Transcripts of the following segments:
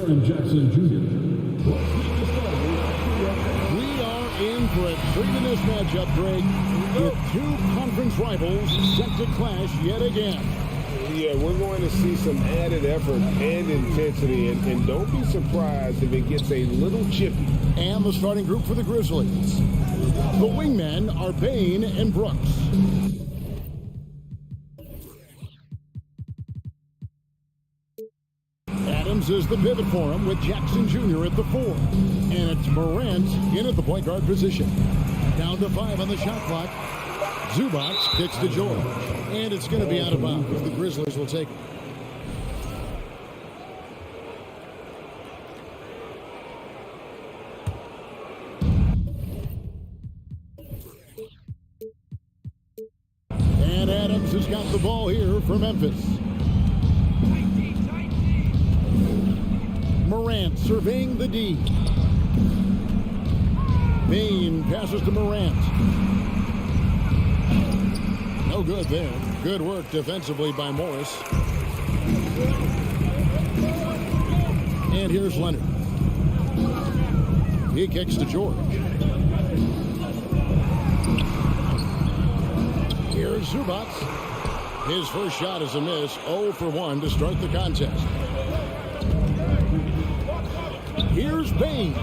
and Jackson Jr. We are in for a treat in this matchup, Greg, with two conference rivals set to clash yet again. Yeah, we're going to see some added effort and intensity, and don't be surprised if it gets a little chippy. And the starting group for the Grizzlies. The wingmen are Bain and Brooks. Adams is the pivot for him with Jackson Jr. at the 4. And it's Morant in at the point guard position. Down to 5 on the shot clock. Zubac kicks to George. And it's going to be out of bounds. The Grizzlies will take it. And Adams has got the ball here for Memphis. Morant surveying the D. Bain passes to Morant. No good there. Good work defensively by Morris. And here's Leonard. He kicks to George. Here's Zubac. His first shot is a miss. 0 for 1 to start the contest. Here's Bain.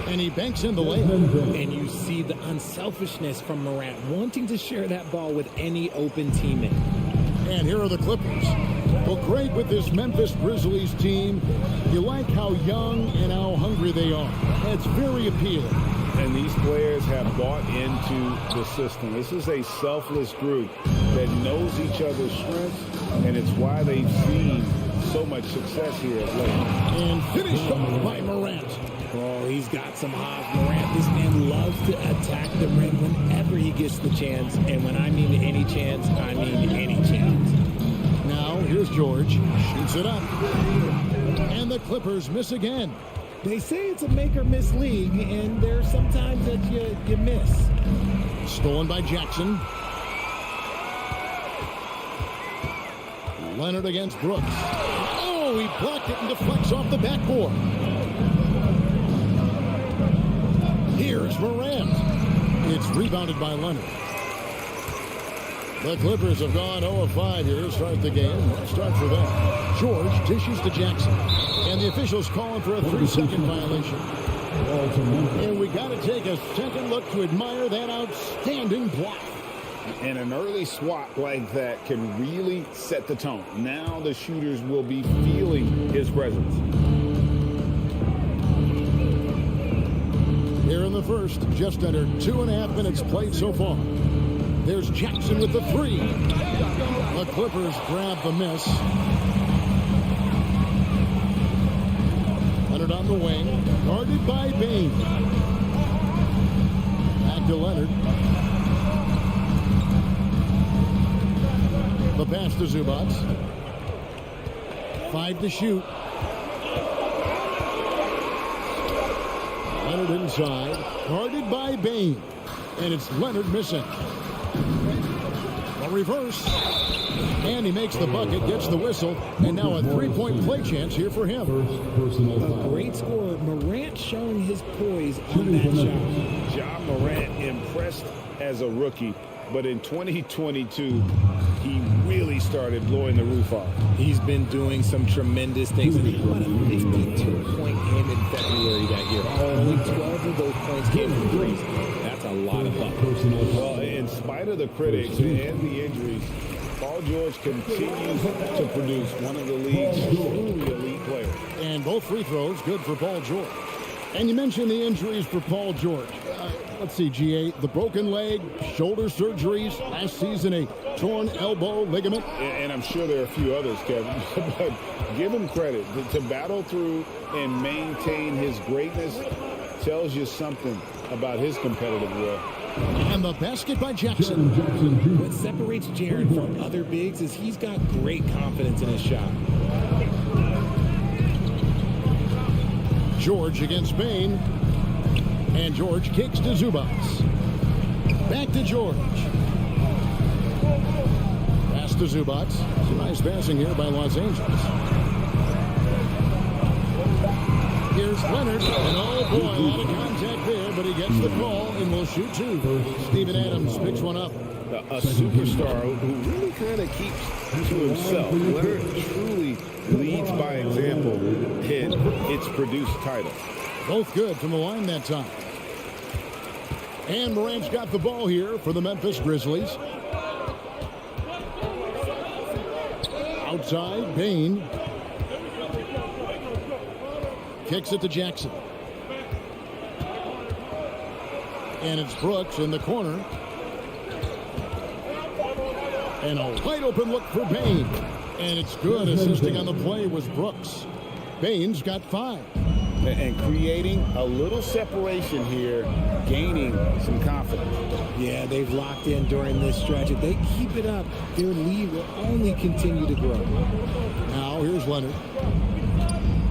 And he banks in the layup. And you see the unselfishness from Morant, wanting to share that ball with any open teammate. And here are the Clippers. Well, Greg, with this Memphis Grizzlies team, you like how young and how hungry they are. It's very appealing. And these players have bought into the system. This is a selfless group that knows each other's strengths, and it's why they've seen so much success here of late. And finished off by Morant. Oh, he's got some hops. Morant, this man loves to attack the rim whenever he gets the chance. And when I mean any chance, I mean any chance. Now, here's George. Shoots it up. And the Clippers miss again. They say it's a make-or-miss league, and there's sometimes that you miss. Stolen by Jackson. Leonard against Brooks. Oh, he blocked it and deflects off the backboard. Here's Morant. It's rebounded by Leonard. The Clippers have gone 0 of 5 here to start the game. Let's start for them. George dishes to Jackson. And the officials calling for a 3-second violation. And we got to take a second look to admire that outstanding block. And an early swat like that can really set the tone. Now the shooters will be feeling his presence. Here in the first, just under 2.5 minutes played so far. There's Jackson with the 3. The Clippers grab the miss. Leonard on the wing, guarded by Bain. Back to Leonard. The pass to Zubac. 5 to shoot. Leonard inside, guarded by Bain. And it's Leonard missing. A reverse. And he makes the bucket, gets the whistle, and now a 3-point play chance here for him. A great scorer. Morant showing his poise on that shot. Ja Morant impressed as a rookie, but in 2022, he really started blowing the roof off. He's been doing some tremendous things. And he had a 52-point game in February that year. Only 12 of those points came from threes. That's a lot of buckets. Well, in spite of the critics and the injuries, Paul George continues to produce one of the league's truly elite players. And both free throws good for Paul George. And you mentioned the injuries for Paul George. Let's see, GA, the broken leg, shoulder surgeries, last season a torn elbow ligament. And I'm sure there are a few others, Kevin, but give him credit. To battle through and maintain his greatness tells you something about his competitive will. And the basket by Jackson. What separates Jaren from other bigs is he's got great confidence in his shot. George against Bain. And George kicks to Zubac. Back to George. Pass to Zubac. Nice passing here by Los Angeles. Here's Leonard, and oh boy, a lot of contact there, but he gets the call and will shoot two. Steven Adams picks one up. A superstar who really kind of keeps to himself. Leonard truly leads by example. It's produced titles. Both good from the line that time. And Morant's got the ball here for the Memphis Grizzlies. Outside, Bain. Kicks it to Jackson. And it's Brooks in the corner. And a wide open look for Bain. And it's good. Assisting on the play was Brooks. Bain's got 5. And creating a little separation here, gaining some confidence. Yeah, they've locked in during this stretch. If they keep it up, their lead will only continue to grow. Now here's Leonard.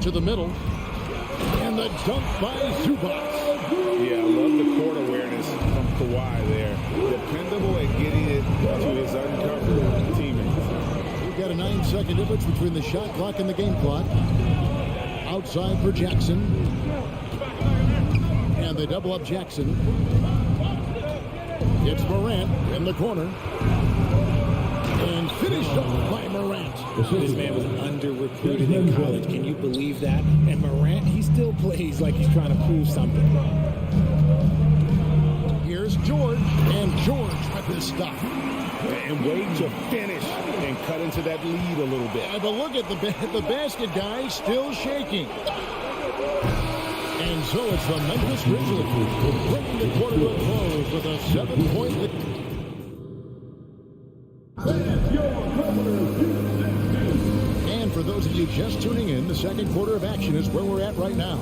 To the middle. And the dunk by Zubac. Yeah, I love the court awareness from Kawhi there. Dependable at getting it to his uncovered teammates. We've got a 9-second difference between the shot clock and the game clock. Outside for Jackson. And they double up Jackson. It's Morant in the corner. And finished off by Morant. This man was under-recruited in college. Can you believe that? And Morant, he still plays like he's trying to prove something. Here's George. And George with his stuff. And wait to finish and cut into that lead a little bit. But look at the basket guy still shaking. And so it's the Memphis Grizzlies bringing the quarter to a close with a 7-point lead. And for those of you just tuning in, the second quarter of action is where we're at right now.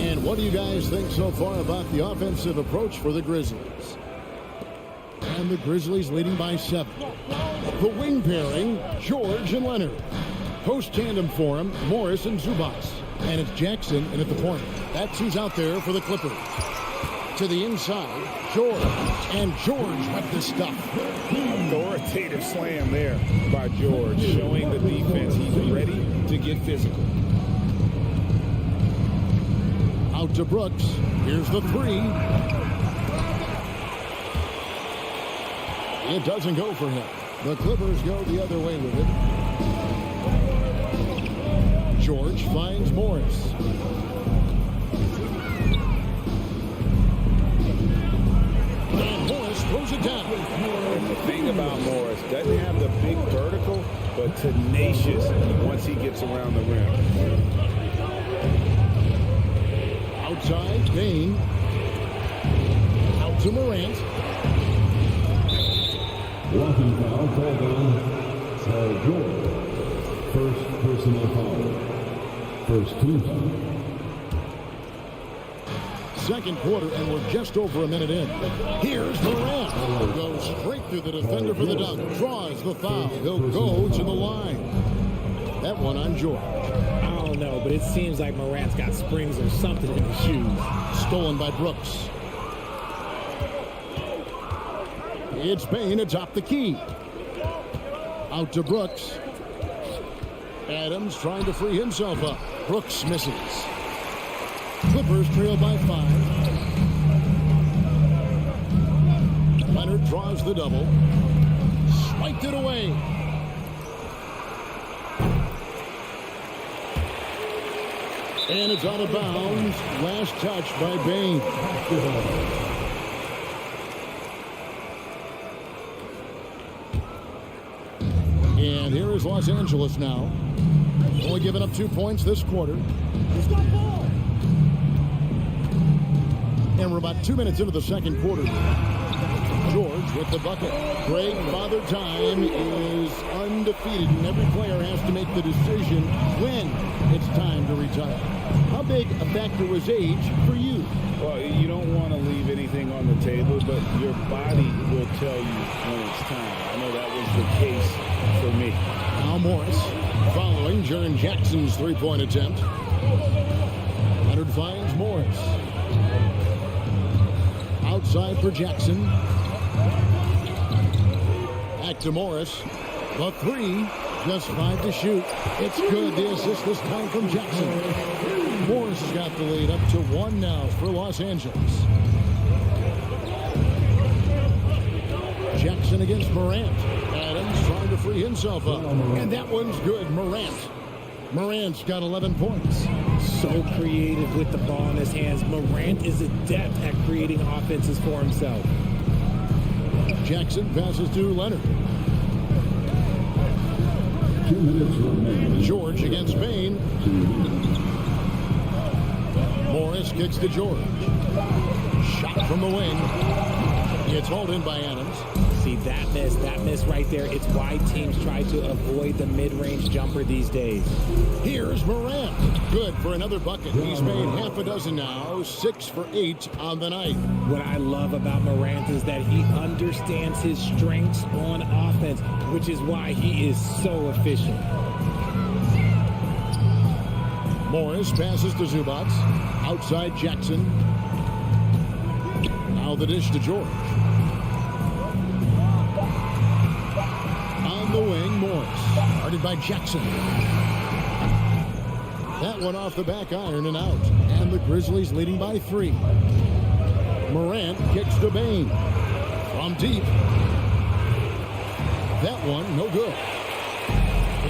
And what do you guys think so far about the offensive approach for the Grizzlies? And the Grizzlies leading by 7. The wing pairing, George and Leonard. Post tandem for him, Morris and Zubac. And it's Jackson in at the point. That's who's out there for the Clippers. To the inside, George. And George with the stuff. Authoritative slam there by George, showing the defense he's ready to get physical. Out to Brooks. Here's the 3. It doesn't go for him. The Clippers go the other way with it. George finds Morris. And Morris throws it down. And the thing about Morris, doesn't have the big vertical, but tenacious once he gets around the rim. Outside, Bain. Out to Morant. Walking foul called on Paul George. First personal foul. First team foul. Second quarter, and we're just over a minute in. Here's Morant. Goes straight through the defender for the dunk. Draws the foul. He'll go to the line. That one on George. I don't know, but it seems like Morant's got springs or something in his shoes. Stolen by Brooks. It's Bain atop the key. Out to Brooks. Adams trying to free himself up. Brooks misses. Clippers trail by 5. Leonard draws the double. Swiped it away. And it's out of bounds. Last touch by Bain. And here is Los Angeles now. Only giving up 2 points this quarter. And we're about 2 minutes into the second quarter. George with the bucket. Greg Father Time is undefeated, and every player has to make the decision when it's time to retire. How big a factor was age for you? Well, you don't want to leave anything on the table, but your body will tell you when it's time. I know that was the case for me. Now Morris following Jaren Jackson's three-point attempt. Leonard finds Morris. Outside for Jackson. Back to Morris. The 3. Just 5 to shoot. It's good. The assist this time from Jackson. Morris has got the lead up to 1 now for Los Angeles. Jackson against Morant. Adams trying to free himself up. And that one's good. Morant's got 11 points. So creative with the ball in his hands. Morant is adept at creating offenses for himself. Jackson passes to Leonard. 2 minutes remaining. George against Bain. Morris kicks to George. Shot from the wing. It's hauled in by Adams. See, that miss right there. It's why teams try to avoid the mid-range jumper these days. Here's Morant. Good for another bucket. He's made half a dozen now. 6 for 8 on the night. What I love about Morant is that he understands his strengths on offense, which is why he is so efficient. Morris passes to Zubats. Outside Jackson. Now the dish to George. On the wing, Morris. Guarded by Jackson. That one off the back iron and out. And the Grizzlies leading by 3. Morant kicks to Bain. From deep. That one, no good.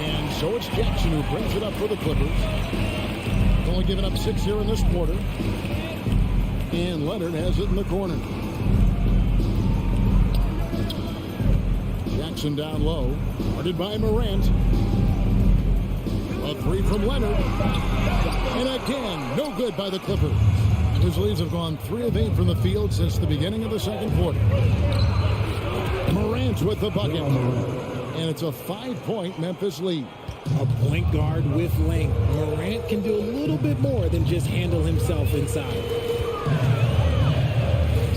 And so it's Jackson who brings it up for the Clippers. Only giving up 6 here in this quarter. And Leonard has it in the corner. Jackson down low. Guarded by Morant. A 3 from Leonard. And again, no good by the Clippers. Grizzlies have gone 3 of 8 from the field since the beginning of the second quarter. Morant with the bucket. And it's a 5-point Memphis lead. A point guard with length. Morant can do a little bit more than just handle himself inside.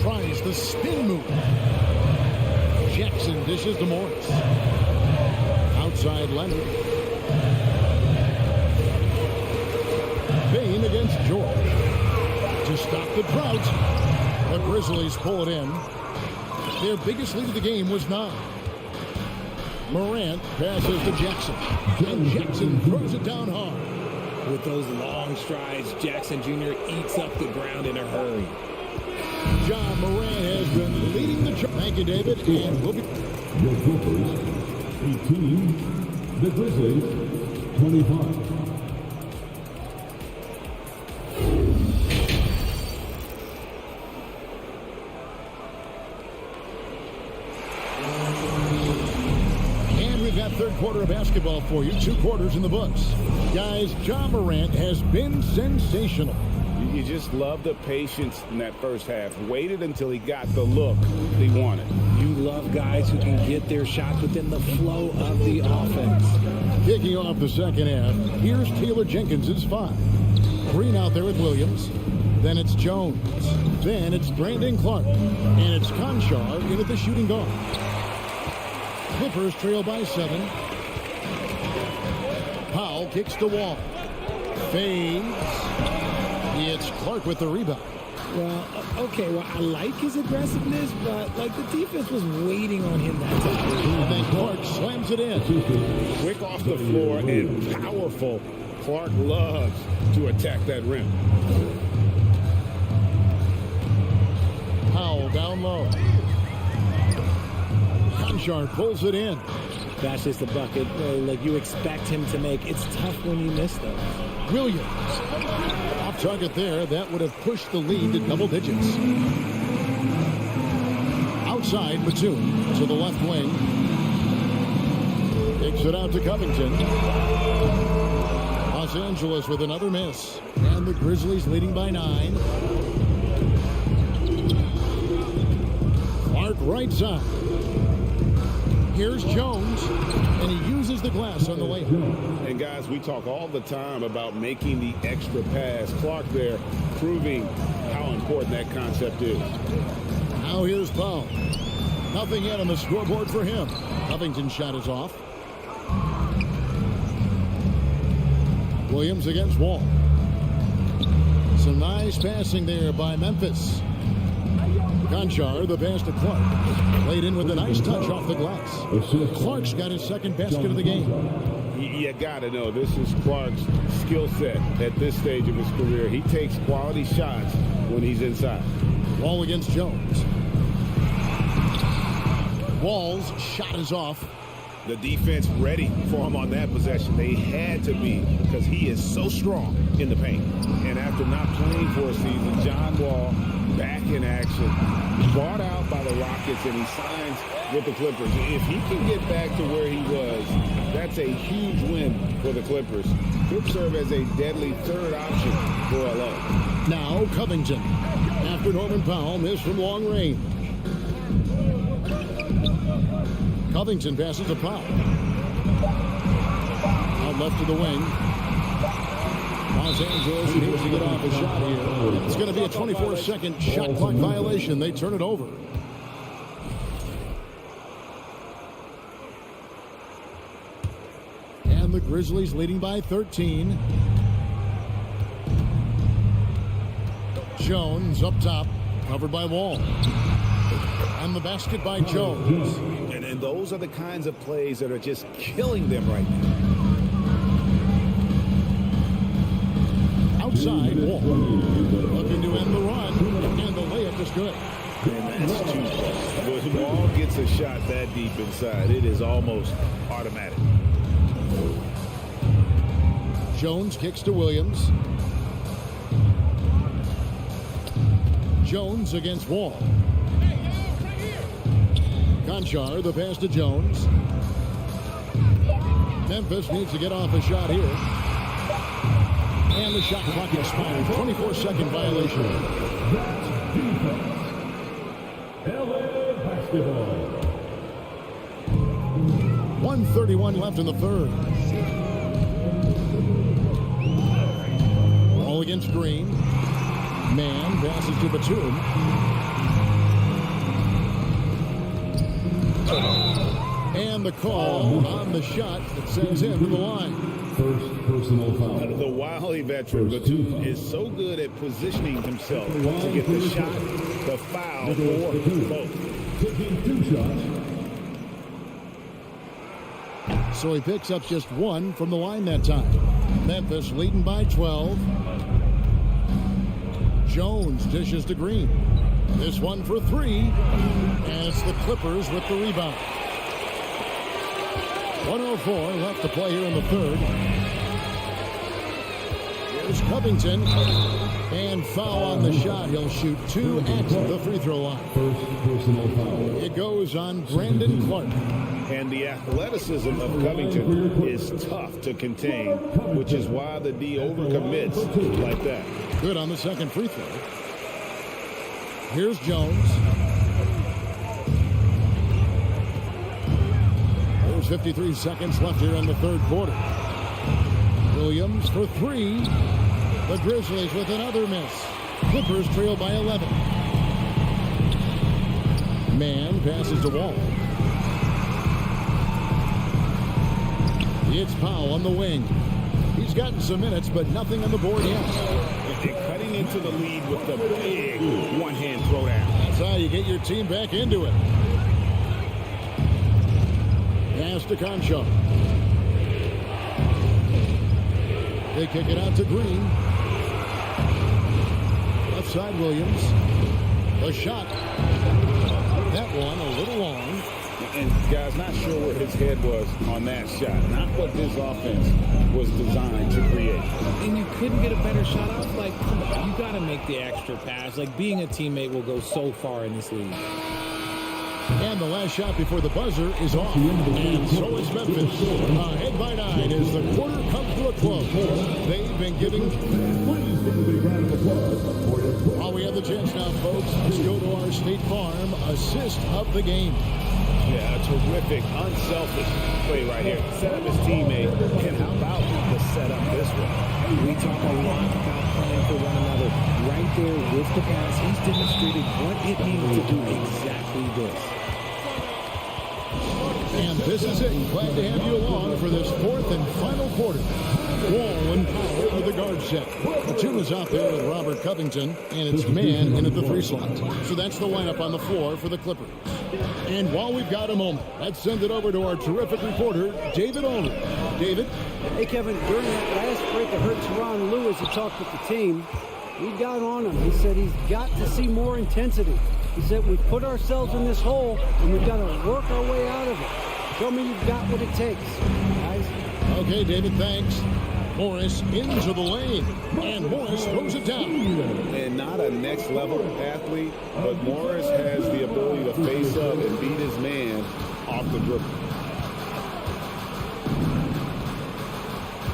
Tries the spin move. Jackson dishes to Morris. Outside Leonard. Bain against George. To stop the drought. The Grizzlies pull it in. Their biggest lead of the game was 9. Morant passes to Jackson. And Jackson throws it down hard. With those long strides, Jackson Jr. eats up the ground in a hurry. John Morant has been leading the charge. Thank you, David. And we'll be... Your Clippers, 18. The Grizzlies, 25. Third quarter of basketball for you. 2 quarters in the books. Guys, John Morant has been sensational. You just love the patience in that first half. Waited until he got the look he wanted. You love guys who can get their shots within the flow of the offense. Kicking off the second half, here's Taylor Jenkins' 5. Green out there with Williams. Then it's Jones. Then it's Brandon Clark. And it's Conchar in at the shooting guard. Clippers trail by 7. Powell kicks the wall. Fades. It's Clark with the rebound. Well, okay, well, I like his aggressiveness, but, like, the defense was waiting on him that time. And then Clark slams it in. Quick off the floor and powerful. Clark loves to attack that rim. Powell down low. Conchar pulls it in. That's just a bucket like you expect him to make. It's tough when you miss those. Williams. Off target there. That would have pushed the lead to double digits. Outside, Batum to the left wing. Takes it out to Covington. Los Angeles with another miss. And the Grizzlies leading by 9. Clark right side. Here's Jones, and he uses the glass on the layup. And guys, we talk all the time about making the extra pass. Clark there proving how important that concept is. Now here's Powell. Nothing yet on the scoreboard for him. Covington's shot is off. Williams against Wall. Some nice passing there by Memphis. Conchar, the pass to Clark. Played in with a nice touch off the glass. Clark's got his second basket of the game. You got to know, this is Clark's skill set at this stage of his career. He takes quality shots when he's inside. Wall against Jones. Wall's shot is off. The defense ready for him on that possession. They had to be, because he is so strong in the paint. And after not playing for a season, John Wall back in action, bought out by the Rockets, and he signs with the Clippers. If he can get back to where he was, that's a huge win for the Clippers. Could serve as a deadly third option for LA. Now Covington. After Norman Powell missed from long range. Covington passes to Powell. Out left to the wing. Los Angeles needs to get off a shot here. It's going to be a 24-second shot clock violation. They turn it over. And the Grizzlies leading by 13. Jones up top, covered by Wall. And the basket by Jones. And those are the kinds of plays that are just killing them right now. Outside, Wall. Looking to end the run. And the layup is good. And that's too close. When Wall gets a shot that deep inside, it is almost automatic. Jones kicks to Williams. Jones against Wall. Conchar, the pass to Jones. Memphis needs to get off a shot here. And the shot clock expired. 24-second violation. LA basketball. 1:31 left in the third. Ball against Green. Man passes to Batum. And the call on the shot that sends him to the line. First personal foul. The wily veteran Batum is so good at positioning himself to get the shot, the foul, or both. Taking 2 shots. So he picks up just one from the line that time. Memphis leading by 12. Jones dishes to Green. This one for 3. And it's the Clippers with the rebound. 1:04 left to play here in the third. Here's Covington. And foul on the shot. He'll shoot 2 at the free throw line. First personal foul. It goes on Brandon Clark. And the athleticism of Covington is tough to contain, which is why the D overcommits like that. Good on the second free throw. Here's Jones. There's 53 seconds left here in the third quarter. Williams for 3. The Grizzlies with another miss. Clippers trail by 11. Man passes to Wall. It's Powell on the wing. He's gotten some minutes, but nothing on the board yet. They're cutting into the lead with the big one-hand throwdown. That's how you get your team back into it. Pass to Conchar. They kick it out to Green. Left side Williams. The shot. That one a little long. And guys, not sure where his head was on that shot. Not what this offense was designed to create. And you couldn't get a better shot off? Like, come on, you got to make the extra pass. Like, being a teammate will go so far in this league. And the last shot before the buzzer is off. And so is Memphis. Ahead by 9 as the quarter comes to a close. They've been giving... While we have the chance now, folks, let's go to our State Farm assist of the game. Yeah, a terrific, unselfish play right here. Set up his teammate, and how about the setup this way? We talk a lot about playing for one another. Right there with the pass, he's demonstrated what it means to do exactly this. And this is it. Glad to have you along for this fourth and final quarter. Wall and Powell are the guard set. The tune is out there with Robert Covington, and it's man in at the 3 slot. So that's the lineup on the floor for the Clippers. And while we've got a moment, let's send it over to our terrific reporter, David Aldridge. David? Hey, Kevin, during that last break, I heard Teron Lewis, who talked with the team. He got on him. He said he's got to see more intensity. He said we've put ourselves in this hole, and we've got to work our way out of it. Show me you've got what it takes, guys. Okay, David, thanks. Morris into the lane, and Morris throws it down. And not a next-level athlete, but Morris has the ability to face up and beat his man off the dribble.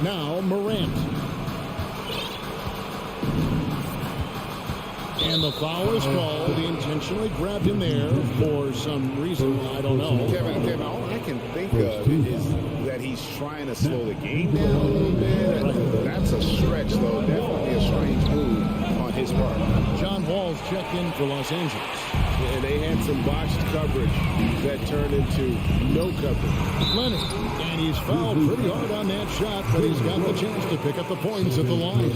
Now Morant. And the foul is called. He intentionally grabbed him there for some reason. I don't know. Kevin, all I can think of is that he's trying to slow the game down a little bit. That's a stretch, though. Definitely a strange move on his part. John Wall's checked in for Los Angeles. And they had some botched coverage that turned into no coverage. Leonard, and he's fouled pretty hard on that shot, but he's got the chance to pick up the points at the line.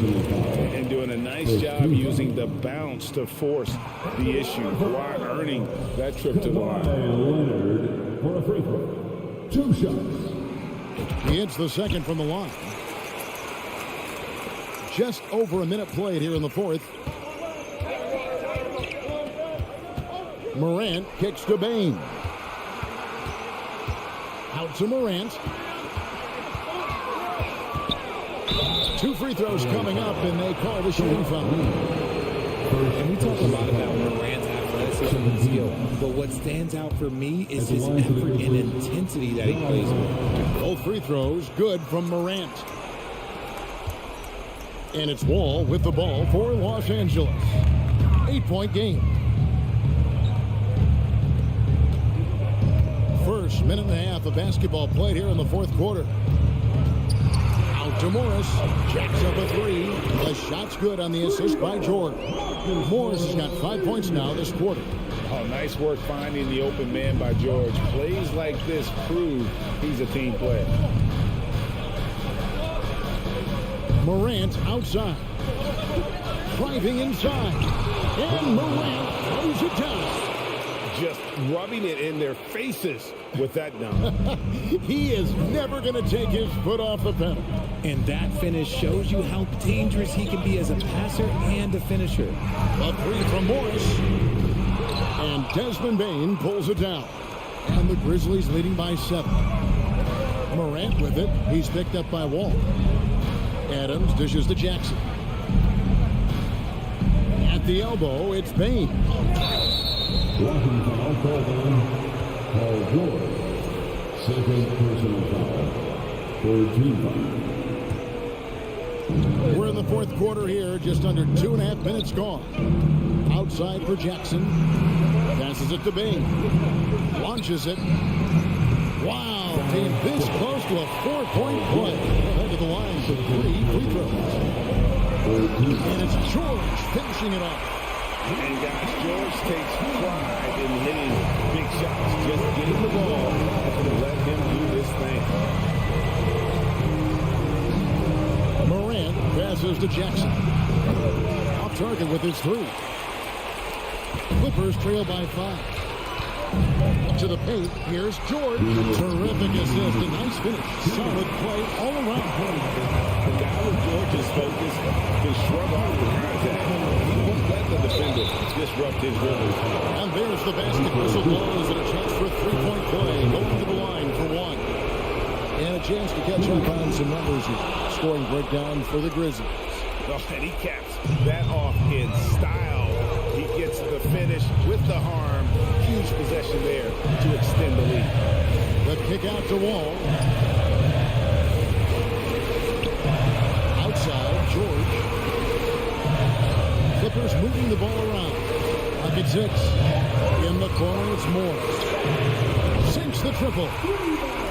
And doing a nice job using the bounce to force the issue while earning that trip to the line. Leonard for a free throw. 2 shots. He hits the second from the line. Just over a minute played here in the fourth. Morant kicks to Bain. Out to Morant. 2 free throws coming up, and they call the shooting foul. And we talk a lot about Morant's athleticism and skill, but what stands out for me is his effort and intensity that he plays with. Both free throws good from Morant. And it's Wall with the ball for Los Angeles. 8-point game. First minute and a half of basketball played here in the fourth quarter. Out to Morris. Jacks up a 3. The shot's good on the assist by George. Morris has got 5 points now this quarter. Oh, nice work finding the open man by George. Plays like this prove he's a team player. Morant outside. Driving inside. And Morant throws it down. Just rubbing it in their faces with that dunk. He is never going to take his foot off the pedal. And that finish shows you how dangerous he can be as a passer and a finisher. A 3 from Morris. And Desmond Bain pulls it down. And the Grizzlies leading by 7. Morant with it. He's picked up by Wall. Adams dishes to Jackson. At the elbow, it's Bain. Blocking foul called on Paul George. Second personal foul. 3rd team foul. We're in the fourth quarter here. Just under 2.5 minutes gone. Outside for Jackson. Passes it to Bain. Launches it. Wow, came this close to a 4-point play. Head to the line for 3 free throws. And it's George finishing it off. And guys, George takes pride in hitting big shots. Just getting the ball and let him do this thing. Morant passes to Jackson. Off target with his 3. Clippers trail by 5. To the paint, here's George. Terrific assist, a nice finish. Solid play all around. The guy with George's focus can shrug off the contact. He won't let the defender disrupt his rhythm. And there's the basket whistle blows and a chance for a 3-point play. Going to the line for 1. And a chance to catch up on some numbers here. Scoring breakdown for the Grizzlies. Oh, and he caps that off in style. He gets the finish with the arm. Huge possession there to extend the lead. The kick out to Wall. Outside, George. Clippers moving the ball around. Pocket 6. In the corner, it's Morris. Sinks the triple.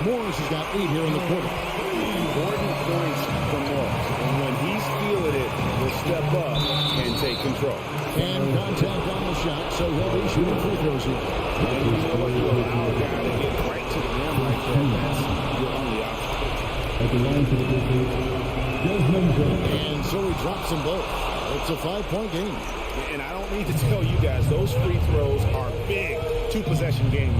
Morris has got 8 here in the quarter. Important points from Morris. And when he's feeling it, he'll step up and take control. And contact on the shot, so he'll be shooting free throws here. And you know what? You allow a guy to get right to the rim like at the line for the Grizzlies, Desmond Jones. And so he drops them both. It's a 5-point game. And I don't need to tell you guys, those free throws are big two-possession game.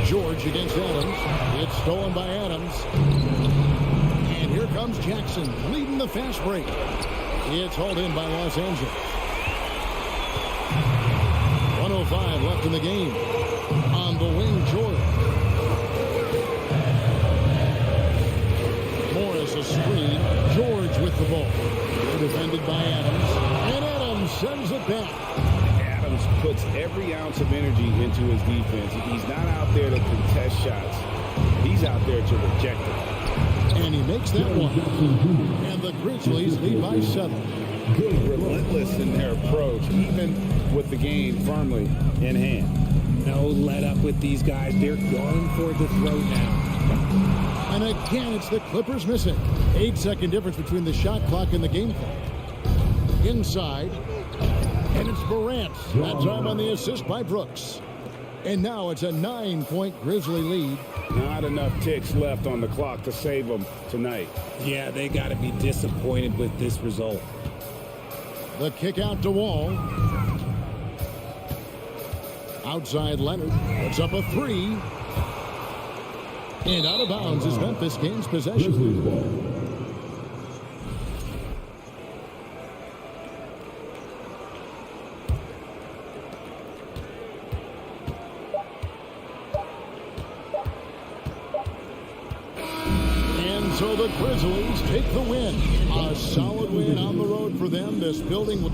George against Adams. It's stolen by Adams. And here comes Jackson leading the fast break. It's hauled in by Los Angeles. 1:05 left in the game. On the wing, George. Morris a screen. George with the ball. They're defended by Adams. And Adams sends it back. Adams puts every ounce of energy into his defense. He's not out there to contest shots. He's out there to reject it. And he makes that one. And the Grizzlies lead by 7. Relentless in their approach, even with the game firmly in hand. No let up with these guys. They're going for the throat now. And again, it's the Clippers missing. 8-second difference between the shot clock and the game clock. Inside. And it's Morant. That time on the assist by Brooks. And now it's a 9-point Grizzly lead. Not enough ticks left on the clock to save them tonight. Yeah, they got to be disappointed with this result. The kick out to Wall. Outside Leonard. Puts up a 3. And out of bounds as Memphis gains possession. Grizzlies ball. And so the Grizzlies take the win. A solid win on the road for them. This building will...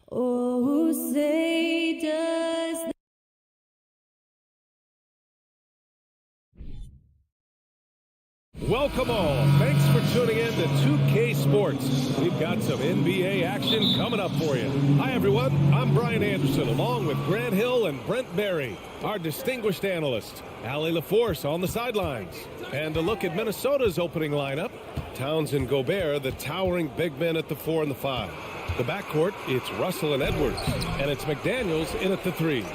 Oh, say does Welcome all. Thanks for tuning in to 2K Sports. We've got some NBA action coming up for you. Hi, everyone. I'm Brian Anderson, along with Grant Hill and Brent Berry, our distinguished analyst. Allie LaForce on the sidelines. And a look at Minnesota's opening lineup. Towns and Gobert, the towering big men at the 4 and the 5. The backcourt, it's Russell and Edwards. And it's McDaniels in at the 3.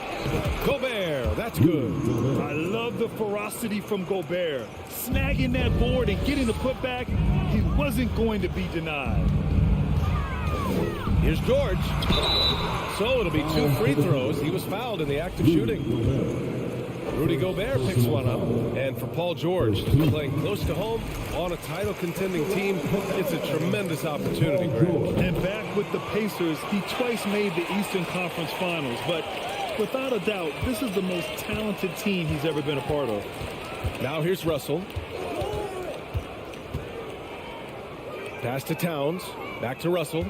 Gobert, that's good. I love the ferocity from Gobert. Snagging that board and getting the putback, he wasn't going to be denied. Here's George. So it'll be 2 free throws. He was fouled in the act of shooting. Rudy Gobert picks one up. And for Paul George, playing close to home on a title-contending team, it's a tremendous opportunity, Grant. And back with the Pacers, he twice made the Eastern Conference Finals. But without a doubt, this is the most talented team he's ever been a part of. Now here's Russell. Pass to Towns. Back to Russell.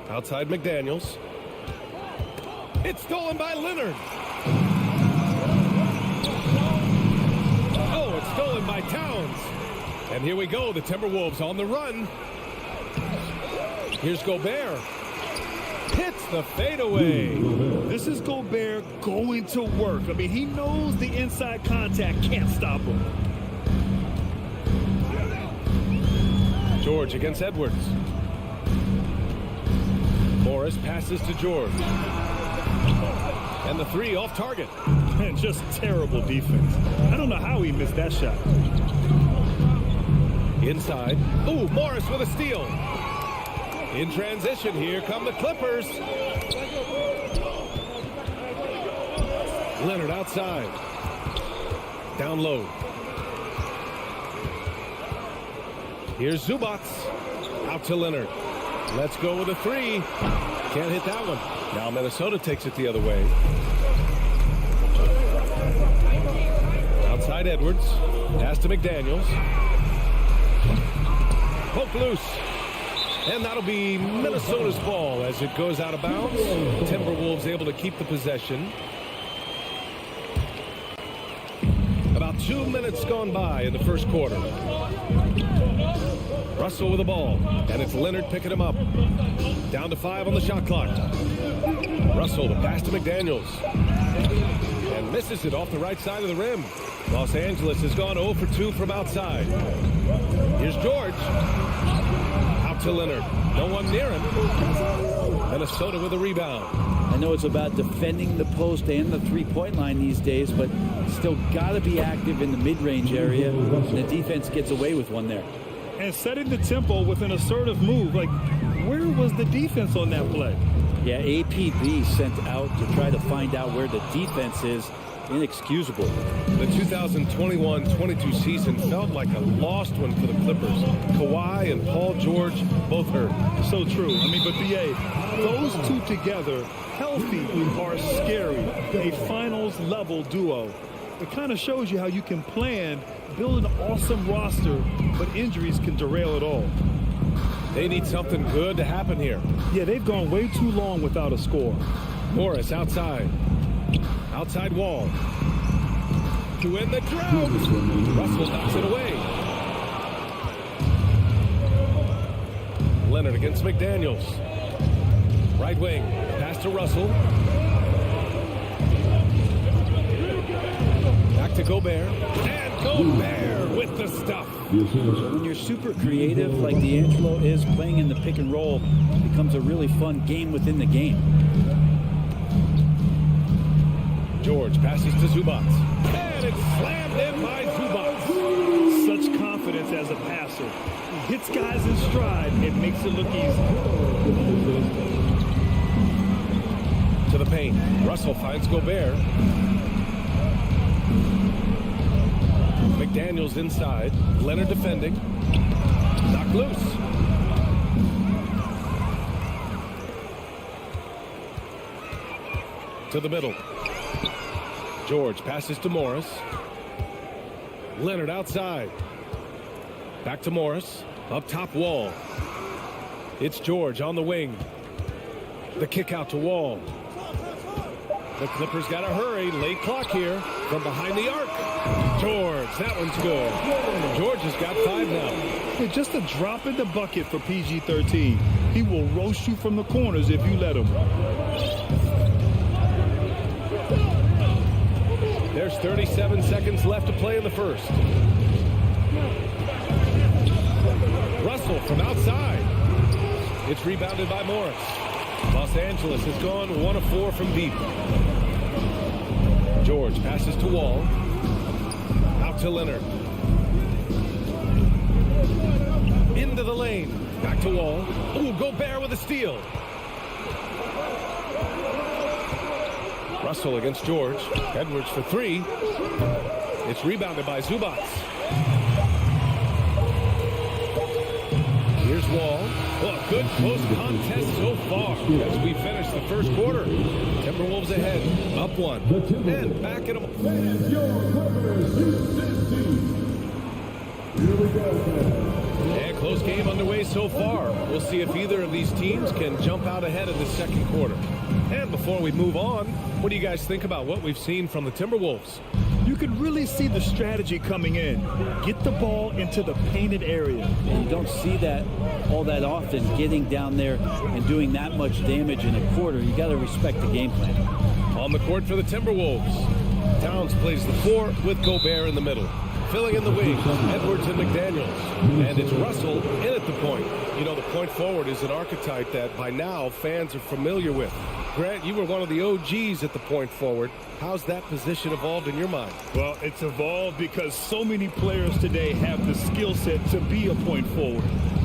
Outside McDaniels. It's stolen by Leonard. Oh, it's stolen by Towns. And here we go. The Timberwolves on the run. Here's Gobert. Hits the fadeaway. This is Gobert going to work. I mean, he knows the inside contact can't stop him. George against Edwards. Morris passes to George. And the 3 off target. And just terrible defense. I don't know how he missed that shot. Inside. Ooh, Morris with a steal. In transition, here come the Clippers. Leonard outside. Down low. Here's Zubats. Out to Leonard. Let's go with a three. Can't hit that one. Now Minnesota takes it the other way. Outside Edwards. Pass to McDaniels. Poke loose. And that'll be Minnesota's ball as it goes out of bounds. Timberwolves able to keep the possession. About 2 minutes gone by in the first quarter. Russell with the ball, and it's Leonard picking him up. Down to 5 on the shot clock. Russell, the pass to McDaniels. And misses it off the right side of the rim. Los Angeles has gone 0 for 2 from outside. Here's George. Out to Leonard. No one near him. Minnesota with a rebound. I know it's about defending the post and the three-point line these days, but still got to be active in the mid-range area. And the defense gets away with one there. And setting the tempo with an assertive move. Like, where was the defense on that play? Yeah, APB sent out to try to find out where the defense is. Inexcusable. The 2021-22 season felt like a lost one for the Clippers. Kawhi and Paul George both hurt. So true. I mean, but BA, those two together, healthy, are scary. A finals-level duo. It kind of shows you how you can plan, build an awesome roster, but injuries can derail it all. They need something good to happen here. Yeah, they've gone way too long without a score. Morris outside. Outside wall. To end the drought. Russell knocks it away. Leonard against McDaniels. Right wing. Pass to Russell. Back to Gobert. And Gobert with the stuff. When you're super creative like D'Angelo is, playing in the pick and roll becomes a really fun game within the game. George passes to Zubats. And it's slammed in by Zubats. Such confidence as a passer. He hits guys in stride and makes it look easy. To the paint. Russell finds Gobert. McDaniels inside. Leonard defending. Knocked loose. To the middle. George passes to Morris. Leonard outside. Back to Morris. Up top Wall. It's George on the wing. The kick out to Wall. The Clippers got to hurry. Late clock here from behind the arc. George, that one's good. George has got 5 now. Yeah, just a drop in the bucket for PG-13. He will roast you from the corners if you let him. There's 37 seconds left to play in the first. Russell from outside. It's rebounded by Morris. Los Angeles has gone 1 of 4 from deep. George passes to Wall. Out to Leonard. Into the lane. Back to Wall. Ooh, Gobert with a steal. Russell against George. Edwards for 3. It's rebounded by Zubats. Here's Wall. Oh, good close contest so far as we finish the first quarter. Timberwolves ahead, up 1. And back at them. And your Clippers Houston team. Here we go. And close game underway so far. We'll see if either of these teams can jump out ahead in the second quarter. And before we move on, what do you guys think about what we've seen from the Timberwolves? You can really see the strategy coming in. Get the ball into the painted area. And you don't see that all that often, getting down there and doing that much damage in a quarter. You got to respect the game plan. On the court for the Timberwolves, Towns plays the 4 with Gobert in the middle. Filling in the wings, Edwards and McDaniels. And it's Russell in at the point. You know, the point forward is an archetype that by now fans are familiar with. Grant, you were one of the OGs at the point forward. How's that position evolved in your mind? Well, it's evolved because so many players today have the skill set to be a point forward.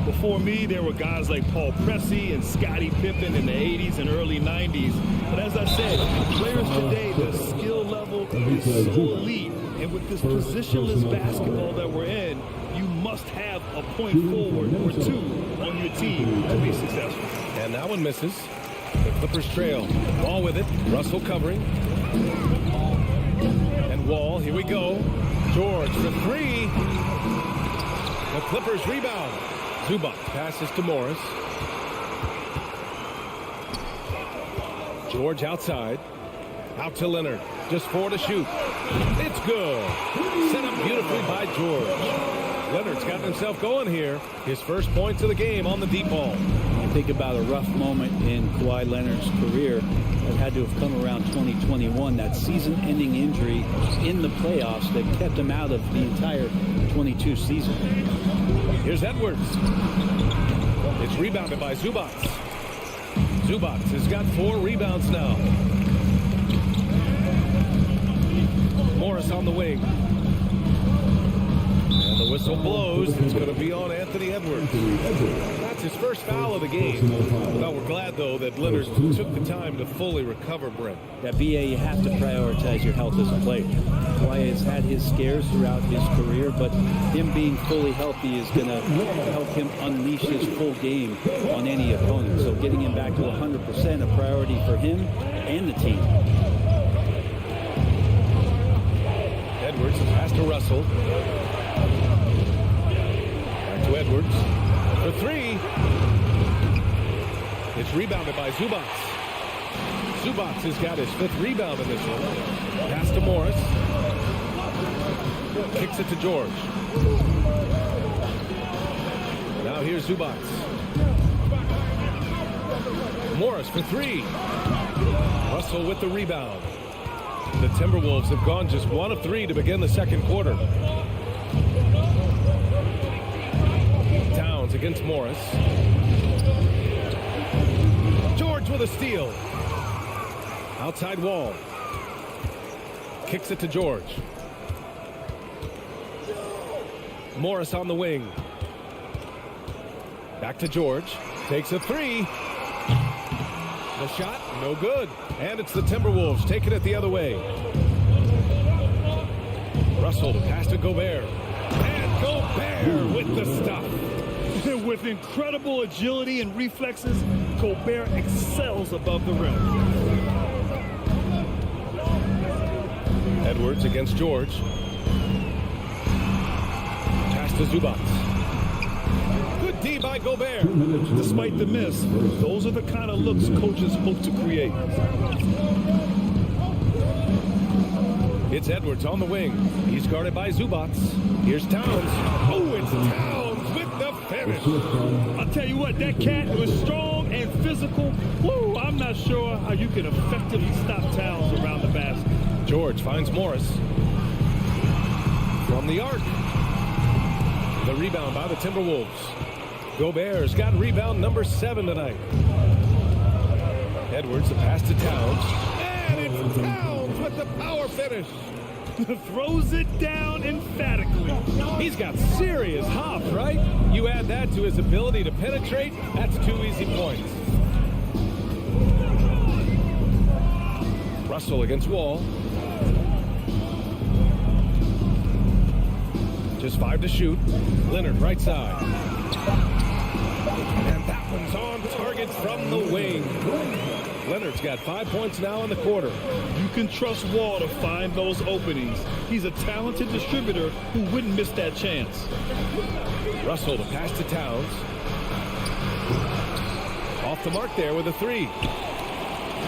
Before me, there were guys like Paul Pressey and Scottie Pippen in the 80s and early 90s. But as I said, players today, the skill level is so elite. And with this positionless basketball that we're in, you must have a point forward or two on your team to be successful. And that one misses. The Clippers trail. Wall with it. Russell covering. And Wall, here we go. George for three. The Clippers rebound. Zubac passes to Morris. George outside. Out to Leonard. Just 4 to shoot. It's good. Set up beautifully by George. Leonard's gotten himself going here. His first points of the game on the deep ball. You think about a rough moment in Kawhi Leonard's career that had to have come around 2021, that season-ending injury in the playoffs that kept him out of the entire 22 season. Here's Edwards. It's rebounded by Zubac. Zubac has got 4 rebounds now. Morris on the wing. And the whistle blows. It's going to be on Anthony Edwards. That's his first foul of the game. Well, we're glad, though, that Leonard took the time to fully recover, Brent. That BA, you have to prioritize your health as a player. Kawhi has had his scares throughout his career, but him being fully healthy is going to help him unleash his full game on any opponent. So getting him back to 100%, a priority for him and the team. Edwards pass to Russell. Back to Edwards. For 3. It's rebounded by Zubac. Zubac has got his 5th rebound in this one. Pass to Morris. Kicks it to George. Now here's Zubac. Morris for 3. Russell with the rebound. The Timberwolves have gone just 1 of 3 to begin the second quarter. Towns against Morris. George with a steal. Outside Wall. Kicks it to George. Morris on the wing. Back to George. Takes a 3. The shot, no good. And it's the Timberwolves taking it the other way. Russell to pass to Gobert. And Gobert with the stuff. With incredible agility and reflexes, Gobert excels above the rim. Edwards against George. Pass to Zubac. Good D by Gobert. Despite the miss, those are the kind of looks coaches hope to create. It's Edwards on the wing. He's guarded by Zubac. Here's Towns. Oh, it's Towns with the finish. I'll tell you what, that cat was strong and physical. Woo, I'm not sure how you can effectively stop Towns around the basket. George finds Morris. From the arc. The rebound by the Timberwolves. Gobert's got rebound number 7 tonight. Edwards, the pass to Towns. And it's Towns with the power finish. Throws it down emphatically. He's got serious hop, right? You add that to his ability to penetrate, that's 2 easy points. Russell against Wall. Just 5 to shoot. Leonard right side. And that one's on target from the wing. Leonard's got 5 points now in the quarter. You can trust Wall to find those openings. He's a talented distributor who wouldn't miss that chance. Russell to pass to Towns. Off the mark there with a 3.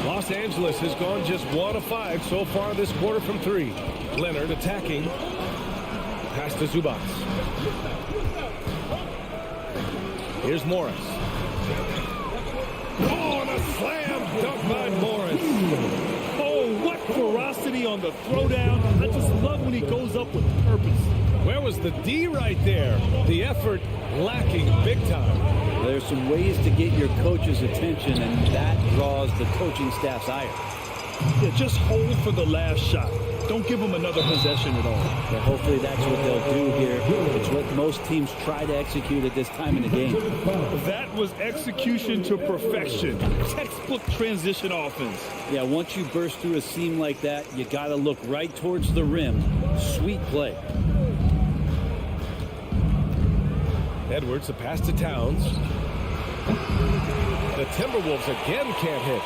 Los Angeles has gone just 1 of 5 so far this quarter from 3. Leonard attacking. Pass to Zubac. Here's Morris. Oh, and a slam dunk by Morris. Oh, what ferocity on the throwdown. I just love when he goes up with purpose. Where was the D right there? The effort lacking big time. There's some ways to get your coach's attention, and that draws the coaching staff's ire. Yeah, just hold for the last shot. Don't give them another possession at all. Yeah, hopefully that's what they'll do here. It's what most teams try to execute at this time in the game. That was execution to perfection. Textbook transition offense. Yeah, once you burst through a seam like that, you got to look right towards the rim. Sweet play. Edwards, a pass to Towns. The Timberwolves again can't hit.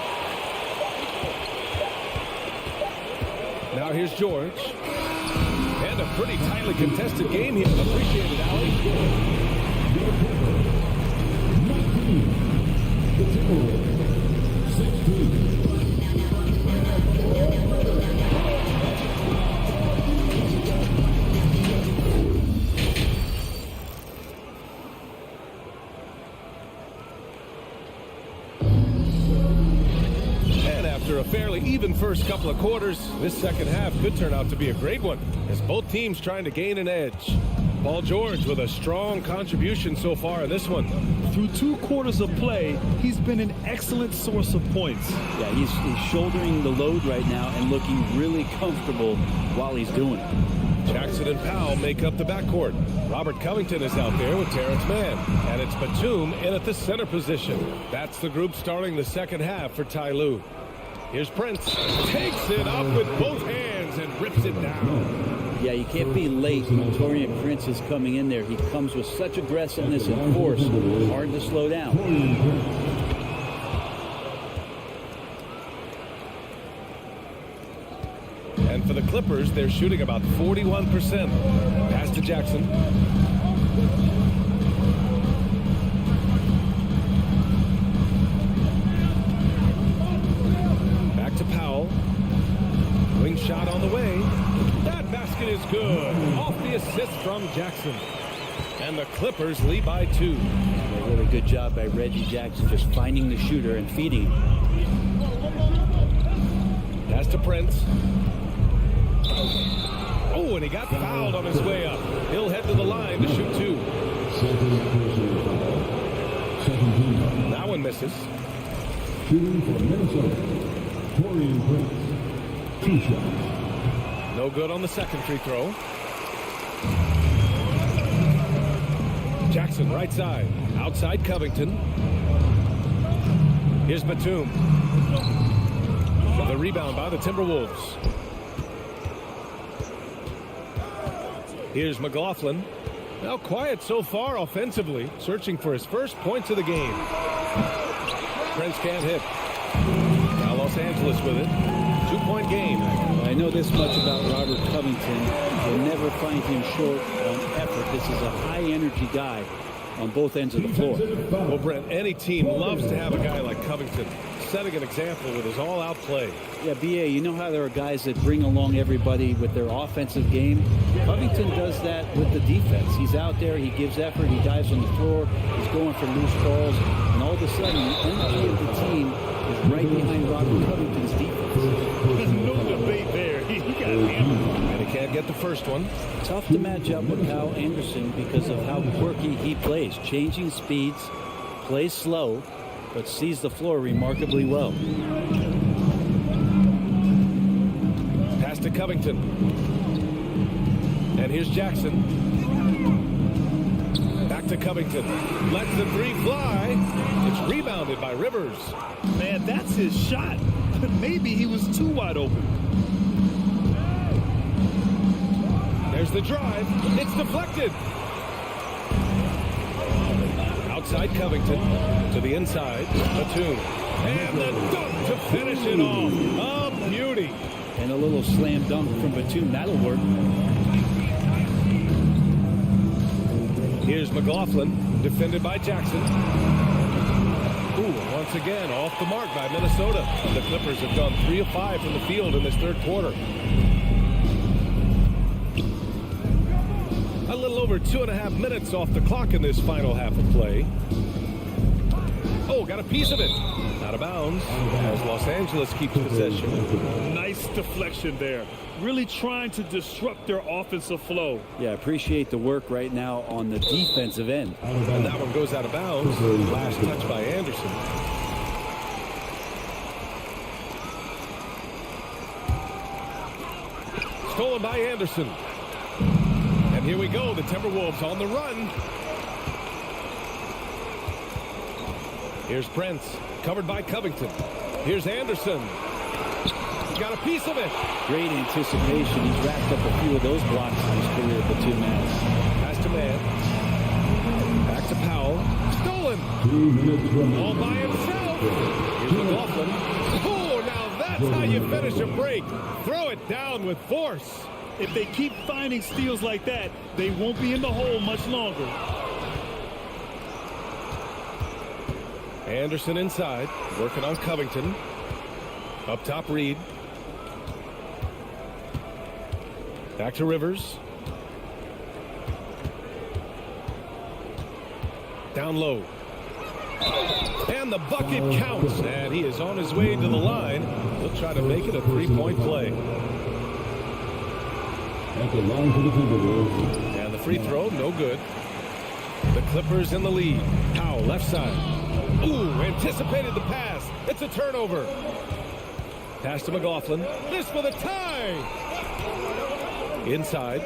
Now here's George. And a pretty tightly contested game here. Appreciate it, Allie. The Timberwolves, 16. After a fairly even first couple of quarters, this second half could turn out to be a great one as both teams trying to gain an edge. Paul George with a strong contribution so far in this one. Through 2 quarters of play, he's been an excellent source of points. Yeah, he's shouldering the load right now and looking really comfortable while he's doing it. Jackson and Powell make up the backcourt. Robert Covington is out there with Terrence Mann. And it's Batum in at the center position. That's the group starting the second half for Ty Lue. Here's Prince. Takes it up with both hands and rips it down. Yeah, you can't be late when Taurean Prince is coming in there. He comes with such aggressiveness and force. Hard to slow down. And for the Clippers, they're shooting about 41%. Pass to Jackson. Back to Powell. Wing shot on the way. That basket is good. Off the assist from Jackson. And the Clippers lead by 2. A really good job by Reggie Jackson just finding the shooter and feeding him. Pass to Prince. Oh, and he got fouled on his way up. He'll head to the line to shoot 2. That one misses. Shooting for Minnesota, Taurean Prince, 2 shots. No good on the second free throw. Jackson right side. Outside Covington. Here's Batum. The rebound by the Timberwolves. Here's McLaughlin. Now quiet so far offensively. Searching for his first points of the game. Prince can't hit. Now Los Angeles with it. 2-point game. I know this much about Robert Covington. You'll never find him short on effort. This is a high-energy guy on both ends of the floor. Well, Brent, any team loves to have a guy like Covington setting an example with his all-out play. Yeah, B.A., you know how there are guys that bring along everybody with their offensive game? Covington does that with the defense. He's out there, he gives effort, he dives on the floor, he's going for loose balls, and all of a sudden, the energy of the team is right behind Robert Covington's defense. There's no debate there. He got hammered. And he can't get the first one. Tough to match up with Kyle Anderson because of how quirky he plays. Changing speeds, plays slow, but sees the floor remarkably well. Pass to Covington. And here's Jackson. Back to Covington. Lets the 3 fly. It's rebounded by Rivers. Man, that's his shot. Maybe he was too wide open. There's the drive. It's deflected. Outside Covington. To the inside. Batum. And the dunk to finish it off. A beauty. And a little slam dunk from Batum. That'll work. Here's McLaughlin. Defended by Jackson. Ooh, once again, off the mark by Minnesota. The Clippers have gone 3 of 5 from the field in this third quarter. A little over 2.5 minutes off the clock in this final half of play. Oh, got a piece of it. Out of bounds as Los Angeles keeps possession. Nice deflection there. Really trying to disrupt their offensive flow. Yeah, appreciate the work right now on the defensive end. And that one goes out of bounds. Last touch by Anderson. stolen by Anderson. And here we go, the Timberwolves on the run. Here's Prince, covered by Covington. Here's Anderson. He's got a piece of it. Great anticipation. He's racked up a few of those blocks in his career for 2 minutes. Pass to man. Back to Powell. Stolen. 2 minutes remaining. All by himself. Here's McLaughlin. Oh, now that's how you finish a break. Throw it down with force. If they keep finding steals like that, they won't be in the hole much longer. Anderson inside, working on Covington. Up top, Reed. Back to Rivers. Down low. And the bucket counts. And he is on his way to the line. He'll try to make it a 3-point play. At the line for the Timberwolves. And the free throw, no good. The Clippers in the lead. Powell, left side. Ooh, anticipated the pass. It's a turnover. Pass to McLaughlin. This for the tie. Inside.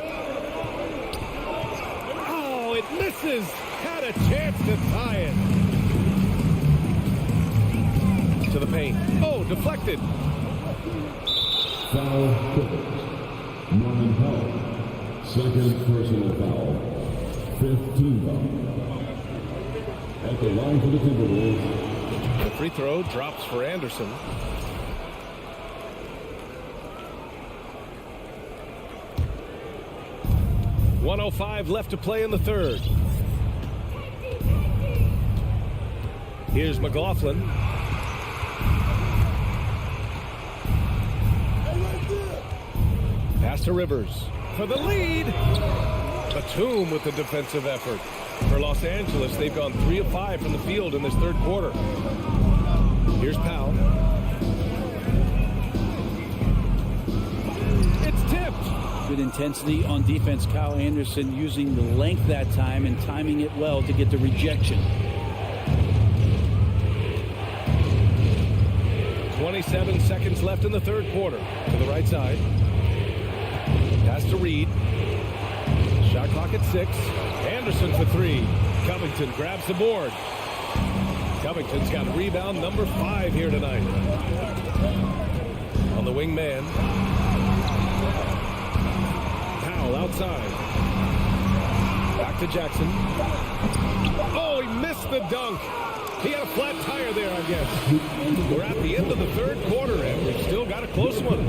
Oh, it misses. Had a chance to tie it. To the paint. Oh, deflected. Foul Clippers. Norman Powell. Second personal foul. 5th team foul. At the line for the Timberwolves. The free throw drops for Anderson. .105 left to play in the third. Here's McLaughlin. Pass to Rivers for the lead. Batum with the defensive effort. For Los Angeles, they've gone 3 of 5 from the field in this third quarter. Here's Powell. It's tipped. Good intensity on defense. Kyle Anderson using the length that time and timing it well to get the rejection. 27 seconds left in the third quarter. To the right side. Pass to Reed. Shot clock at 6. Anderson for 3. Covington grabs the board. Covington's got rebound number 5 here tonight. On the wing man. Powell outside. Back to Jackson. Oh, he missed the dunk. He had a flat tire there, I guess. We're at the end of the third quarter, and we've still got a close one.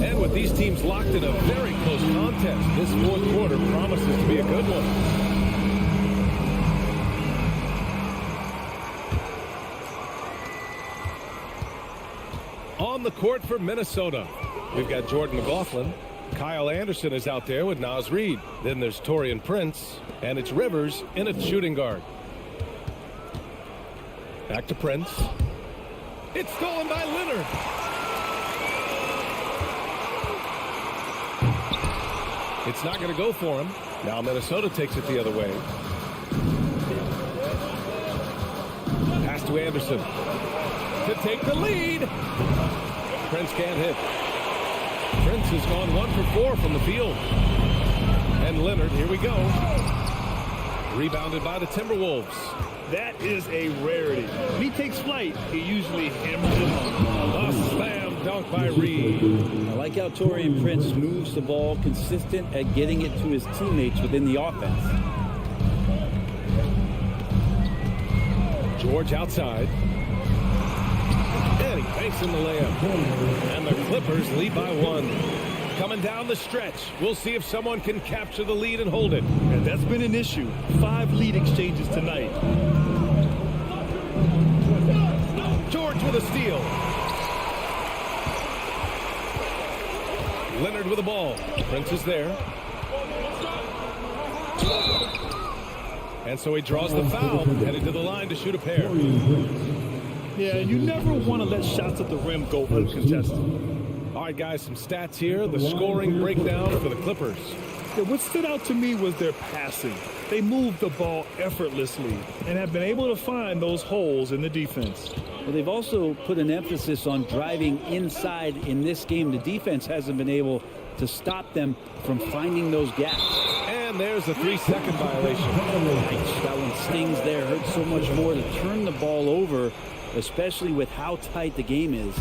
And with these teams locked in a very close contest, this fourth quarter promises to be a good one. On the court for Minnesota, we've got Jordan McLaughlin. Kyle Anderson is out there with Naz Reid. Then there's Taurean Prince, and it's Rivers in at shooting guard. Back to Prince. It's stolen by Leonard. It's not going to go for him. Now Minnesota takes it the other way. Pass to Anderson to take the lead. Prince can't hit. Prince has gone 1 for 4 from the field. And Leonard, here we go. Rebounded by the Timberwolves. That is a rarity. When he takes flight, he usually hammers it home. A slam dunk by Reed. I like how Taurean Prince moves the ball, consistent at getting it to his teammates within the offense. George outside. And he banks in the layup. And the Clippers lead by 1. Coming down the stretch. We'll see if someone can capture the lead and hold it. And that's been an issue. 5 lead exchanges tonight. George with a steal. Leonard with the ball. Prince is there. And so he draws the foul, headed to the line to shoot a pair. Yeah, you never want to let shots at the rim go uncontested. All right, guys, some stats here. The scoring breakdown for the Clippers. What stood out to me was their passing. They moved the ball effortlessly and have been able to find those holes in the defense. Well, they've also put an emphasis on driving inside in this game. The defense hasn't been able to stop them from finding those gaps. And there's a 3-second violation. Nice. That one stings there. Hurts so much more to turn the ball over, especially with how tight the game is.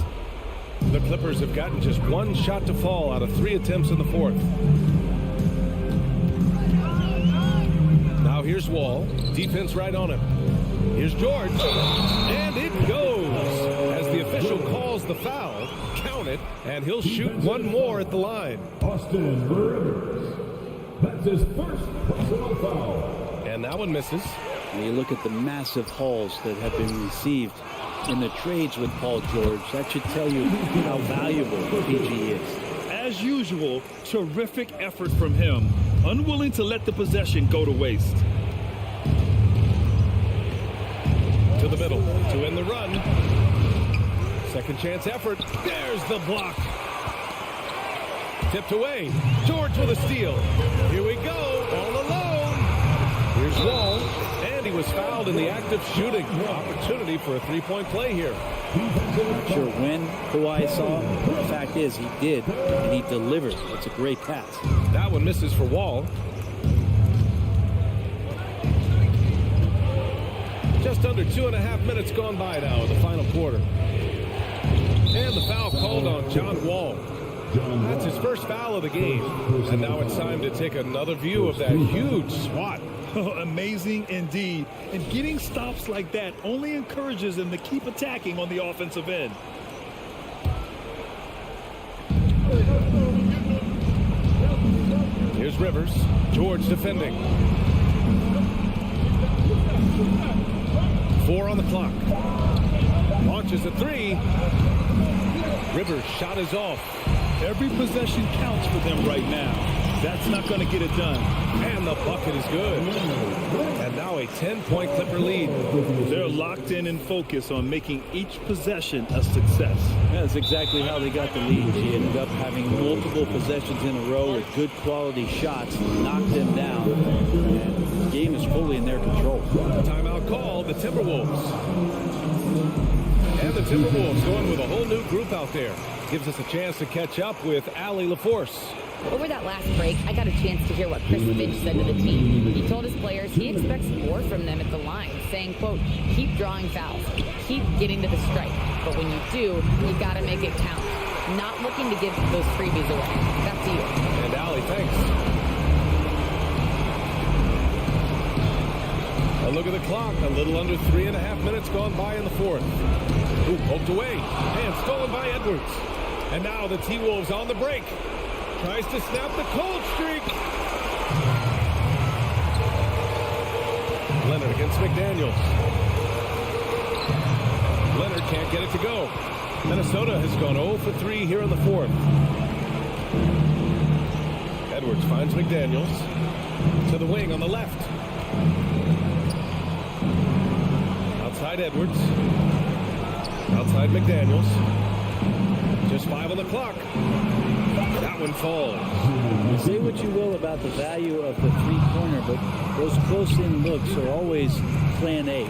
The Clippers have gotten just one shot to fall out of 3 attempts in the fourth. Now here's Wall. Defense right on him. Here's George. And it goes. As the official calls the foul, count it, and he'll shoot one more at the line. Austin Rivers. That's his first personal foul. And that one misses. When you look at the massive hauls that have been received in the trades with Paul George, that should tell you how valuable PG is. As usual, terrific effort from him, unwilling to let the possession go to waste. To the middle, to end the run. Second chance effort. There's the block. Tipped away. George with a steal. Here we go, all alone. Here's Wall, and he was fouled in the act of shooting. Opportunity for a three-point play here. Not sure when Kawhi saw him. The fact is, he did, and he delivered. It's a great pass. That one misses for Wall. Just under 2.5 minutes gone by now in the final quarter. And the foul called on John Wall. That's his first foul of the game. And now it's time to take another view of that huge swat. Amazing indeed. And getting stops like that only encourages them to keep attacking on the offensive end. Here's Rivers. George defending. 4 on the clock. Launches a 3. Rivers' shot is off. Every possession counts for them right now. That's not going to get it done. And the bucket is good. And now a 10-point Clipper lead. They're locked in and focused on making each possession a success. That's exactly how they got the lead. He ended up having multiple possessions in a row with good quality shots, knocked them down. And the game is fully in their control. Timeout call, the Timberwolves. And the Timberwolves going with a whole new group out there. Gives us a chance to catch up with Allie LaForce. Over that last break, I got a chance to hear what Chris Finch said to the team. He told his players he expects more from them at the line, saying, quote, keep drawing fouls, keep getting to the stripe. But when you do, you got to make it count. Not looking to give those freebies away. Back to you. And Allie, thanks. A look at the clock. A little under 3.5 minutes gone by in the fourth. Ooh, poked away. And stolen by Edwards. And now the T-Wolves on the break. Tries to snap the cold streak. Leonard against McDaniels. Leonard can't get it to go. Minnesota has gone 0 for 3 here in the fourth. Edwards finds McDaniels. To the wing on the left. Outside Edwards. Outside McDaniels. Just 5 on the clock. That one falls. Say what you will about the value of the three-pointer, but those close-in looks are always plan A.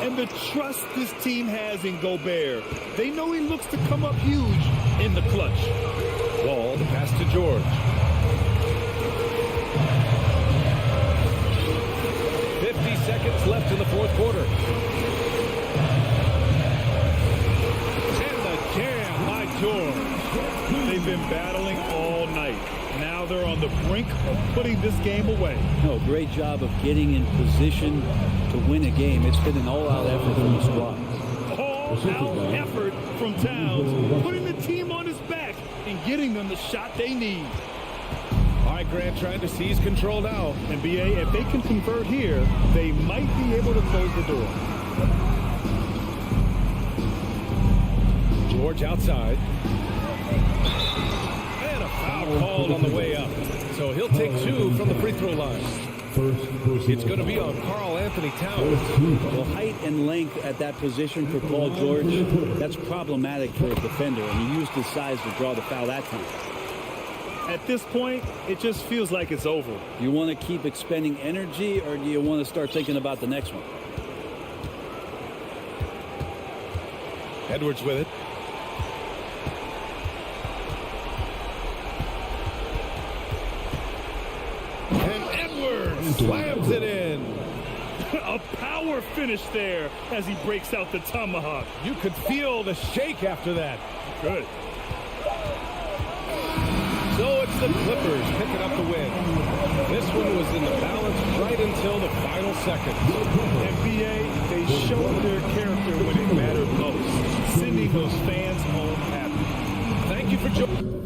And the trust this team has in Gobert. They know he looks to come up huge in the clutch. Wall, the pass to George. 50 seconds left in the fourth quarter. George. They've been battling all night. Now they're on the brink of putting this game away. No, great job of getting in position to win a game. It's been an all-out effort from the squad. All-out effort from Towns, putting the team on his back and getting them the shot they need. All right, Grant trying to seize control now. And BA, if they can convert here, they might be able to close the door. George outside. And a foul called on the way up. So he'll take 2 from the free throw line. It's going to be on Karl Anthony Towns. Well, height and length at that position for Paul George, that's problematic for a defender, and he used his size to draw the foul that time. At this point, it just feels like it's over. You want to keep expending energy, or do you want to start thinking about the next one? Edwards with it. And Edwards slams it in. A power finish there as he breaks out the tomahawk. You could feel the shake after that. Good. So it's the Clippers picking up the win. This one was in the balance right until the final seconds. NBA, they showed their character when it mattered most, sending those fans home happy. Thank you for joining.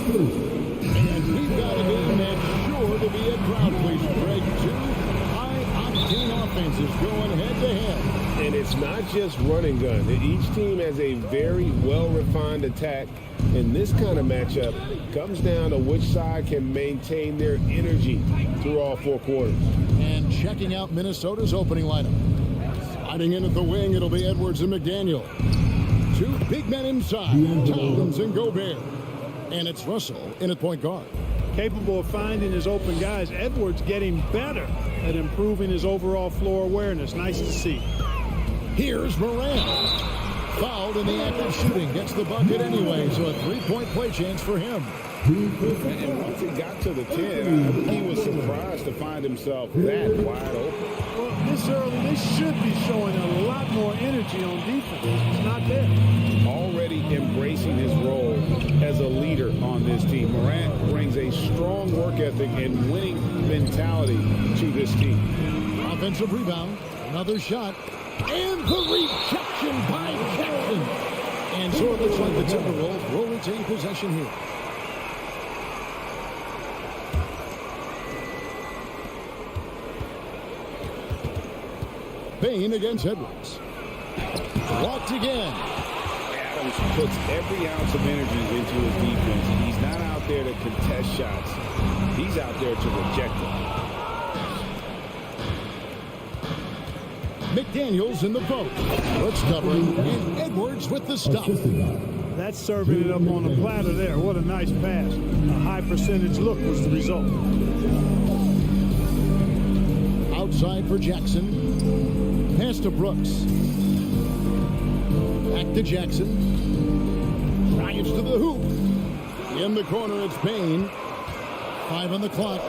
And we've got a game that's sure to be a crowd pleaser, Greg. Two high-octane offenses going head-to-head. And it's not just run and gun. Each team has a very well-refined attack. And this kind of matchup comes down to which side can maintain their energy through all four quarters. And checking out Minnesota's opening lineup. Sliding in at the wing, it'll be Edwards and McDaniel. Two big men inside, Towns and Gobert. And it's Russell in at point guard. Capable of finding his open guys. Edwards getting better at improving his overall floor awareness. Nice to see. Here's Moran. Fouled in the act of shooting. Gets the bucket anyway, so a three-point play chance for him. And once he got to the 10, I think he was surprised to find himself that wide open. Well, this early, they should be showing a lot more energy on defense. It's not there. Already embracing his role as a leader on this team. Morant brings a strong work ethic and winning mentality to this team. Offensive rebound. Another shot. And the rejection by Jackson. And so it looks like the Timberwolves will retain possession here. Bain against Edwards. Walked again. Adams puts every ounce of energy into his defense. He's not out there to contest shots. He's out there to reject them. McDaniels in the post. Looks covering. And Edwards with the stop. That's serving it up on a platter there. What a nice pass. A high percentage look was the result. Outside for Jackson. Pass to Brooks. Back to Jackson. Drives to the hoop. In the corner, it's Bain. 5 on the clock.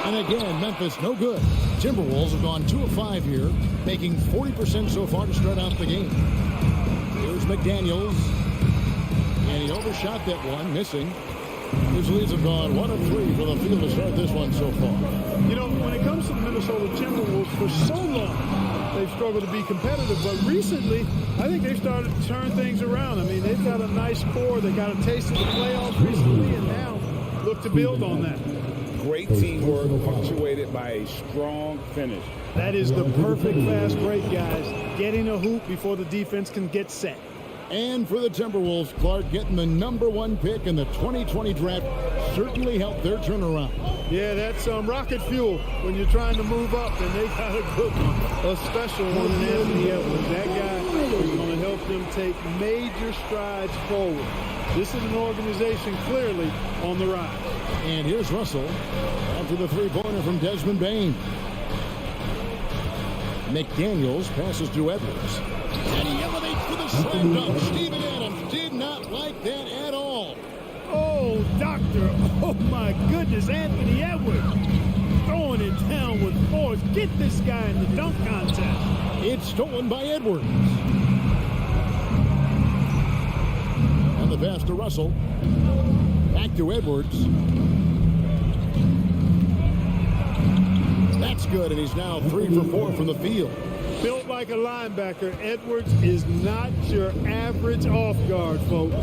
And again, Memphis no good. Timberwolves have gone 2 of 5 here, making 40% so far to start out the game. Here's McDaniels. And he overshot that one, missing. Grizzlies have gone 1 of 3 for the field to start this one so far. You know, when it comes to the Minnesota Timberwolves, for so long, they've struggled to be competitive. But recently, I think they've started to turn things around. I mean, they've got a nice core. They got a taste of the playoffs recently, and now look to build on that. Great teamwork punctuated by a strong finish. That is the perfect fast break, guys. Getting a hoop before the defense can get set. And for the Timberwolves, Clark, getting the #1 pick in the 2020 draft certainly helped their turnaround. Yeah, that's rocket fuel when you're trying to move up, and they got a good one, a special one in Anthony Edwards. That guy is going to help them take major strides forward. This is an organization clearly on the rise. And here's Russell after the three-pointer from Desmond Bain. McDaniels passes to Edwards. And he elevates for the slam dunk. Steven Adams did not like that at all. Oh, doctor. Oh, my goodness. Anthony Edwards throwing it down with force. Get this guy in the dunk contest. It's stolen by Edwards. And the pass to Russell. Back to Edwards. That's good, and he's now 3 for 4 from the field. Built like a linebacker, Edwards is not your average off guard, folks.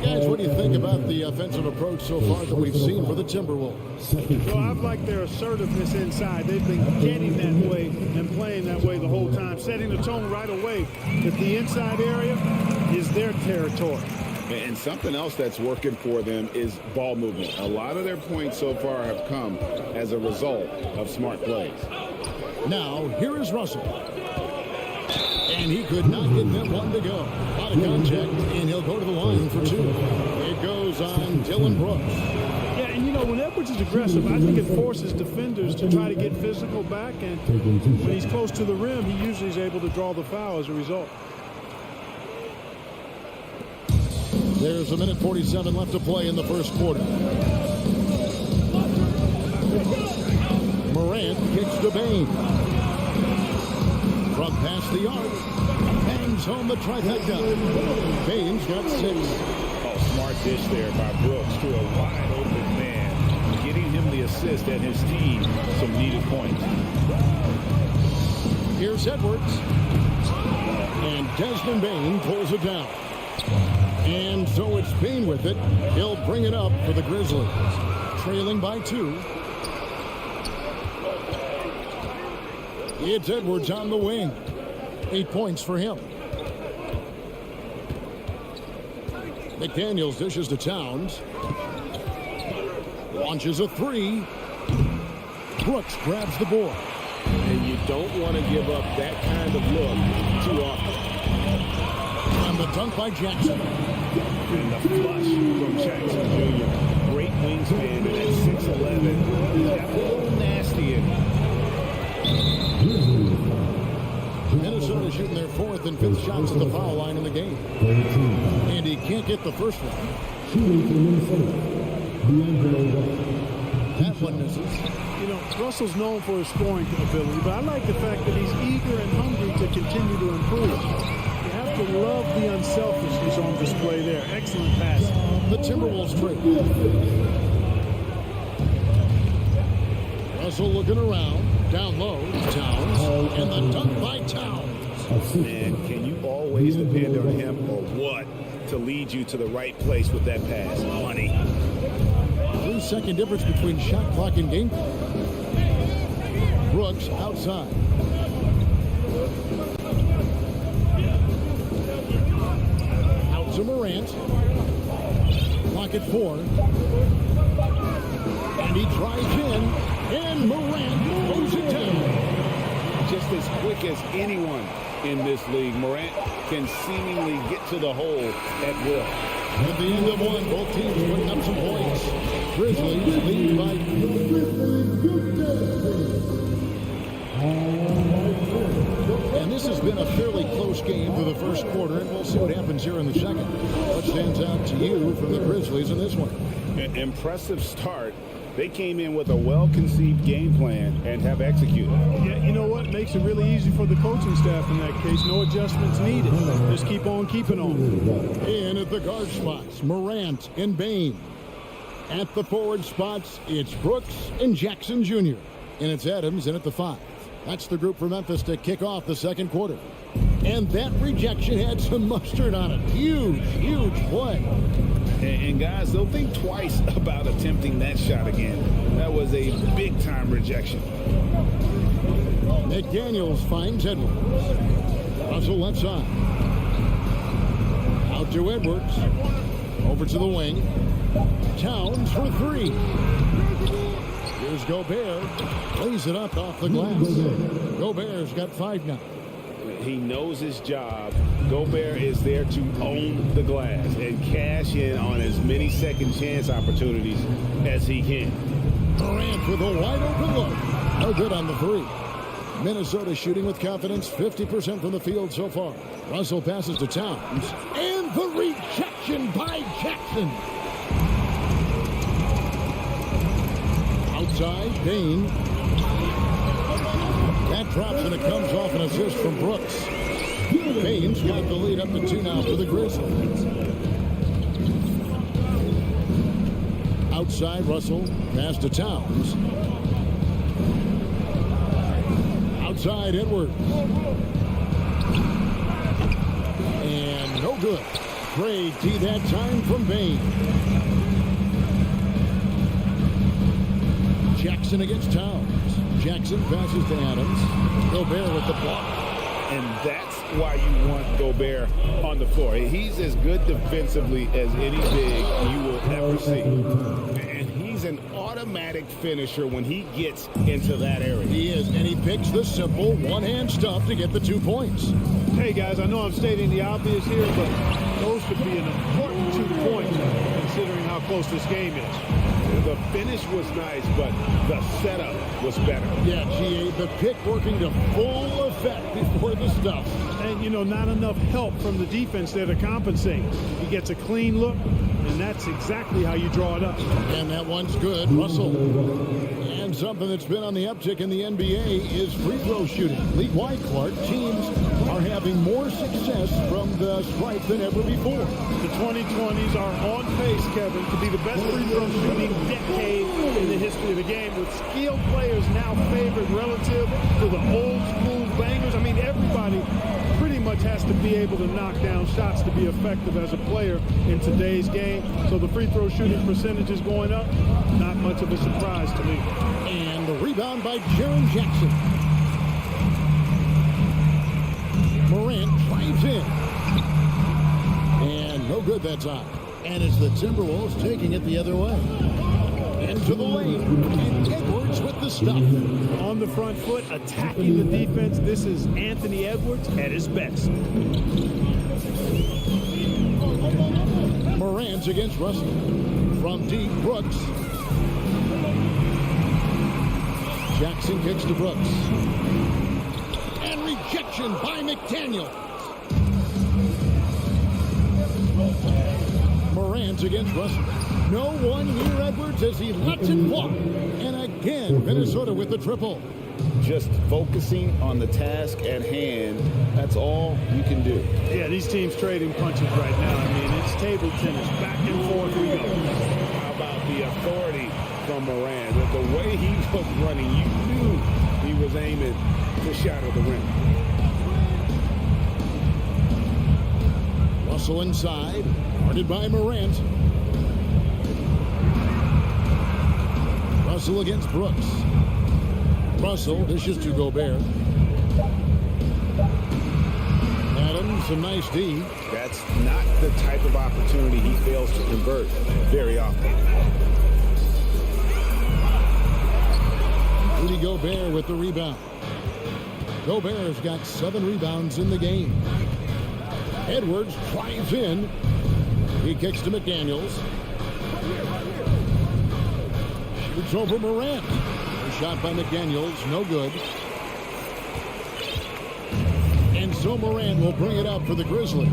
Guys, what do you think about the offensive approach so far that we've seen for the Timberwolves? Well, I've liked their assertiveness inside. They've been getting that way and playing that way the whole time, setting the tone right away that the inside area is their territory. And something else that's working for them is ball movement. A lot of their points so far have come as a result of smart plays. Now, here is Russell. And he could not get that one to go. A lot of contact, and he'll go to the line for 2. It goes on Dylan Brooks. Yeah, and you know, when Edwards is aggressive, I think it forces defenders to try to get physical back. And when he's close to the rim, he usually is able to draw the foul as a result. There's 1:47 left to play in the first quarter. Morant kicks to Bain. From past the arc, bangs home the trifecta. Bain's got 6. Oh, smart dish there by Brooks to a wide open man, getting him the assist and his team some needed points. Here's Edwards. And Desmond Bain pulls it down. And so it's Bain with it. He'll bring it up for the Grizzlies. Trailing by 2. It's Edwards on the wing. 8 points for him. McDaniels dishes to Towns. Launches a 3. Brooks grabs the board. And you don't want to give up that kind of look too often. And the dunk by Jackson. And the flush from Jackson Jr. Great wingspan, and at 6'11", he's got a little nasty in him. Minnesota shooting their 4th and 5th shots at the foul line in the game. And he can't get the first one. That one misses. You know, Russell's known for his scoring ability, but I like the fact that he's eager and hungry to continue to improve. You have to love the unselfishness on display there. Excellent pass. The Timberwolves break. Russell looking around. Down low, Towns. And the dunk by Towns. Man, can you always depend on him or what to lead you to the right place with that pass? Money. 3-second difference between shot clock and game clock. Brooks outside. Out to Morant. Clock at 4. And he drives in. And Morant throws it down. Just as quick as anyone in this league, Morant can seemingly get to the hole at will. At the end of one, both teams putting up some points. Grizzlies lead by 2. And this has been a fairly close game for the first quarter, and we'll see what happens here in the second. What stands out to you from the Grizzlies in this one? An impressive start. They came in with a well-conceived game plan and have executed. Yeah, you know what? Makes it really easy for the coaching staff in that case. No adjustments needed. Just keep on keeping on. And at the guard spots, Morant and Bain. At the forward spots, it's Brooks and Jackson Jr. And it's Adams in at the 5. That's the group for Memphis to kick off the second quarter. And that rejection had some mustard on it. Huge, huge play. And guys, they'll think twice about attempting that shot again. That was a big-time rejection. McDaniels finds Edwards. Russell left side. Out to Edwards. Over to the wing. Towns for 3. Here's Gobert. Plays it up off the glass. Gobert's got 5 now. He knows his job. Gobert is there to own the glass and cash in on as many second chance opportunities as he can. Durant with a wide open look. No good on the 3. Minnesota shooting with confidence, 50% from the field so far. Russell passes to Towns. And the rejection by Jackson. Outside, Bain. That drops and it comes off an assist from Brooks. Bain's got the lead up to 2 now for the Grizzlies. Outside, Russell. Pass to Towns. Outside, Edwards. And no good. Great D that time from Bain. Jackson against Towns. Jackson passes to Adams. Gobert with the block. And that's why you want Gobert on the floor. He's as good defensively as any big you will ever see. And he's an automatic finisher when he gets into that area. He is, and he picks the simple one-hand stuff to get the 2 points. Hey, guys, I know I'm stating the obvious here, but those could be an important 2 points considering how close this game is. The finish was nice, but the setup was better. Yeah, GA, the pick working to full effect before the stuff. And, you know, not enough help from the defense there to compensate. He gets a clean look, and that's exactly how you draw it up. And that one's good. Russell. And something that's been on the uptick in the NBA is free throw shooting. League-wide, Clark, teams are having more success from the stripe than ever before. The 2020s are on pace, Kevin, to be the best free throw shooting decade in the history of the game, with skilled players now favored relative to the old school bangers. I mean, everybody pretty much has to be able to knock down shots to be effective as a player in today's game. So the free throw shooting percentage is going up. Not much of a surprise to me. And the rebound by Jaren Jackson. Morant drives in. And no good that time. And it's the Timberwolves taking it the other way. Into the lane. And Edwards with the stuff. On the front foot, attacking the defense. This is Anthony Edwards at his best. Morant against Russell. From deep, Brooks. Jackson kicks to Brooks. And rejection by McDaniel. Morant against Russell. No one near Edwards as he lets it walk. And again, Minnesota with the triple. Just focusing on the task at hand, that's all you can do. Yeah, these teams trading punches right now. I mean, it's table tennis. Back and forth we go. How about the authority from Morant? With the way he was running, you knew he was aiming to shatter the rim. Russell inside, guarded by Morant. Russell against Brooks. Russell dishes to Gobert. Adams, a nice D. That's not the type of opportunity he fails to convert very often. Rudy Gobert with the rebound. Gobert's got 7 rebounds in the game. Edwards drives in. He kicks to McDaniels. Shoots over Morant. A shot by McDaniels, no good. And so Morant will bring it up for the Grizzlies.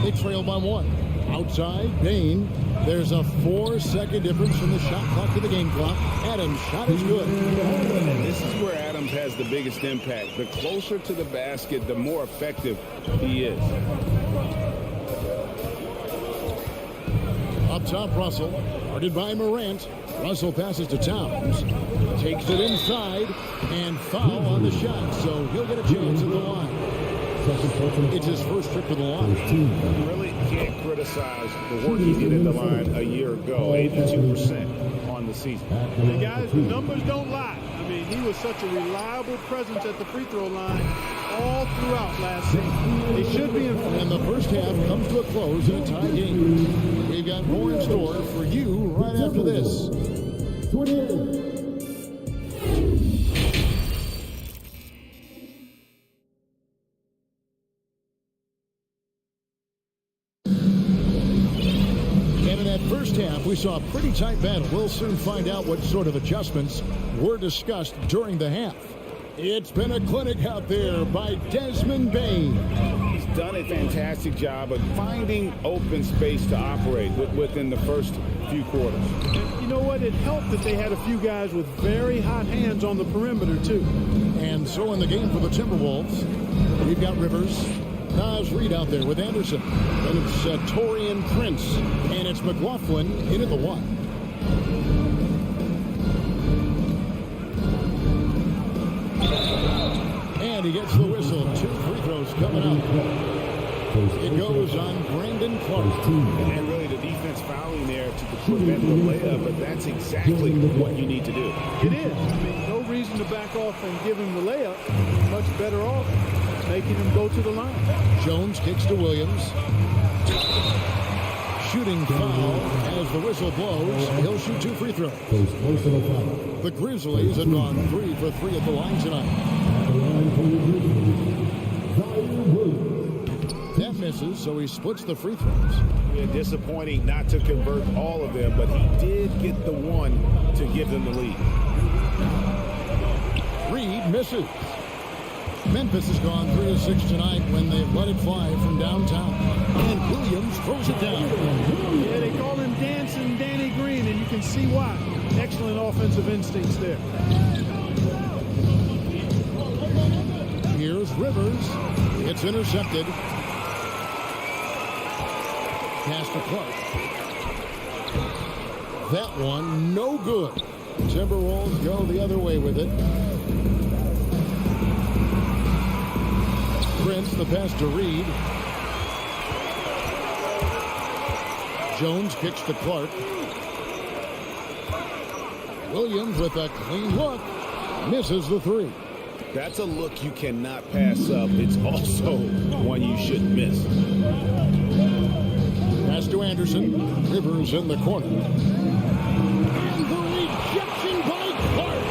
They trail by 1. Outside, Bain. There's a 4-second difference from the shot clock to the game clock. Adams' shot is good. And this is where Adams has the biggest impact. The closer to the basket, the more effective he is. Up top, Russell. Guarded by Morant. Russell passes to Towns. Takes it inside. And foul on the shot. So he'll get a chance at the line. It's his first trip to the line. You really can't criticize the work he did in the line a year ago. 82% on the season. And guys, the numbers don't lie. I mean, he was such a reliable presence at the free throw line all throughout last season. He should be in front. And the first half comes to a close in a tie game. We've got more in store for you right after this. 28. First half, we saw a pretty tight battle. We'll soon find out what sort of adjustments were discussed during the half. It's been a clinic out there by Desmond Bain. He's done a fantastic job of finding open space to operate within the first few quarters. And you know what? It helped that they had a few guys with very hot hands on the perimeter, too. And so in the game for the Timberwolves, we've got Rivers. Naz Reid out there with Anderson. Then it's Taurean Prince. And it's McLaughlin in at the one. And he gets the whistle. 2 free throws coming up. It goes on Brandon Clark. And really the defense fouling there to prevent the layup, but that's exactly what you need to do. It is. I mean, no reason to back off and give him the layup. Much better off making him go to the line. Jones kicks to Williams. Shooting foul as the whistle blows. He'll shoot 2 free throws. The Grizzlies have gone 3 for 3 at the line tonight. That misses, so he splits the free throws. Yeah, disappointing not to convert all of them, but he did get the one to give them the lead. Reed misses. Memphis has gone 3 of 6 tonight when they've let it fly from downtown. And Williams throws it down. Yeah, they call him Dancing Danny Green, and you can see why. Excellent offensive instincts there. Here's Rivers. It's intercepted. Pass to Clark. That one, no good. Timberwolves go the other way with it. Prince, the pass to Reed. Jones kicks to Clark. Williams with a clean look. Misses the 3. That's a look you cannot pass up. It's also one you shouldn't miss. Pass to Anderson. Rivers in the corner. And the rejection by Clark.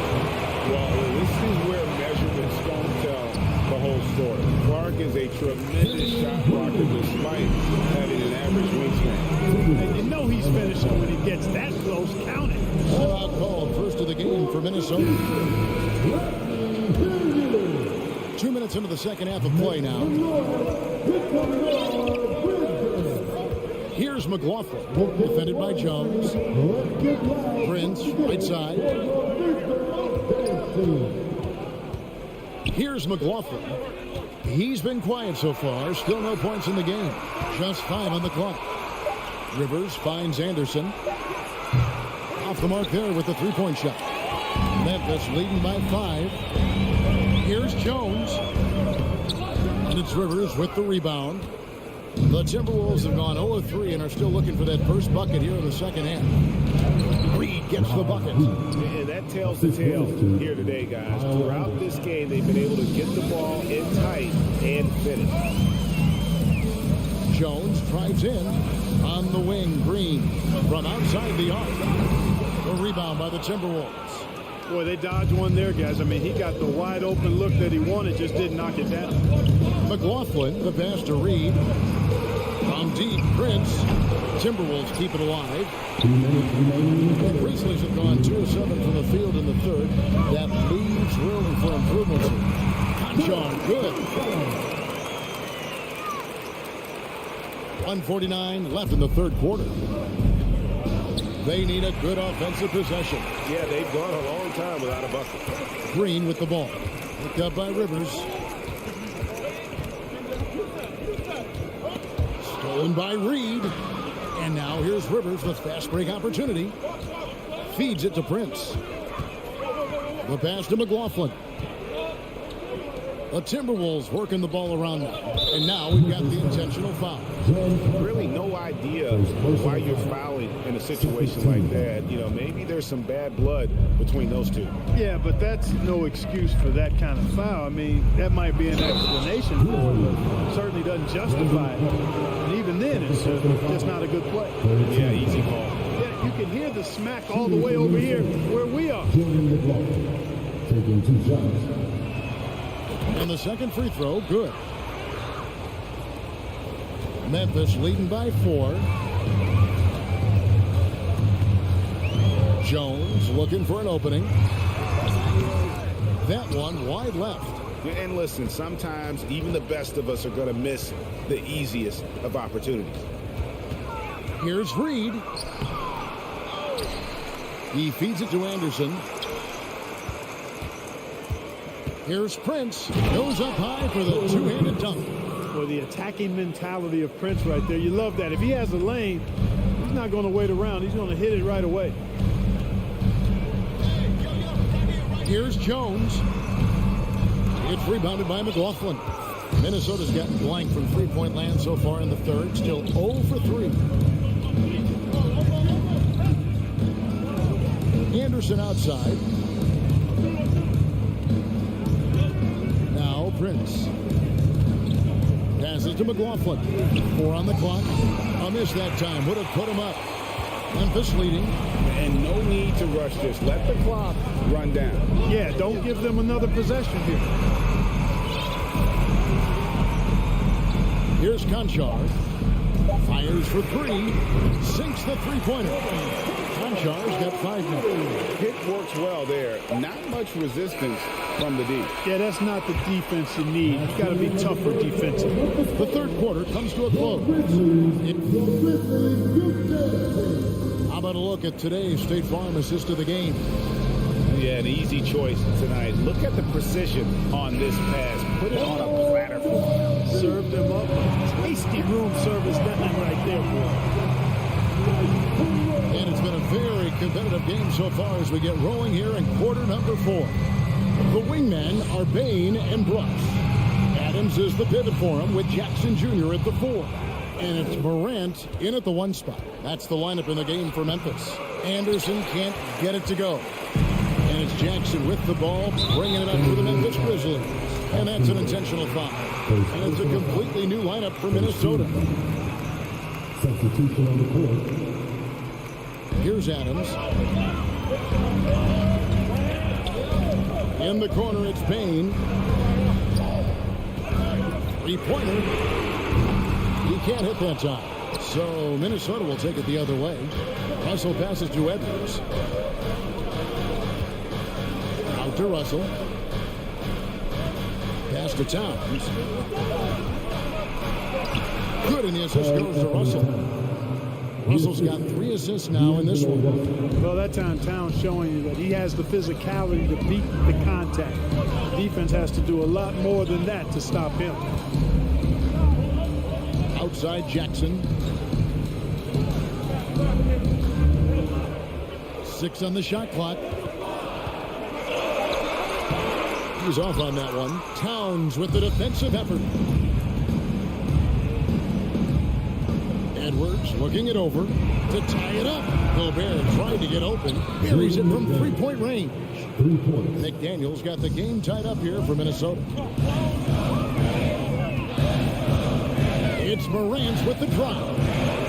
Well, this is where measurements don't tell the whole story. Clark is a tremendous shot blocker despite having an average wingspan. And you know he's finishing when he gets that close. Count it. All-out called first of the game for Minnesota. 2 minutes into the second half of play now. Here's McLaughlin, defended by Jones. Prince, right side. Here's McLaughlin. He's been quiet so far. Still no points in the game. Just 5 on the clock. Rivers finds Anderson. Off the mark there with the 3-point shot. Memphis leading by 5. Here's Jones. And it's Rivers with the rebound. The Timberwolves have gone 0-3 and are still looking for that first bucket here in the second half. Reed gets the bucket. And that tells the tale here today, guys. Throughout this game, they've been able to get the ball in tight and finish. Jones drives in on the wing. Green from outside the arc. The rebound by the Timberwolves. Boy, they dodged one there, guys. I mean, he got the wide open look that he wanted, just didn't knock it down. McLaughlin, the pass to Reed. From deep, Prince. Timberwolves keep it alive. The Grizzlies have gone 2 of 7 from the field in the third. That leaves room for improvement. Conchon, good. 1:49 left in the third quarter. They need a good offensive possession. Yeah, they've gone a long time without a bucket. Green with the ball. Picked up by Rivers. Stolen by Reed. And now here's Rivers with fast break opportunity. Feeds it to Prince. The pass to McLaughlin. The Timberwolves working the ball around now. And now we've got the intentional foul. Really no idea why you're fouling in a situation like that. You know, maybe there's some bad blood between those two. Yeah, but that's no excuse for that kind of foul. I mean, that might be an explanation for it, but certainly doesn't justify it. And even then, it's just not a good play. Yeah, easy call. Yeah, you can hear the smack all the way over here where we are. Taking 2 shots. And the second free throw, good. Memphis leading by 4. Jones looking for an opening. That one wide left. And listen, sometimes even the best of us are going to miss the easiest of opportunities. Here's Reed. He feeds it to Anderson. Here's Prince. Goes up high for the two-handed dunk. Well, the attacking mentality of Prince right there. You love that. If he has a lane, he's not going to wait around. He's going to hit it right away. Here's Jones. It's rebounded by McLaughlin. Minnesota's gotten blank from three-point land so far in the third. Still 0 for 3. Anderson outside. Now Prince. Passes to McLaughlin. 4 on the clock. A miss that time. Would have put him up. Memphis leading. And no need to rush this. Let the clock run down. Yeah, don't give them another possession here. Here's Conchar. Fires for 3. Sinks the three-pointer. Conchar's got 5 now. Hit works well there. Not much resistance from the D. Yeah, that's not the defense you need. You've got to be tougher defensively. The third quarter comes to a close. How about a look at today's State Farm assist of the game? Yeah, an easy choice tonight. Look at the precision on this pass. Put it on a platter for him. Served him up. Tasty room service down right there, boy. And it's been a very competitive game so far as we get rolling here in quarter number 4. The wingmen are Bain and Brush. Adams is the pivot for him with Jackson Jr. at the 4. And it's Morant in at the 1 spot. That's the lineup in the game for Memphis. Anderson can't get it to go. And it's Jackson with the ball, bringing it up for the Memphis Grizzlies. And that's an intentional foul. And it's a completely new lineup for Minnesota. Substitution on the court. Here's Adams. In the corner, it's Bain. Three-pointer. He can't hit that time. So Minnesota will take it the other way. Russell passes to Edwards. Out to Russell. Pass to Towns. Good, and the assist goes to Russell. Russell's got 3 assists now in this one. Well, that time Towns showing you that he has the physicality to beat the contact. The defense has to do a lot more than that to stop him. Outside Jackson. 6 on the shot clock. He's off on that one. Towns with the defensive effort. Edwards looking it over to tie it up. Gobert tried to get open. Buries it from three-point range. McDaniels got the game tied up here for Minnesota. It's Morant with the drive.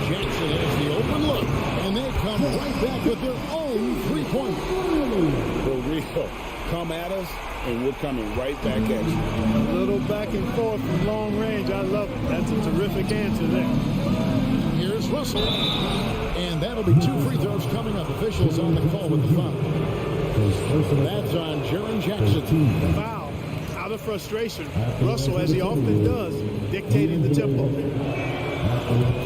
Jackson has the open look, and they come right back with their own three-point. For real. Come at us, and we're coming right back at you. A little back and forth from long range. I love it. That's a terrific answer there. Here's Russell. And that'll be 2 free throws coming up. Officials on the call with the foul. That's on Jaren Jackson. Foul. Out of frustration. Russell, as he often does, dictating the tempo.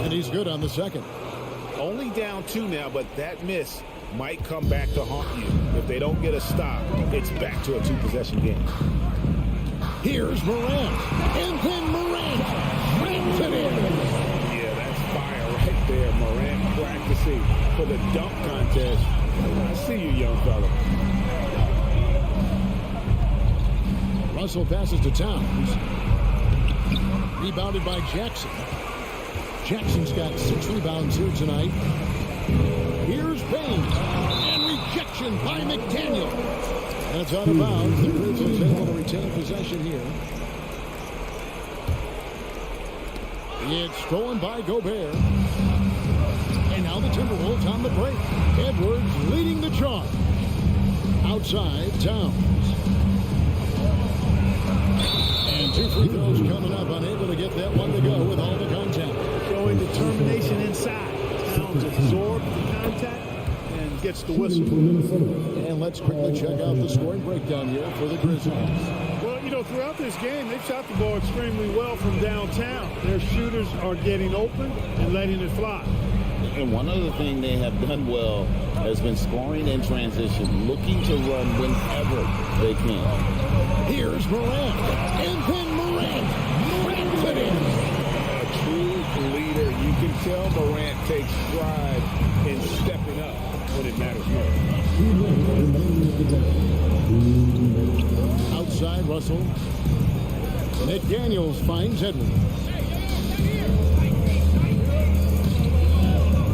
And he's good on the second. Only down 2 now, but that miss might come back to haunt you. If they don't get a stop, it's back to a 2-possession game. Here's Morant. And then Morant brings it in. Yeah, that's fire right there. Morant to see. For the dunk contest, I see you, young fella. Russell passes to Towns. Rebounded by Jackson. Jackson's got 6 rebounds here tonight. Here's Payne. And rejection by McDaniel. That's out of bounds. The Grizzlies able to retain possession here. It's stolen by Gobert. And now the Timberwolves on the break. Edwards leading the charge. Outside, Towns. And 2 free throws coming up. Unable to get that one to go with all the contact. Showing determination inside. Towns absorbs the contact and gets the whistle. And let's quickly check out the scoring breakdown here for the Grizzlies. Well, you know, throughout this game, they've shot the ball extremely well from downtown. Their shooters are getting open and letting it fly. And one other thing they have done well has been scoring in transition, looking to run whenever they can. Here's Morant. And then Morant. Morant put in. A true leader. You can tell Morant takes pride in stepping up when it matters most. Outside, Russell. McDaniels finds Edwards.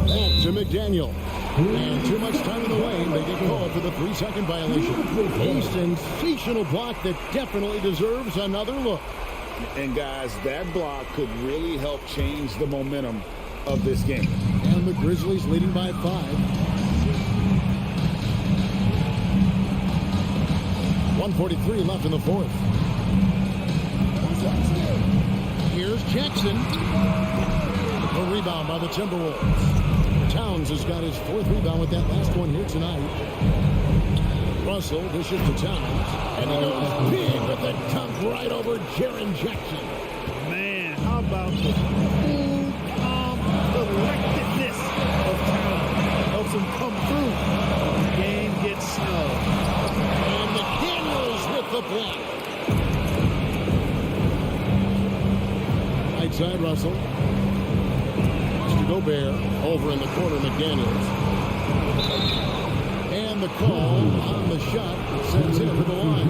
Back to McDaniel. And too much time in the lane. They get called for the 3-second violation. A sensational block that definitely deserves another look. And guys, that block could really help change the momentum of this game. And the Grizzlies leading by 5. 1:43 left in the fourth. Here's Jackson. A rebound by the Timberwolves. Towns has got his 4th rebound with that last one here tonight. Russell dishes to Towns. And he goes big with the dunk right over Jaren Jackson. Man, how about the cool, calm collectedness of Towns? Helps him come through. The game gets snug. And McDaniels with the block. Right side, Russell. Gobert over in the corner, McDaniels. And the call on the shot sends him to the line.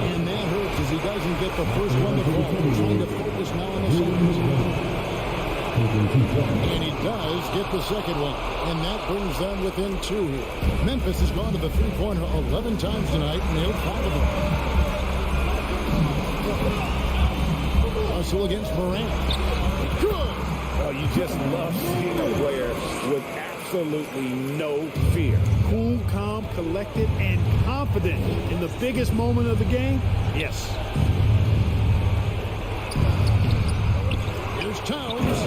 And that hurts as he doesn't get the first one to fall. He's trying to focus now on the second. And he does get the second one. And that brings them within 2 here. Memphis has gone to the three-pointer 11 times tonight and nailed 5 of them. Russell against Morant. Good. Oh, you just love seeing a player with absolutely no fear. Cool, calm, collected, and confident in the biggest moment of the game. Yes. Here's Towns.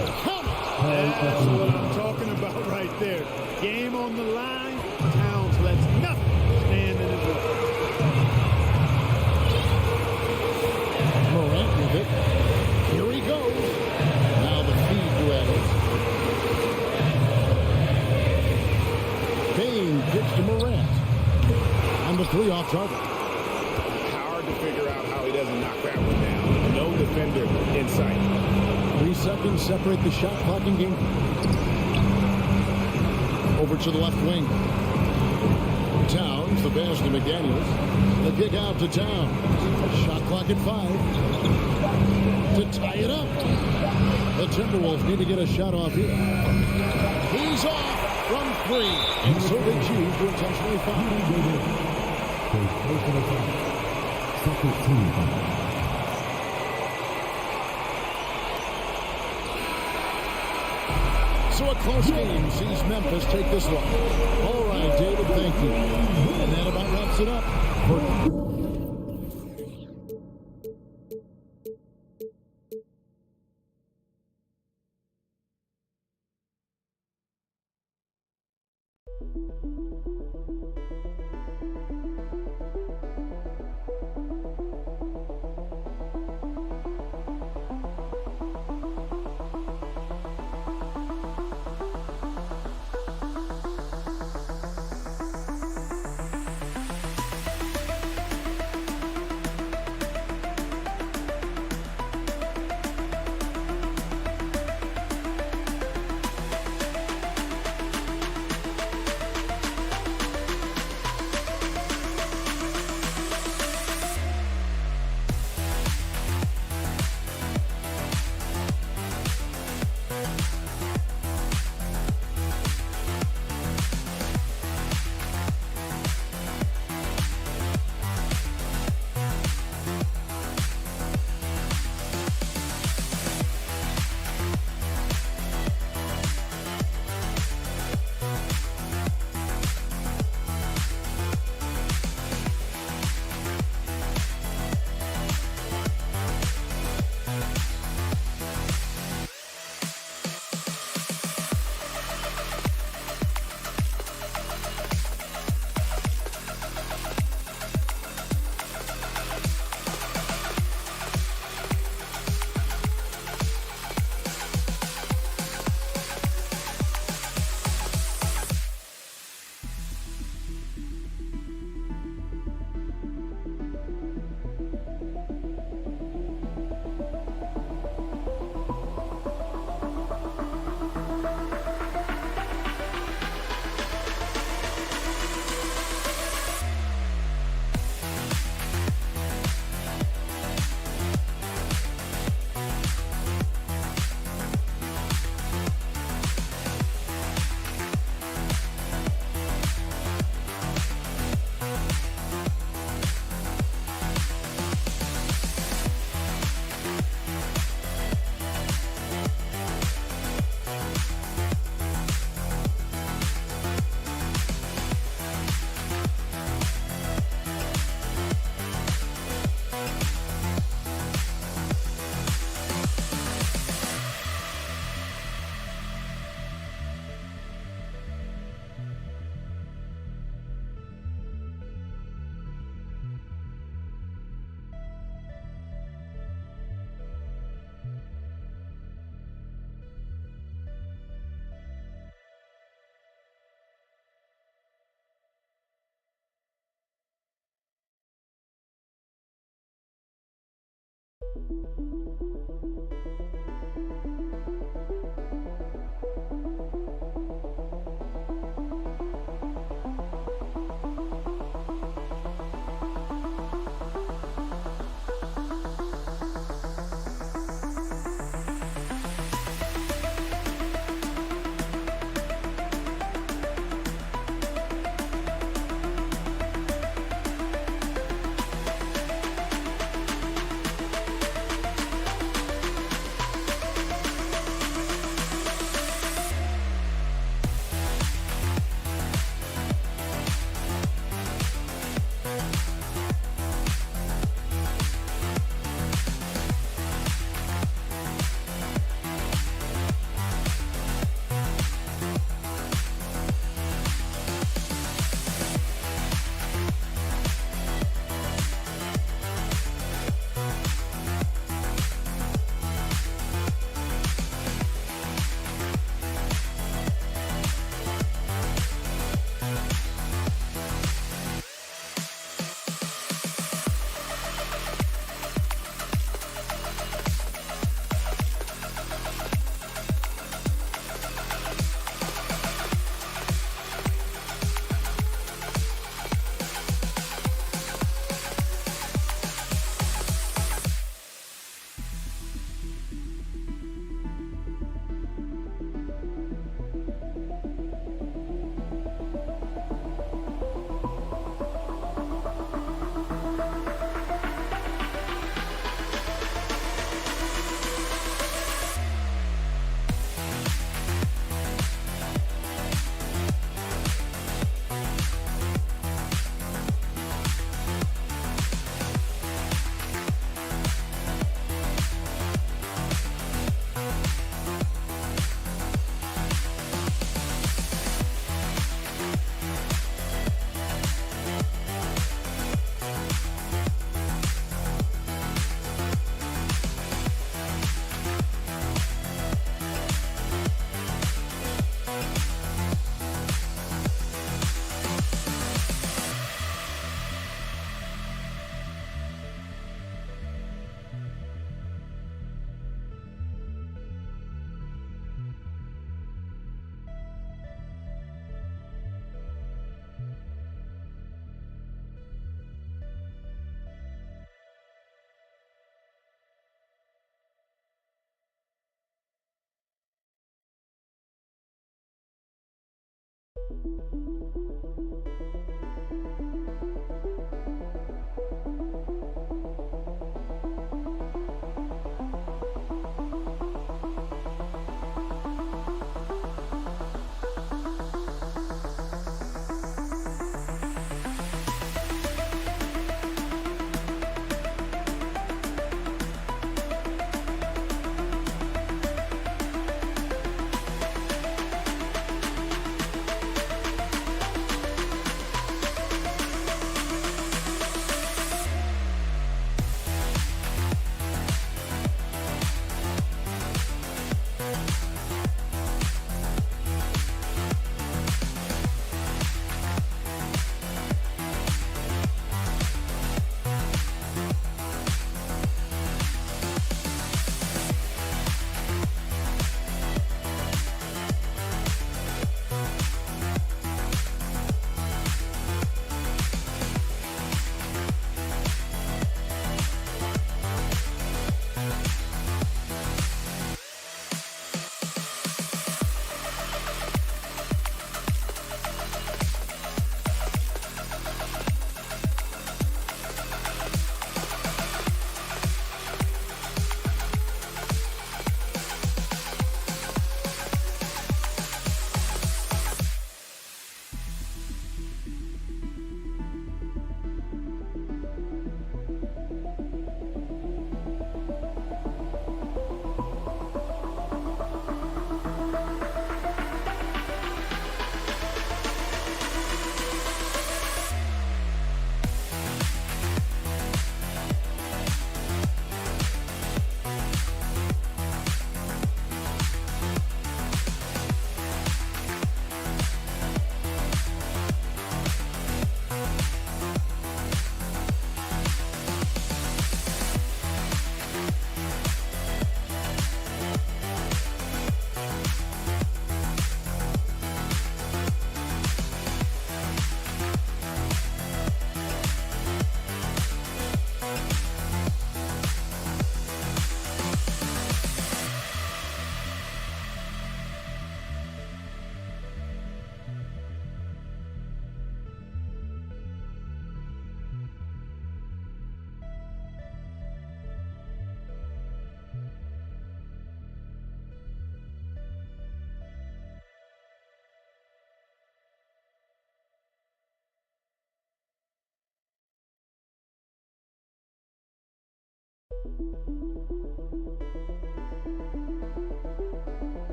That's what I'm talking about right there. Game on the line. Towns lets nothing stand in his way. Morant with it. Here he goes. Now the feed to Adams. Payne kicks to Morant. On the 3 off target. Hard to figure out how he doesn't knock that one down. No defender in sight. 3 seconds separate the shot clock in game. Over to the left wing. Towns, the pass to McDaniels. The kick out to Towns. Shot clock at 5. To tie it up. The Timberwolves need to get a shot off here. He's off from 3. And so they choose to intentionally foul. So a close game sees Memphis take this one. All right, David, thank you. And that about wraps it up.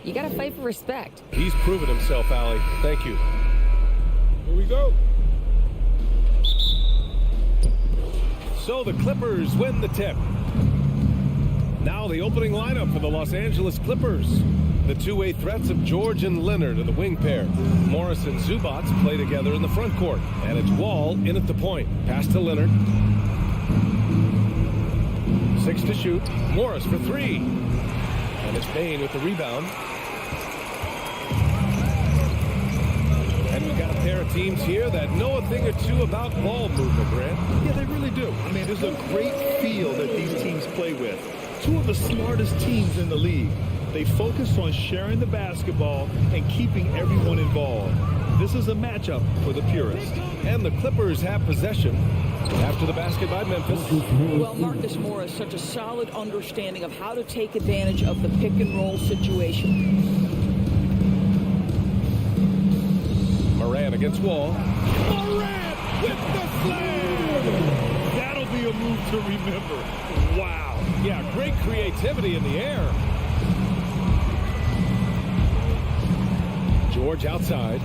you got to fight for respect. He's proven himself, Allie. Thank you. Here we go. So the Clippers win the tip. Now the opening lineup for the Los Angeles Clippers. The two-way threats of George and Leonard are the wing pair. Morris and Zubac play together in the front court. And it's Wall in at the point. Pass to Leonard. 6 to shoot. Morris for 3. And it's Bain with the rebound. And we've got a pair of teams here that know a thing or two about ball movement, Grant. Yeah, they really do. I mean, there's a great feel that these teams play with. Two of the smartest teams in the league. They focus on sharing the basketball and keeping everyone involved. This is a matchup for the purist. And the Clippers have possession after the basket by Memphis. Well, Marcus Morris, such a solid understanding of how to take advantage of the pick and roll situation. Morant against Wall. Morant with the slam! That'll be a move to remember. Wow. Yeah, great creativity in the air. George outside.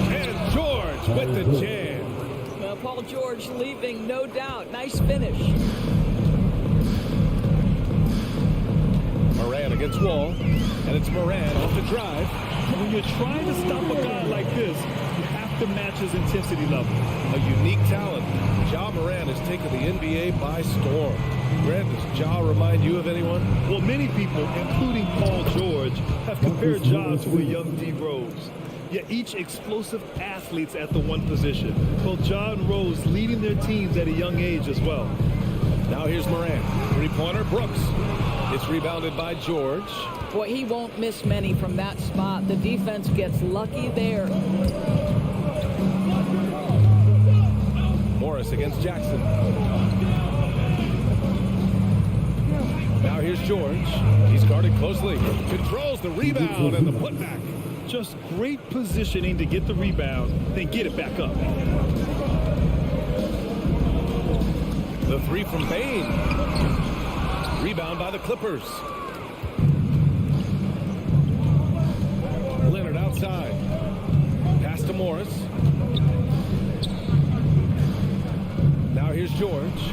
And George with the jam. Well, Paul George leaving, no doubt. Nice finish. Morant against Wall. And it's Morant off the drive. When you're trying to stop a guy like this, you have to match his intensity level. A unique talent. Ja Morant has taken the NBA by storm. Grant, does Ja remind you of anyone? Well, many people, including Paul George, have compared Ja to a young D. Rose. Yet each explosive athletes at the one position. Well, Ja and Rose leading their teams at a young age as well. Now here's Morant. Three-pointer, Brooks. It's rebounded by George. Boy, he won't miss many from that spot. The defense gets lucky there. Morris against Jackson. Now here's George. He's guarded closely. Controls the rebound and the putback. Just great positioning to get the rebound, then get it back up. The three from Bain. Rebound by the Clippers. Leonard outside. Pass to Morris. Now here's George.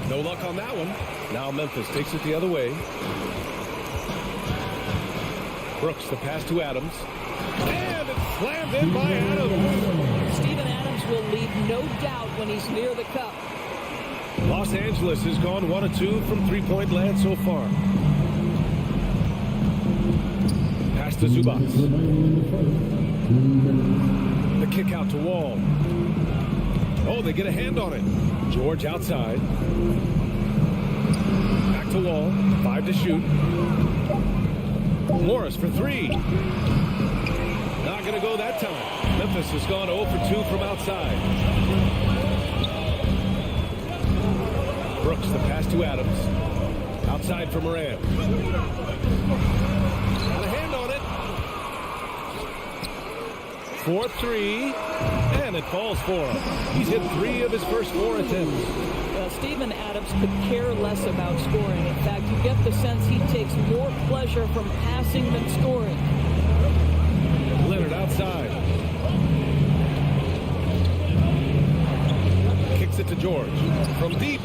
No luck on that one. Now Memphis takes it the other way. Brooks, the pass to Adams. And it's slammed in by Adams. Steven Adams will leave no doubt when he's near the cup. Los Angeles has gone 1 of 2 from three-point land so far. Pass to Zubac. The kick out to Wall. Oh, they get a hand on it. George outside. Back to Wall. 5 to shoot. Morris for 3. Not going to go that time. Memphis has gone 0 for 2 from outside. Brooks, the pass to Adams. Outside for Morant. Got a hand on it. 4-3. And it falls for him. He's hit 3 of his first 4 attempts. Well, Steven Adams could care less about scoring. In fact, you get the sense he takes more pleasure from passing than scoring. Leonard outside. Kicks it to George. From deep.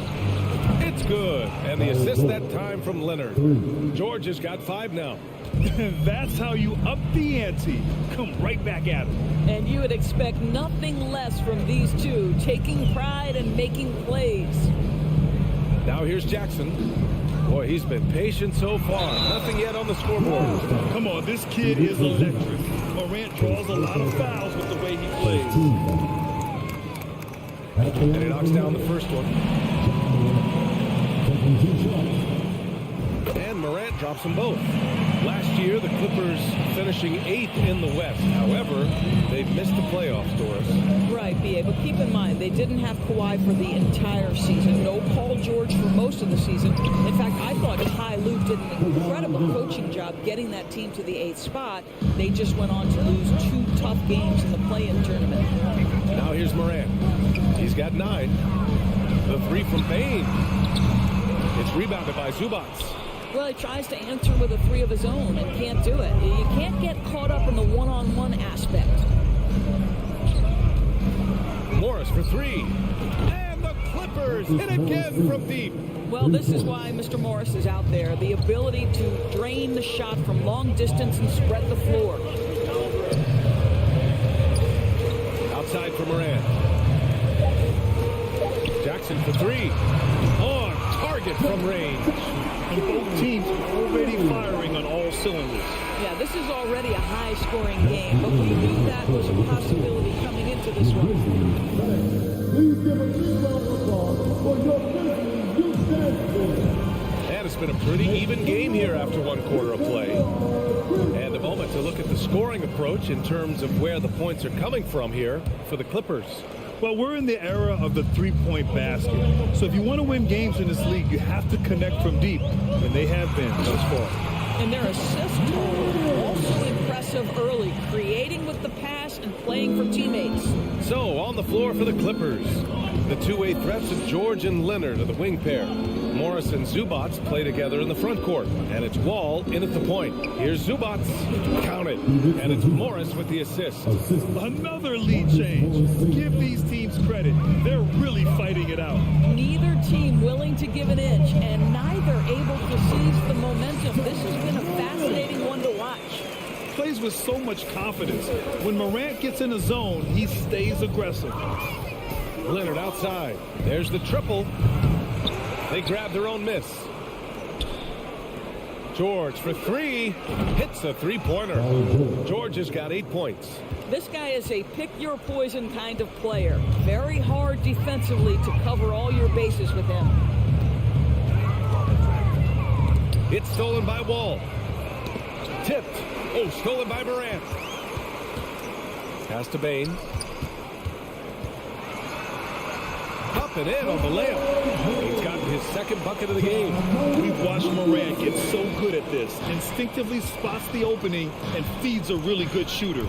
It's good. And the assist that time from Leonard. George has got 5 now. That's how you up the ante. Come right back at him. And you would expect nothing less from these two, taking pride and making plays. Now here's Jackson. Boy, he's been patient so far. Nothing yet on the scoreboard. Come on, this kid is electric. Morant draws a lot of fouls with the way he plays. And he knocks down the first one. And Morant drops them both. Last year, the Clippers finishing 8th in the West. However, they've missed the playoffs, Doris. Right, B.A., but keep in mind, they didn't have Kawhi for the entire season. No Paul George for most of the season. In fact, I thought Ty Lue did an incredible coaching job getting that team to the 8th spot. They just went on to lose 2 tough games in the play-in tournament. Now here's Morant. He's got 9. The three from Bain. It's rebounded by Zubats. Well, he tries to answer with a three of his own and can't do it. You can't get caught up in the one-on-one aspect. Morris for three. And the Clippers hit again from deep. Well, this is why Mr. Morris is out there. The ability to drain the shot from long distance and spread the floor. Outside for Moran. Jackson for three. On target from range. And both teams already firing on all cylinders. Yeah, this is already a high-scoring game, but we knew that was a possibility coming into this one. Please give a big round of applause for your Grizzlies youth dance team. And it's been a pretty even game here after one quarter of play. And a moment to look at the scoring approach in terms of where the points are coming from here for the Clippers. Well, we're in the era of the three-point basket. So if you want to win games in this league, you have to connect from deep, and they have been thus far. And their assist total also impressive early, creating with the pass and playing for teammates. So on the floor for the Clippers, the two-way threats of George and Leonard are the wing pair. Morris and Zubats play together in the front court, and it's Wall in at the point. Here's Zubats, count it, and it's Morris with the assist. Another lead change. Give these teams credit. They're really fighting it out. Neither team willing to give an inch, and neither able to seize the momentum. This has been a fascinating one to watch. Plays with so much confidence. When Morant gets in a zone, he stays aggressive. Leonard outside. There's the triple. They grab their own miss. George for three. Hits a three-pointer. George has got 8 points. This guy is a pick-your-poison kind of player. Very hard defensively to cover all your bases with him. It's stolen by Wall. Tipped. Oh, stolen by Morant. Pass to Bain. Up and in on the layup. He's gotten his second bucket of the game. We've watched Morant get so good at this. Instinctively spots the opening and feeds a really good shooter.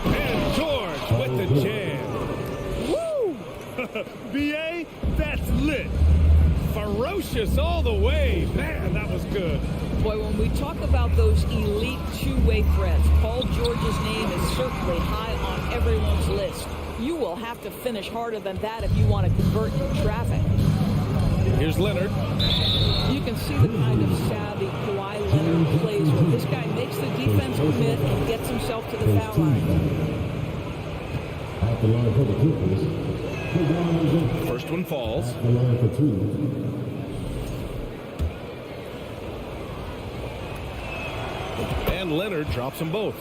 And George with the jam. Woo! B.A., that's lit. Ferocious all the way. Man, that was good. Boy, when we talk about those elite two-way threats, Paul George's name is certainly high on everyone's list. You will have to finish harder than that if you want to convert in traffic. Here's Leonard. You can see the kind of savvy Kawhi Leonard plays with. This guy makes the defense commit and gets himself to the foul line. At the line for the Clippers. First one falls. At the line for two. And Leonard drops them both.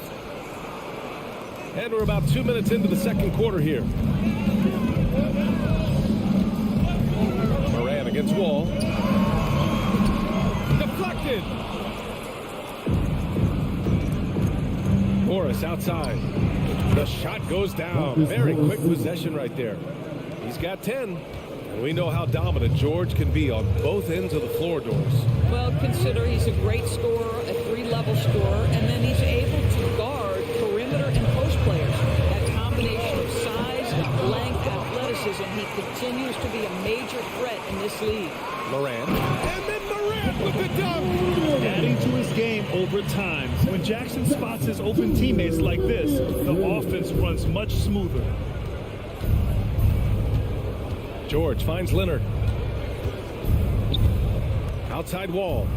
And we're about 2 minutes into the second quarter here. Moran against Wall. Deflected. Morris outside. The shot goes down. Very quick possession right there. He's got 10. And we know how dominant George can be on both ends of the floor doors. Well, consider he's a great scorer, a three-level scorer, and then he's able to guard perimeter and post players. That combination of size, length, athleticism, he continues to be a major threat in this league. Moran. And then Moran with the dunk. Adding to his game over time. When Jackson spots his open teammates like this, the offense runs much smoother. George finds Leonard. Outside Wall.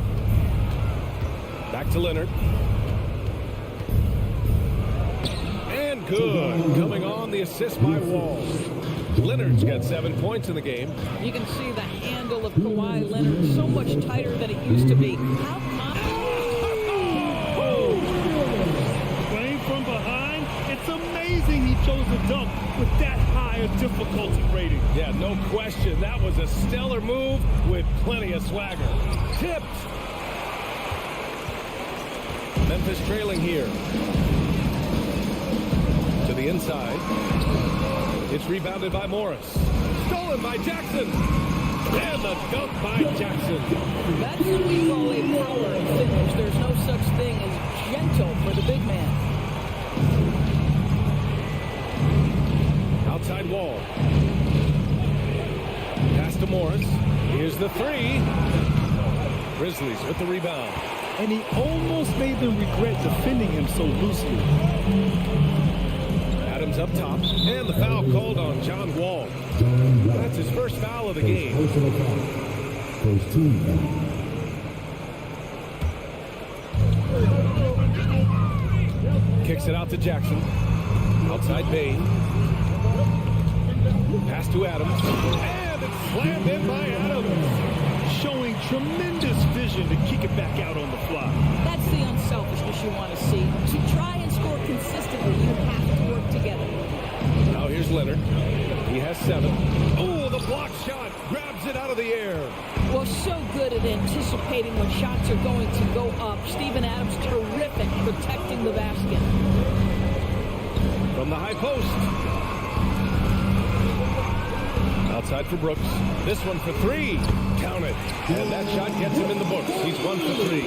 Back to Leonard. And good. Coming on the assist by Wall. Leonard's got 7 points in the game. You can see the handle of Kawhi Leonard so much tighter than it used to be. How Playing from behind, it's amazing he chose a dunk with that high a difficulty rating. Yeah, no question. That was a stellar move with plenty of swagger. Tipped. Memphis trailing here. To the inside. It's rebounded by Morris. Stolen by Jackson. And the dunk by Jackson. That's what we call a power finish. There's no such thing as gentle for the big man. outside wall. Pass to Morris. Here's the three. Grizzlies with the rebound. And he almost made them regret defending him so loosely. Adams up top. And the foul called on John Wall. That's his first foul of the game. First team foul. Kicks it out to Jackson. Outside Bain. Pass to Adams. And it's slammed in by Adams. Showing tremendous vision to kick it back out on the fly. That's the unselfishness you want to see. To try and score consistently, you have to work together. Now here's Leonard. He has 7. Oh, the block shot. Grabs it out of the air. Well, so good at anticipating when shots are going to go up. Steven Adams, terrific protecting the basket. From the high post. Outside for Brooks. This one for 3. Count it. And that shot gets him in the books. He's 1 for 3.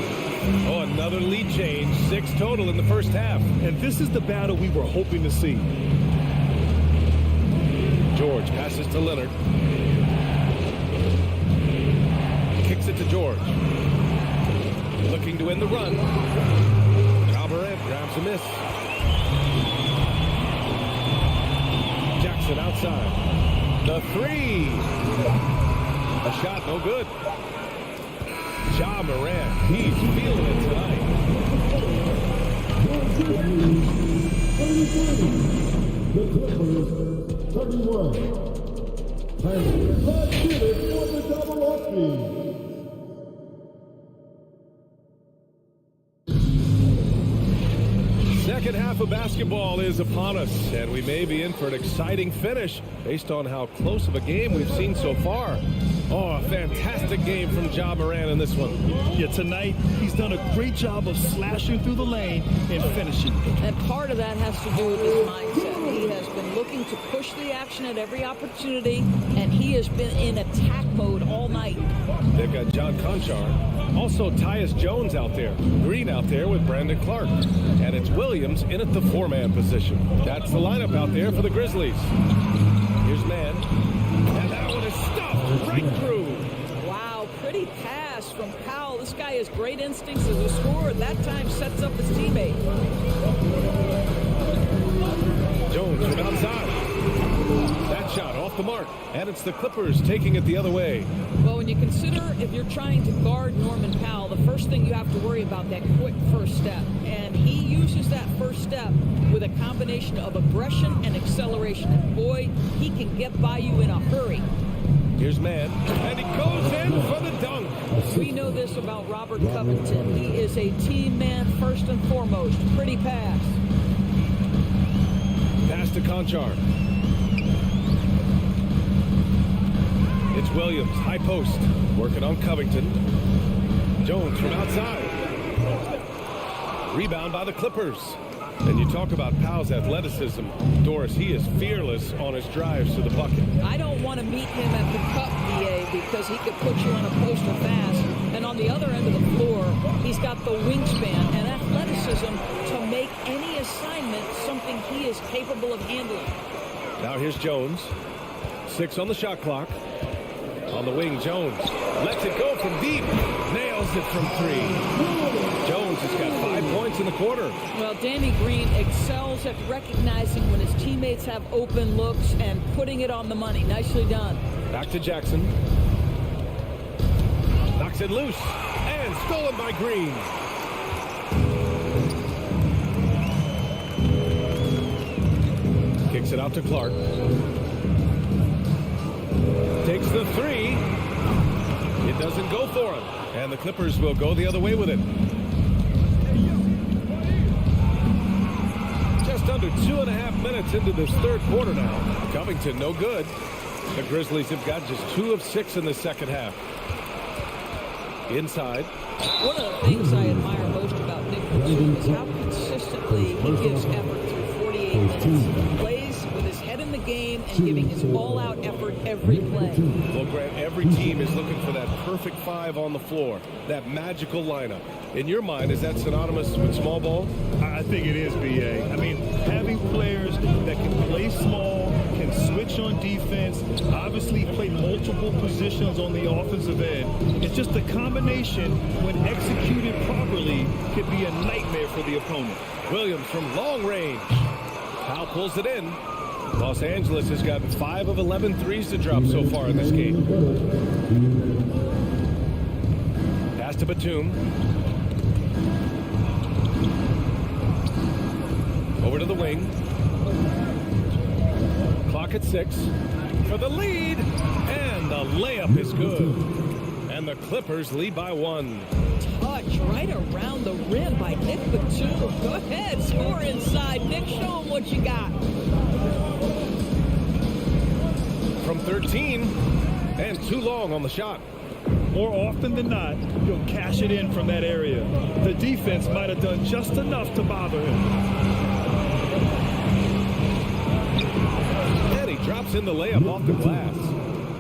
Oh, another lead change. 6 total in the first half. And this is the battle we were hoping to see. George passes to Leonard. Kicks it to George. Looking to end the run. Ja Morant grabs a miss. Jackson outside. The 3. A shot, no good. Ja Morant, he's feeling it tonight. The Clippers, 31. And let's get it for the double offense. Second half of basketball is upon us, and we may be in for an exciting finish based on how close of a game we've seen so far. Oh, a fantastic game from Ja Morant in this one. Yeah, tonight he's done a great job of slashing through the lane and finishing. And part of that has to do with his mindset. He has been looking to push the action at every opportunity, and he has been in attack mode all night. They've got John Conchar. Also, Tyus Jones out there. Green out there with Brandon Clark. And it's Williams in at the 4-man position. That's the lineup out there for the Grizzlies. Here's Man. And that one is stuffed right through. Wow, pretty pass from Powell. This guy has great instincts as a scorer. That time sets up his teammate. Jones from outside. That shot off the mark. And it's the Clippers taking it the other way. Well, when you consider if you're trying to guard Norman Powell, the first thing you have to worry about that quick first step. And he uses that first step with a combination of aggression and acceleration. And boy, he can get by you in a hurry. Here's Man, and he goes in for the dunk. We know this about Robert Covington. He is a team man first and foremost. Pretty pass. Pass to Conchar. It's Williams, high post, working on Covington. Jones from outside. Rebound by the Clippers. And you talk about Powell's athleticism. Doris, he is fearless on his drives to the bucket. I don't want to meet him at the cup, BA, because he could put you on a poster fast. And on the other end of the floor, he's got the wingspan and athleticism to make any assignment something he is capable of handling. Now here's Jones. 6 on the shot clock. On the wing, Jones lets it go from deep. Nails it from 3. Jones has got 5 points in the quarter. Well, Danny Green excels at recognizing when his teammates have open looks and putting it on the money. Nicely done. Back to Jackson. Knocks it loose. And stolen by Green. Kicks it out to Clark. Takes the 3. It doesn't go for him. And the Clippers will go the other way with it. Just under 2.5 minutes into this third quarter now. Covington no good. The Grizzlies have got just 2 of 6 in the second half. Inside. One of the things I admire most about Nick Batum is how consistently he gives effort through 48 minutes. He plays with his head in the game and giving his all-out effort every play. Well, Grant, every team is looking for that perfect 5 on the floor, that magical lineup. In your mind, is that synonymous with small ball? I think it is, BA. I mean, having players that can play small, can switch on defense, obviously play multiple positions on the offensive end. It's just a combination, when executed properly, could be a nightmare for the opponent. Williams from long range. Powell pulls it in. Los Angeles has gotten 5 of 11 threes to drop so far in this game. Pass to Batum. Over to the wing. Clock at 6 for the lead, and the layup is good. And the Clippers lead by 1. Touch right around the rim by Nick Batum. Go ahead, score inside. Nick, show him what you got. From 13, and too long on the shot. More often than not, he'll cash it in from that area. The defense might have done just enough to bother him. And he drops in the layup off the glass.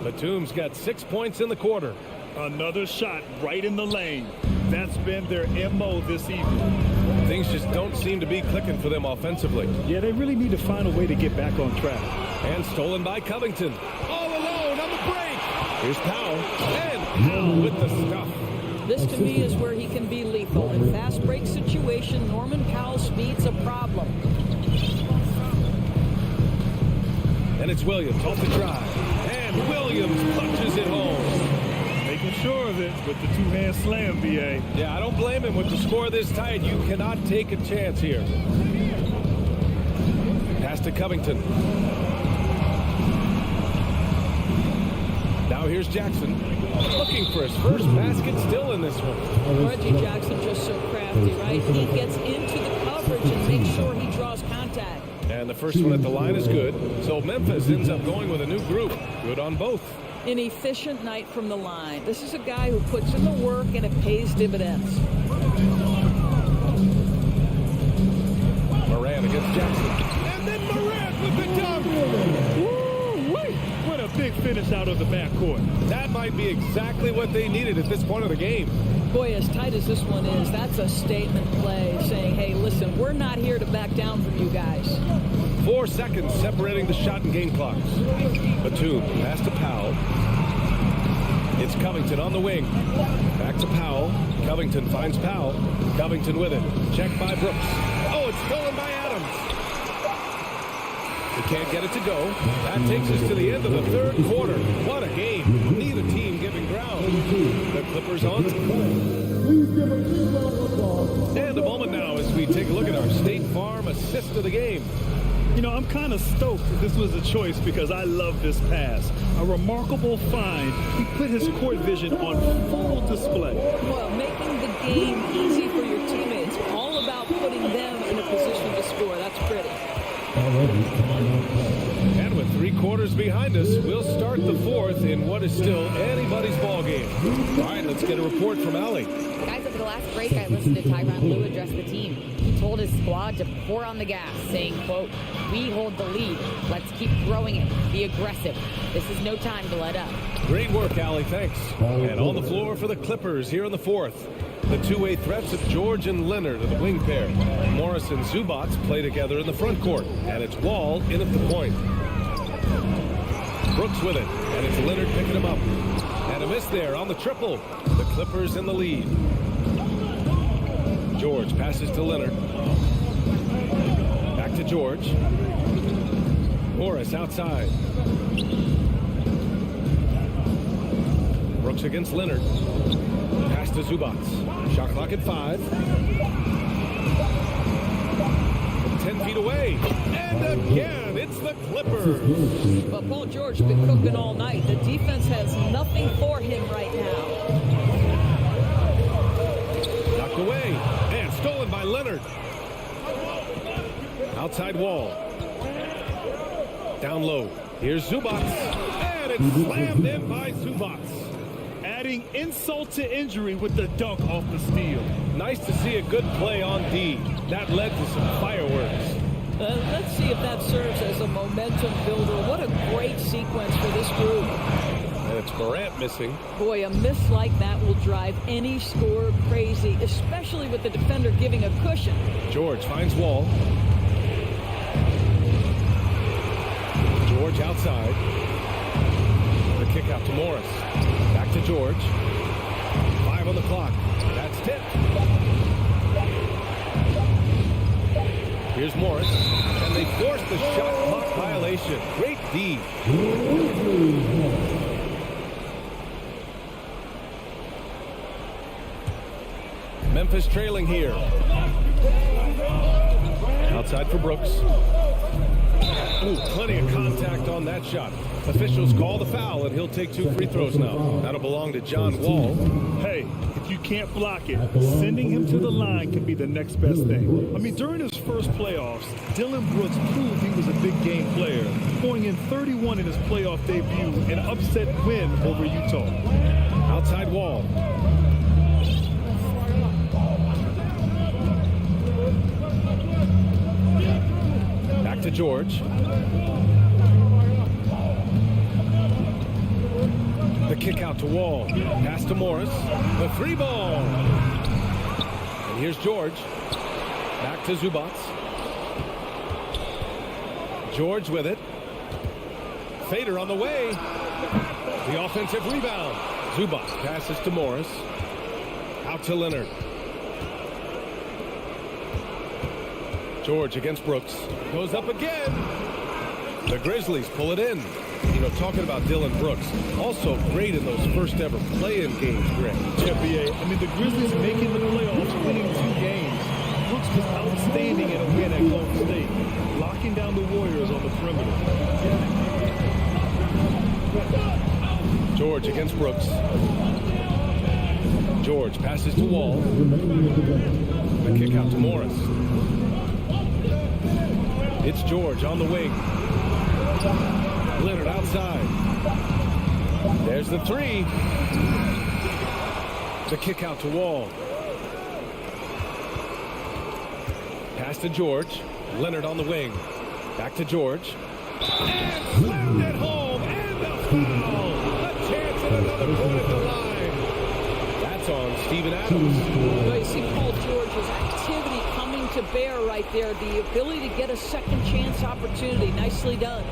Batum's got 6 points in the quarter. Another shot right in the lane. That's been their MO this evening. Things just don't seem to be clicking for them offensively. Yeah, they really need to find a way to get back on track. And stolen by Covington. All alone on the break. Here's Powell. And Powell with the stuff. This, to me, is where he can be lethal. In fast break situation, Norman Powell's speed's a problem. And it's Williams off the drive. And Williams punches it home. Making sure of it with the two-hand slam, B.A. Yeah, I don't blame him. With the score this tight, you cannot take a chance here. Pass to Covington. Now here's Jackson. Looking for his first basket still in this one. Reggie Jackson just so crafty, right? He gets into the coverage and makes sure he draws contact. And the first one at the line is good. So Memphis ends up going with a new group. Good on both. An efficient night from the line. This is a guy who puts in the work and it pays dividends. Moran against Jackson. And then Moran with the dunk. Woo-wee. What a big finish out of the backcourt. That might be exactly what they needed at this point of the game. Boy, as tight as this one is, that's a statement play saying, hey, listen, we're not here to back down from you guys. 4 seconds separating the shot and game clocks. Batum, pass to Powell. It's Covington on the wing. Back to Powell. Covington finds Powell. Covington with it. Checked by Brooks. Oh, it's stolen by Adams. He can't get it to go. That takes us to the end of the third quarter. What a game. Neither team giving ground. The Clippers on. And a moment now as we take a look at our State Farm assist of the game. You know, I'm kind of stoked that this was a choice because I love this pass. A remarkable find. He put his court vision on full display. Well, making the game easy for your teammates. All about putting them in a position to score. That's pretty. And with 3 quarters behind us, we'll start the fourth in what is still anybody's ball game. All right, let's get a report from Allie. Guys, after the last break, I listened to Tyronn Lue address the team. He told his squad to pour on the gas, saying, quote, we hold the lead. Let's keep throwing it. Be aggressive. This is no time to let up. Great work, Allie. Thanks. And on the floor for the Clippers here in the fourth. The two-way threats of George and Leonard are the wing pair. Morris and Zubac play together in the front court. And it's Wall in at the point. Brooks with it. And it's Leonard picking him up. And a miss there on the triple. The Clippers in the lead. George passes to Leonard. Back to George. Morris outside. Brooks against Leonard. Pass to Zubac. Shot clock at 5. From 10 feet away. And again, it's the Clippers. But Paul George has been cooking all night. The defense has nothing for him right now. Knocked away. And stolen by Leonard. Outside Wall. Down low. Here's Zubac. And it's slammed in by Zubac. Adding insult to injury with the dunk off the steal. Nice to see a good play on D. That led to some fireworks. Let's see if that serves as a momentum builder. What a great sequence for this group. And it's Morant missing. Boy, a miss like that will drive any scorer crazy, especially with the defender giving a cushion. George finds Wall. George George outside. The kick out to Morris. Back to George. 5 on the clock. That's tipped. Here's Morris. And they force the shot clock violation. Great D. Memphis trailing here. Outside for Brooks. Ooh, plenty of contact on that shot. Officials call the foul, and he'll take 2 free throws now. That'll belong to John Wall. Hey, if you can't block it, sending him to the line can be the next best thing. I mean, during his first playoffs, Dylan Brooks proved he was a big game player, scoring in 31 in his playoff debut, an upset win over Utah. Outside Wall. Back to George. The kick out to Wall. Pass to Morris. The 3 ball. And here's George. Back to Zubats. George with it. Fader on the way. The offensive rebound. Zubats passes to Morris. Out to Leonard. George against Brooks. Goes up again. The Grizzlies pull it in. You know, talking about Dylan Brooks, also great in those first ever play-in games, Greg. Yeah, BA. I mean, the Grizzlies making the playoffs, winning 2 games. Brooks was outstanding in a win at Golden State, locking down the Warriors on the perimeter. George against Brooks. George passes to Wall. The kick out to Morris. It's George on the wing. Leonard outside. There's the 3. The kick out to Wall. Pass to George. Leonard on the wing. Back to George. And slammed it home. And the foul. A chance at another point at the line. That's on Steven Adams. Well, you see Paul George's activity coming to bear right there. The ability to get a second chance opportunity. Nicely done.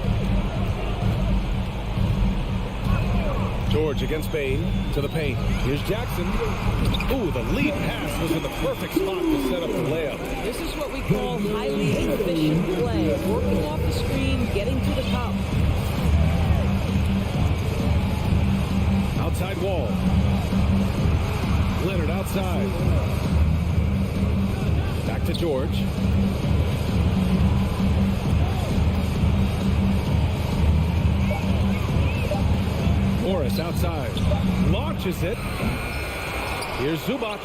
George against Bain to the paint. Here's Jackson. Ooh, the lead pass was in the perfect spot to set up the layup. This is what we call highly efficient play. Working off the screen, getting to the cup. Outside Wall. Leonard outside. Back to George. Morris outside. Launches it. Here's Zubats.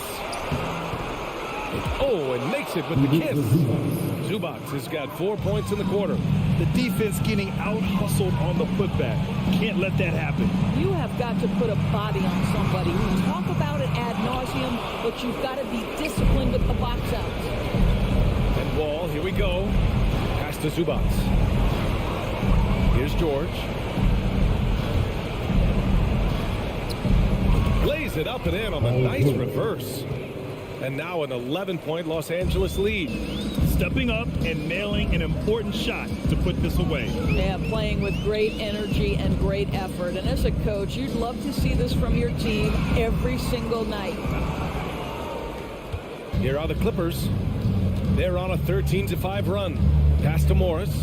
Oh, and makes it with the kiss. Zubats has got 4 points in the quarter. The defense getting out-hustled on the putback. Can't let that happen. You have got to put a body on somebody. We talk about it ad nauseum, but you've got to be disciplined with the box outs. And Wall, here we go. Pass to Zubats. Here's George. Lays it up and in on the nice reverse. And now an 11-point Los Angeles lead. Stepping up and nailing an important shot to put this away. Yeah, playing with great energy and great effort. And as a coach, you'd love to see this from your team every single night. Here are the Clippers. They're on a 13-5 run. Pass to Morris.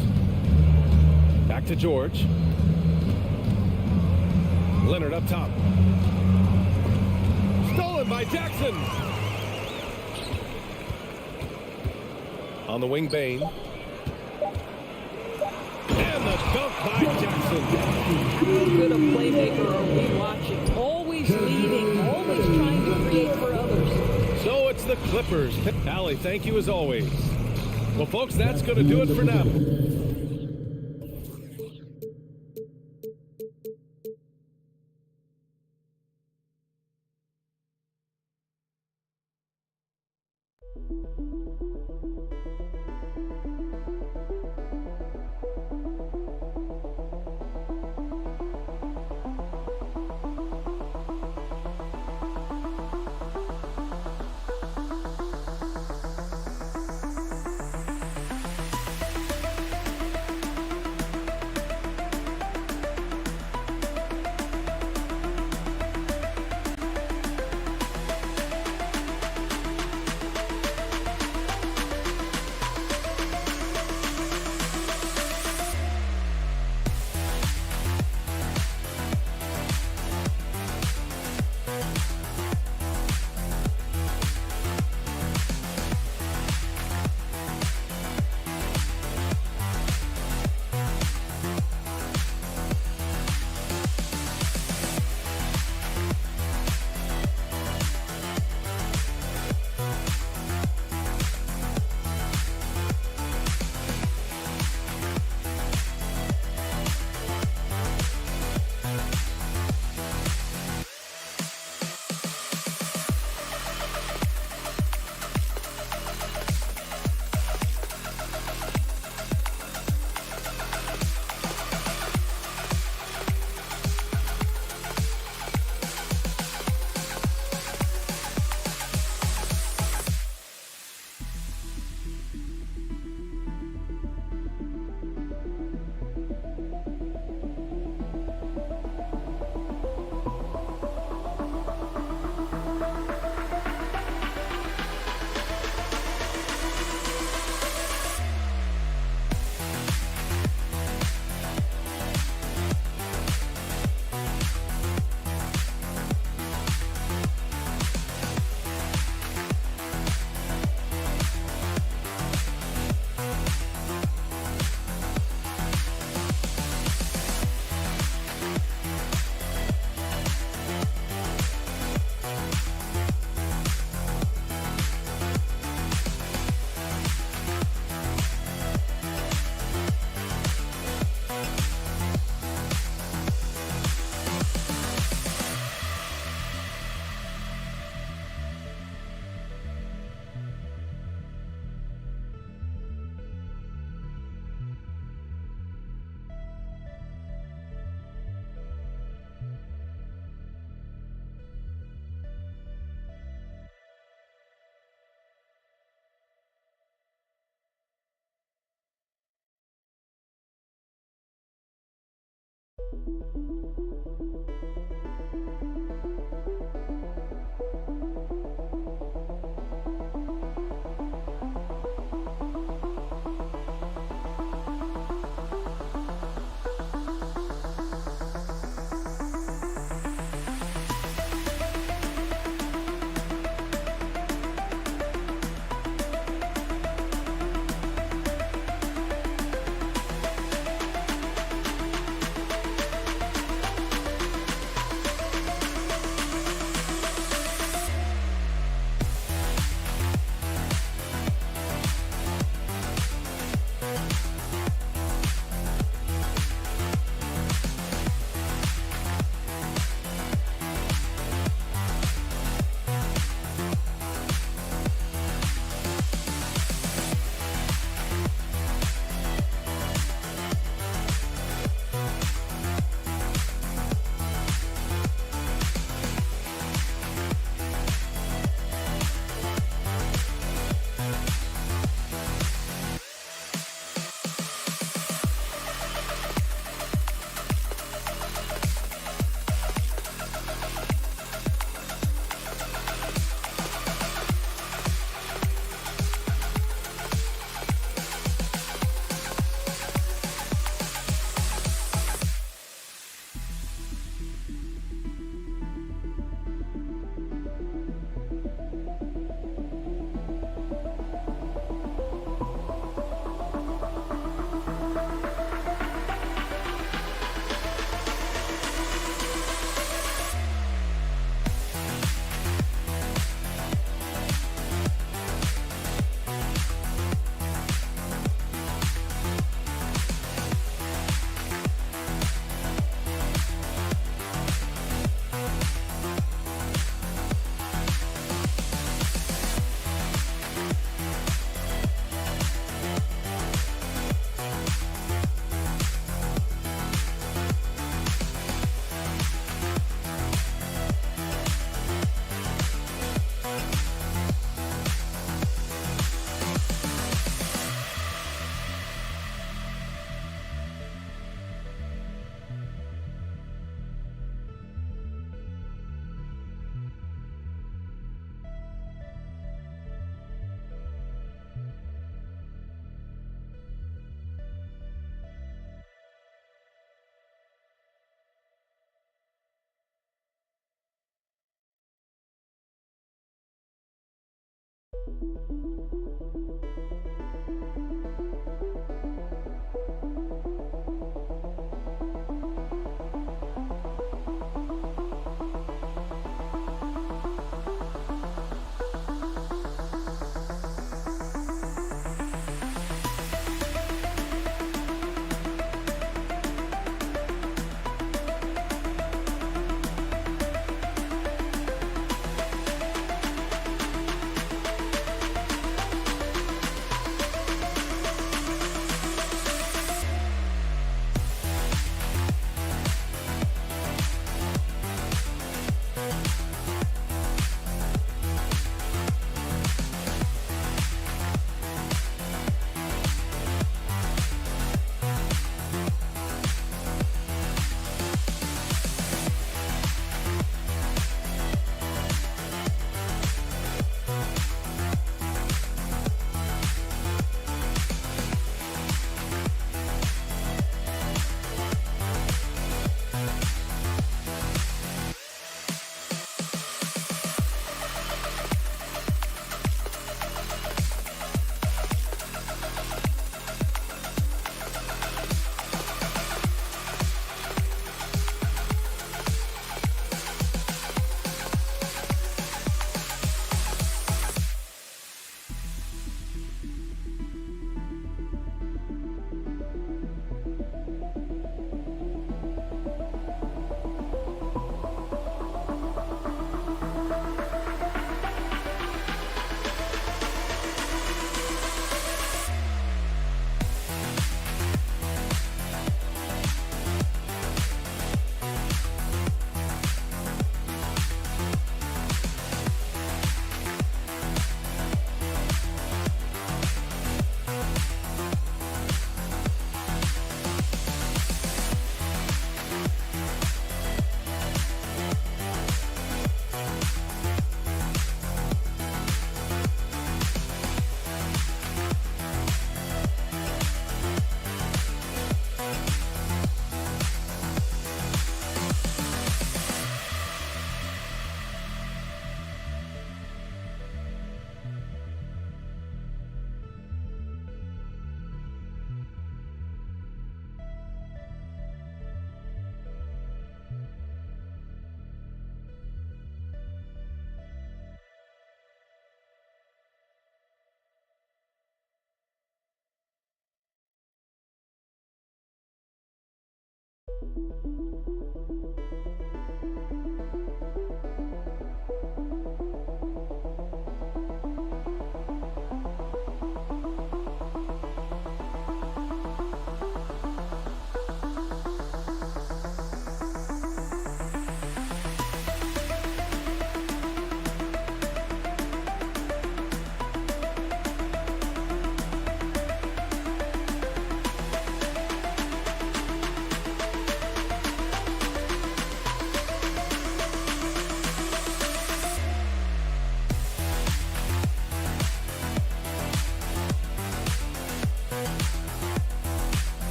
Back to George. Leonard up top. Stolen by Jackson. On the wing, Bain. And the dunk by Jackson. How good a playmaker are we watching? Always leading, always trying to create for others. So it's the Clippers. Allie, thank you as always. Well, folks, that's going to do it for now.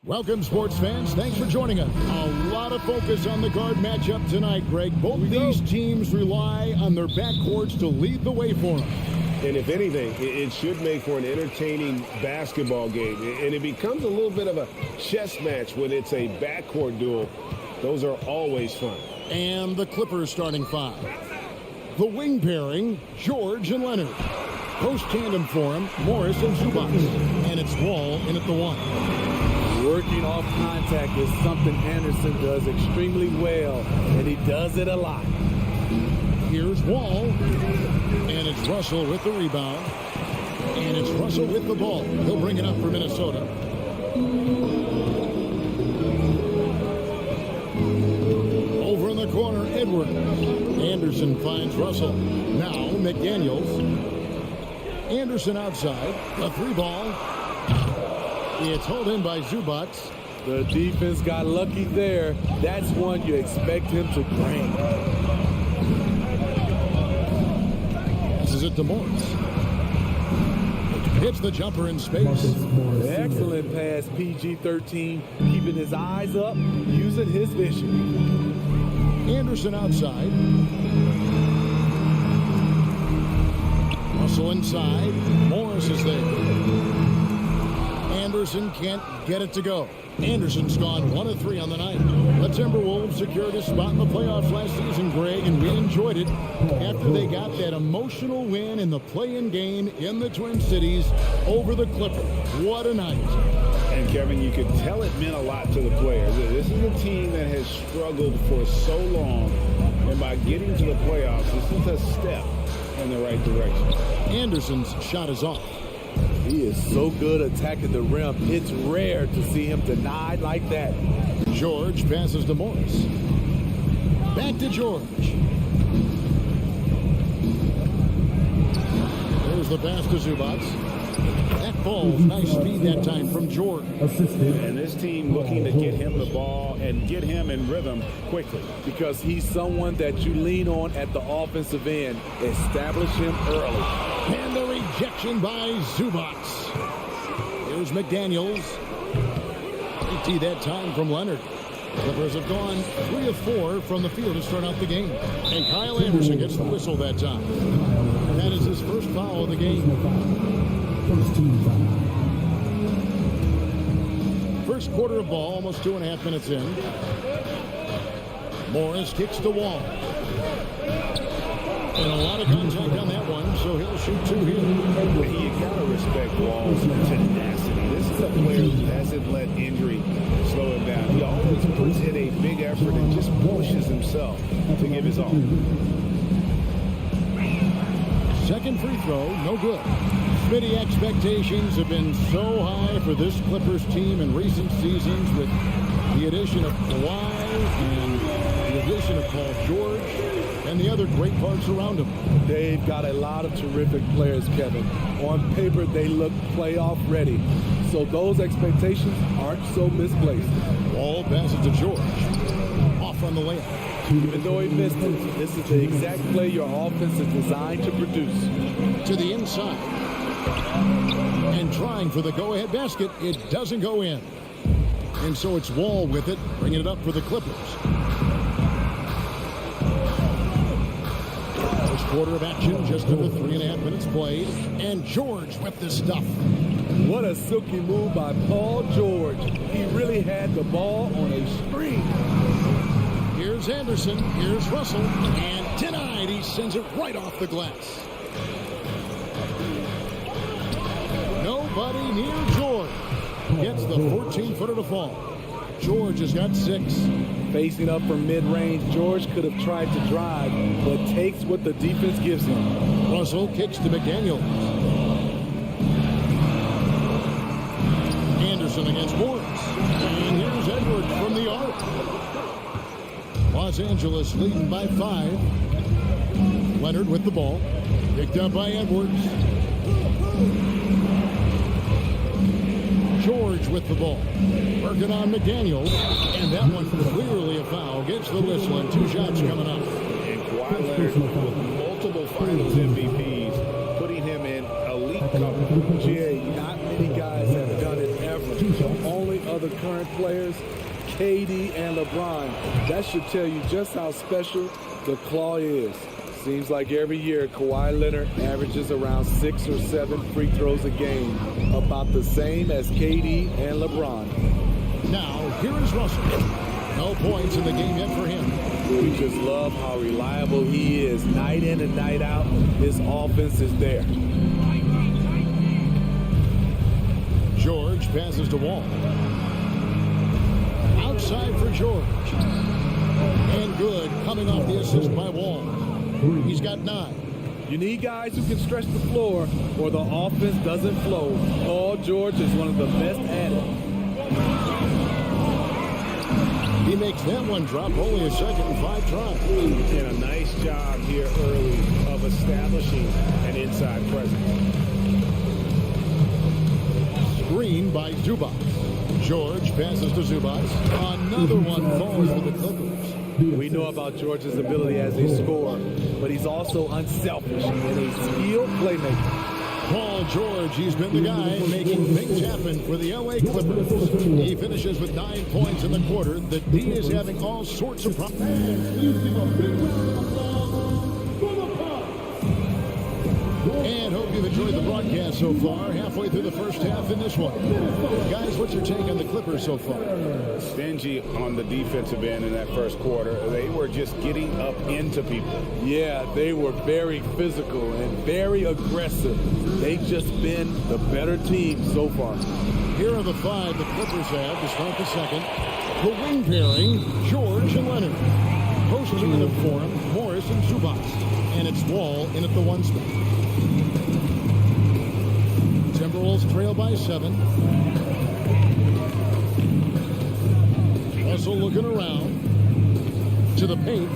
Welcome, sports fans. Thanks for joining us. A lot of focus on the guard matchup tonight, Greg. Both these teams rely on their backcourts to lead the way for them. And if anything, it should make for an entertaining basketball game. And it becomes a little bit of a chess match when it's a backcourt duel. Those are always fun. And the Clippers starting five. The wing pairing, George and Leonard. Post tandem for him, Morris and Zubac. And it's Wall in at the one. Working off contact is something Anderson does extremely well, and he does it a lot. Here's Wall, and it's Russell with the rebound, and it's Russell with the ball. He'll bring it up for Minnesota. Over in the corner, Edwards. Anderson finds Russell. Now McDaniels. Anderson outside, a three ball. It's held in by Zubac. The defense got lucky there. That's one you expect him to crank. This is it to Morris. Hits the jumper in space. Excellent pass, PG-13. Keeping his eyes up, using his vision. Anderson outside. Russell inside. Morris is there. Anderson can't get it to go. Anderson's gone 1 of 3 on the night. The Timberwolves secured a spot in the playoffs last season, Greg, and we enjoyed it after they got that emotional win in the play-in game in the Twin Cities over the Clippers. What a night. And, Kevin, you could tell it meant a lot to the players. This is a team that has struggled for so long, and by getting to the playoffs, this is a step in the right direction. Anderson's shot is off. He is so good attacking the rim. It's rare to see him denied like that. George passes to Morris. Back to George. There's the pass to Zubats. That ball's nice speed that time from George. And this team looking to get him the ball and get him in rhythm quickly. Because he's someone that you lean on at the offensive end. Establish him early. And the rejection by Zubats. Here's McDaniels. 80 that time from Leonard. Clippers have gone 3 of 4 from the field to start out the game. And Kyle Anderson gets the whistle that time. And that is his first foul of the game. First quarter of ball, almost 2.5 minutes in. Morris kicks the wall. And a lot of contact on that one, so he'll shoot 2 here. You gotta respect Wall's tenacity. This is a player who hasn't let injury slow him down. He always puts in a big effort and just pushes himself to give his all. Second free throw, no good. Smitty, expectations have been so high for this Clippers team in recent seasons with the addition of Kawhi and the addition of Paul George and the other great parts around him. They've got a lot of terrific players, Kevin. On paper, they look playoff ready. So those expectations aren't so misplaced. Wall passes to George. Off on the layup. Even though he missed it, this is the exact play your offense is designed to produce. To the inside. And trying for the go-ahead basket. It doesn't go in. And so it's Wall with it, bringing it up for the Clippers. First quarter of action, just under 3.5 minutes played. And George with the stuff. What a silky move by Paul George. He really had the ball on a string. Here's Anderson. Here's Russell. And denied. He sends it right off the glass. Nobody near George. Gets the 14-footer to fall. George has got 6. Facing up from mid-range, George could have tried to drive, but takes what the defense gives him. Russell kicks to McDaniels. Anderson against Morris. And here's Edwards from the arc. Los Angeles leading by 5. Leonard with the ball. Picked up by Edwards. George with the ball. Working on McDaniels. And that one clearly a foul. Gets the whistle and 2 shots coming up. And Kawhi Leonard with multiple finals MVPs, putting him in elite coverage. Jay, not many guys have done it ever. The only other current players, KD and LeBron. That should tell you just how special the claw is. Seems like every year Kawhi Leonard averages around 6 or 7 free throws a game, about the same as KD and LeBron. Now, here is Russell. No points in the game yet for him. We just love how reliable he is. Night in and night out, his offense is there. George passes to Wall. Outside for George. And good, coming off the assist by Wall. He's got 9. You need guys who can stretch the floor or the offense doesn't flow. Paul George is one of the best at it. He makes that one drop, only a second and 5 tries. And a nice job here early of establishing an inside presence. Screen by Zubats. George passes to Zubats. Another one falls for the Clippers. We know about George's ability as a scorer, but he's also unselfish and a skilled playmaker. Paul George, he's been the guy making things happen for the LA Clippers. He finishes with 9 points in the quarter. The D is having all sorts of problems. And hope you've enjoyed the broadcast so far. Halfway through the first half in this one. Guys, what's your take on the Clippers so far? Stingy on the defensive end in that first quarter. They were just getting up into people. Yeah, they were very physical and very aggressive. They've just been the better team so far. Here are the five the Clippers have to start the second. The wing pairing, George and Leonard. Post unit for him, Morris and Zubac. And it's Wall in at the one spot. Timberwolves trail by 7. Russell looking around to the paint.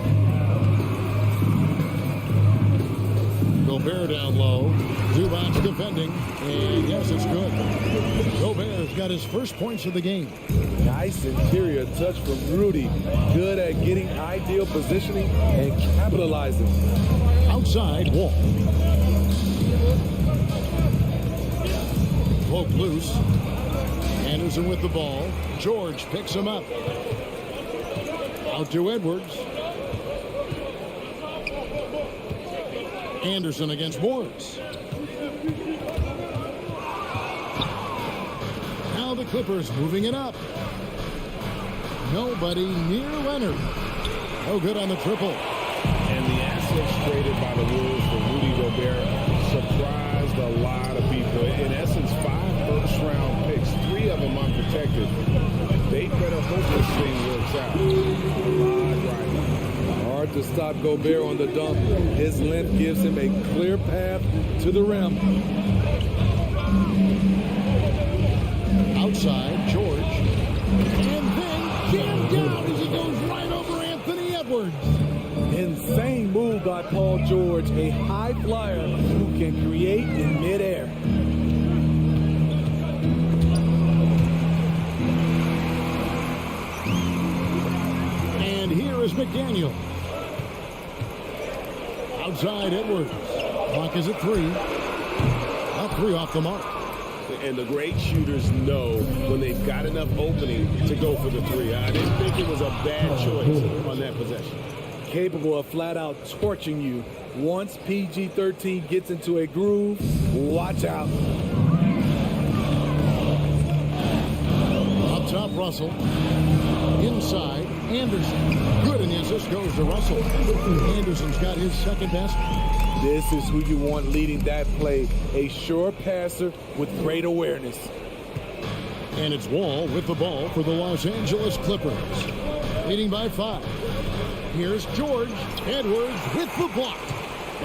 Gobert down low. Zubac defending. And yes, it's good. Gobert's got his first points of the game. Nice interior touch from Rudy. Good at getting ideal positioning and capitalizing. Outside, Wall. Poke loose. Anderson with the ball. George picks him up. Out to Edwards. Anderson against Morris. Now the Clippers moving it up. Nobody near Leonard. No good on the triple. And the assets traded by the Wolves for Rudy Gobert surprised a lot of people. In essence, 5 first-round picks, 3 of them unprotected. They better hope this thing works out. Hard to stop Gobert on the dunk. His length gives him a clear path to the rim. Outside, George. And then jammed down as he goes right over Anthony Edwards. Insane move by Paul George, a high flyer who can create in midair. And here is McDaniel. Outside Edwards. Clock is at 3. Up 3 off the mark. And the great shooters know when they've got enough opening to go for the 3. I didn't think it was a bad choice on that possession. Capable of flat out torching you. Once PG-13 gets into a groove, watch out. Up top, Russell. Inside, Anderson. Good, and the assist goes to Russell. Anderson's got his second best. This is who you want leading that play. A sure passer with great awareness. And it's Wall with the ball for the Los Angeles Clippers. Leading by 5. Here's George. Edwards with the block.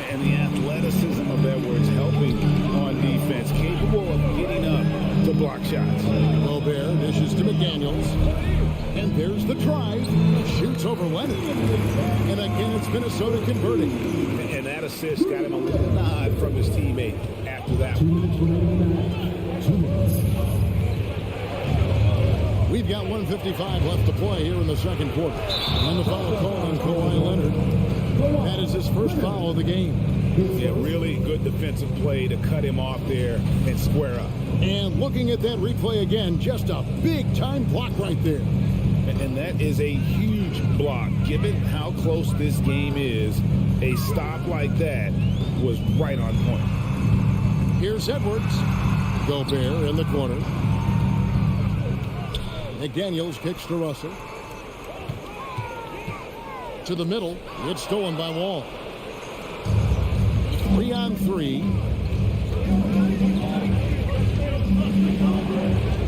And the athleticism of Edwards helping on defense, capable of getting up to block shots. Gobert dishes to McDaniels. And there's the drive. Shoots over Leonard. And again, it's Minnesota converting. And that assist got him a little nod from his teammate after that one. We've got 1:55 left to play here in the second quarter. And the foul call on Kawhi Leonard. That is his first foul of the game. Yeah, really good defensive play to cut him off there and square up. And looking at that replay again, just a big-time block right there. And that is a huge block. Given how close this game is, a stop like that was right on point. Here's Edwards. Gobert in the corner. McDaniels kicks to Russell. To the middle. It's stolen by Wall. 3 on 3.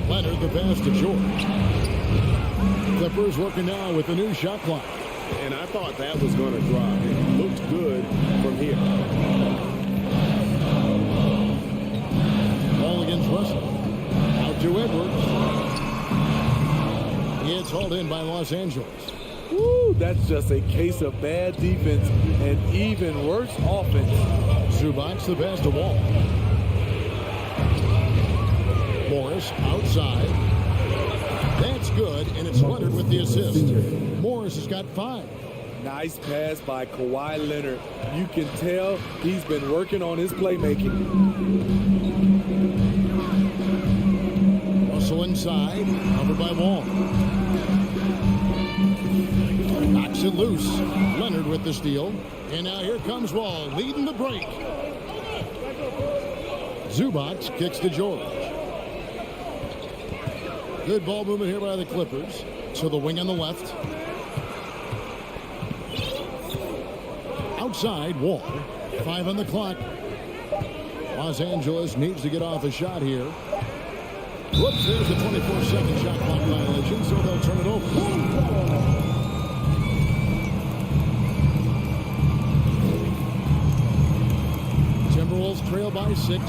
Leonard the pass to George. Clippers working now with the new shot clock. And I thought that was going to drop. It looked good from here. Ball against Russell. Out to Edwards. It's hauled in by Los Angeles. Woo, that's just a case of bad defense and even worse offense. Zubac the pass to Wall. Morris outside. That's good, and it's Leonard with the assist. Morris has got 5. Nice pass by Kawhi Leonard. You can tell he's been working on his playmaking. Russell inside, covered by Wall. Knocks it loose. Leonard with the steal. And now here comes Wall, leading the break. Zubac kicks to George. Good ball movement here by the Clippers. To the wing on the left. Outside, Wall. 5 on the clock. Los Angeles needs to get off a shot here. Whoops, there's a 24-second shot clock violation, so they'll turn it over. Timberwolves trail by 6.